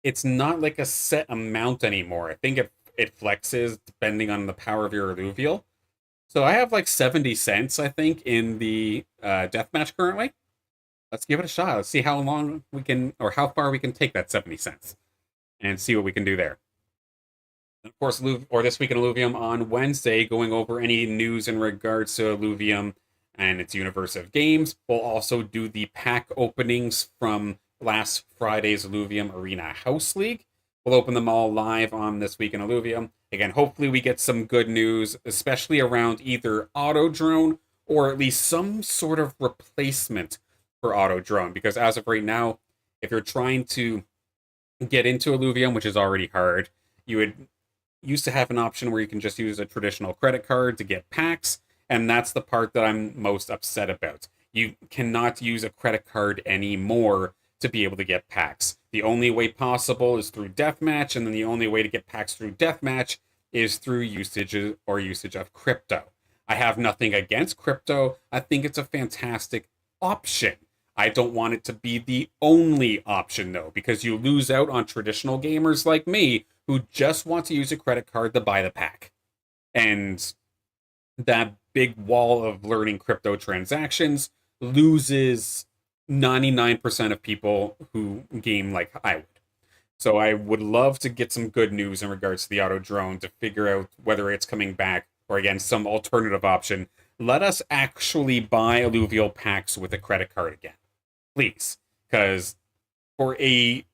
it's not like a set amount anymore. I think it flexes depending on the power of your Illuvial. So I have like 70 cents, I think, in the deathmatch currently. Let's give it a shot. Let's see how long we can, or how far we can take that 70 cents. And see what we can do there. And of course, this week in Illuvium on Wednesday, going over any news in regards to Illuvium and its universe of games. We'll also do the pack openings from last Friday's Illuvium Arena House League. We'll open them all live on This Week in Illuvium. Again, hopefully we get some good news, especially around either Auto Drone or at least some sort of replacement for Auto Drone. Because as of right now, if you're trying to get into Illuvium, which is already hard, you would used to have an option where you can just use a traditional credit card to get packs, and that's the part that I'm most upset about. You cannot use a credit card anymore to be able to get packs. The only way possible is through deathmatch, and then the only way to get packs through deathmatch is through usage of crypto. I have nothing against crypto. I think it's a fantastic option. I don't want it to be the only option, though, because you lose out on traditional gamers like me who just want to use a credit card to buy the pack. And that big wall of learning crypto transactions loses 99% of people who game like I would. So I would love to get some good news in regards to the auto drone to figure out whether it's coming back or, again, some alternative option. Let us actually buy alluvial packs with a credit card again, please. Because for a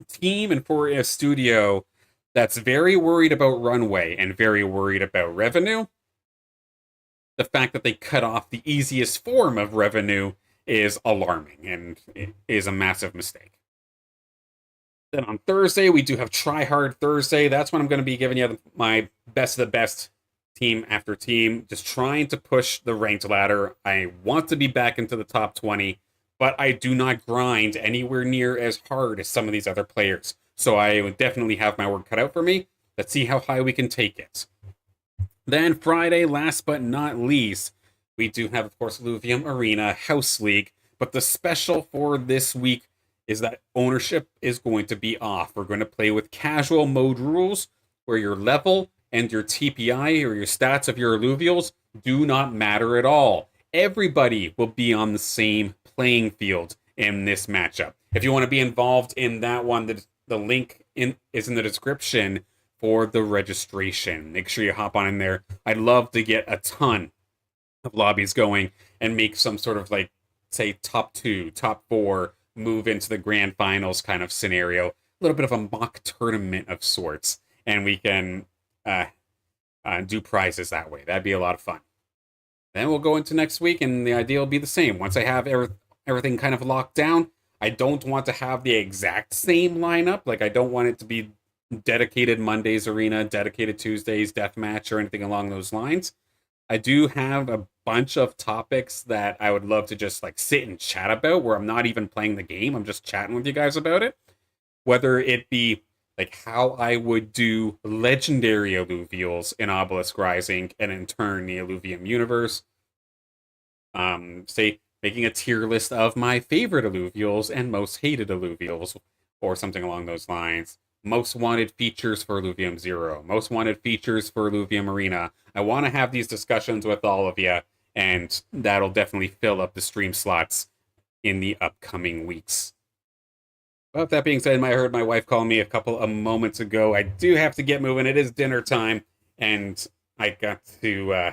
team and for a studio that's very worried about runway and very worried about revenue, the fact that they cut off the easiest form of revenue is alarming and it is a massive mistake. Then on Thursday, we do have Try Hard Thursday. That's when I'm going to be giving you my best of the best team after team, just trying to push the ranked ladder. I want to be back into the top 20, but I do not grind anywhere near as hard as some of these other players. So I would definitely have my work cut out for me. Let's see how high we can take it. Then Friday, last but not least, we do have, of course, Illuvium Arena House League. But the special for this week is that ownership is going to be off. We're going to play with casual mode rules where your level and your TPI or your stats of your Illuvials do not matter at all. Everybody will be on the same playing field in this matchup. If you want to be involved in that one, the link is in the description for the registration. Make sure you hop on in there. I'd love to get a ton of lobbies going and make some sort of, like, say, top 2, top 4, move into the grand finals kind of scenario. A little bit of a mock tournament of sorts. And we can do prizes that way. That'd be a lot of fun. Then we'll go into next week, and the idea will be the same. Once I have everything kind of locked down, I don't want to have the exact same lineup. Like, I don't want it to be dedicated Mondays arena, dedicated Tuesdays deathmatch, or anything along those lines. I do have a bunch of topics that I would love to just, like, sit and chat about, where I'm not even playing the game. I'm just chatting with you guys about it. Whether it be, like, how I would do legendary Illuvials in Obelisk Rising, and in turn the Illuvium universe. Say, making a tier list of my favorite Illuvials and most hated Illuvials, or something along those lines. Most wanted features for Illuvium 0. Most wanted features for Illuvium Arena. I want to have these discussions with all of you, and that'll definitely fill up the stream slots in the upcoming weeks. But with that being said, I heard my wife call me a couple of moments ago. I do have to get moving. It is dinner time, and I got to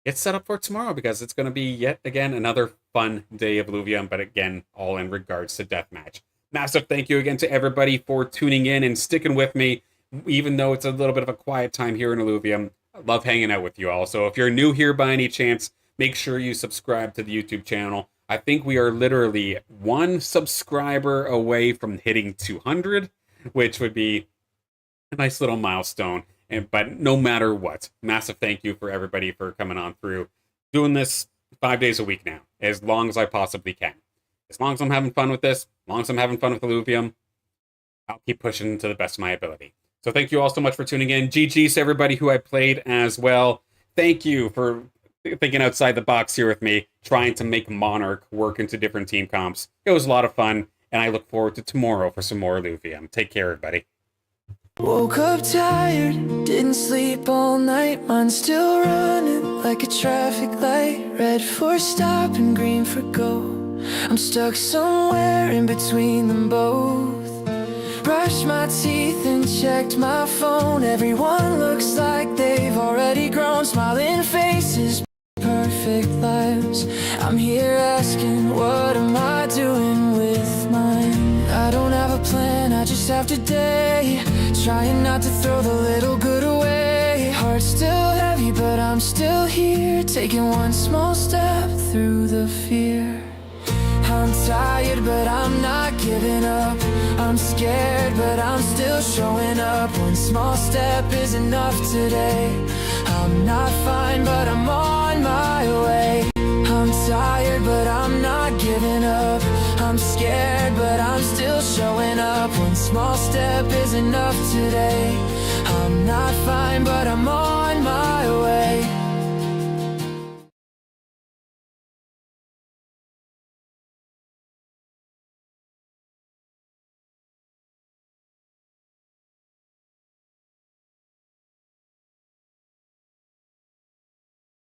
get set up for tomorrow because it's going to be yet again another fun day of Illuvium, but again, all in regards to deathmatch. Massive thank you again to everybody for tuning in and sticking with me, even though it's a little bit of a quiet time here in Illuvium. I love hanging out with you all. So if you're new here by any chance, make sure you subscribe to the YouTube channel. I think we are literally 1 subscriber away from hitting 200, which would be a nice little milestone. But no matter what, massive thank you for everybody for coming on through. Doing this 5 days a week now, as long as I possibly can. As long as I'm having fun with this, as long as I'm having fun with Illuvium, I'll keep pushing to the best of my ability. So thank you all so much for tuning in. GG's to everybody who I played as well. Thank you for thinking outside the box here with me, trying to make Monarch work into different team comps. It was a lot of fun, and I look forward to tomorrow for some more Illuvium. Take care, everybody. Woke up tired, didn't sleep all night. Mine's still running like a traffic light. Red for stop and green for go. I'm stuck somewhere in between them both. Brushed my teeth and checked my phone. Everyone looks like they've already grown. Smiling faces, perfect lives. I'm here asking, what am I doing with mine? I don't have a plan, I just have today. Trying not to throw the little good away. Heart still heavy, but I'm still here. Taking one small step through the fear. I'm tired, but I'm not giving up. I'm scared, but I'm still showing up. One small step is enough today. I'm not fine, but I'm on my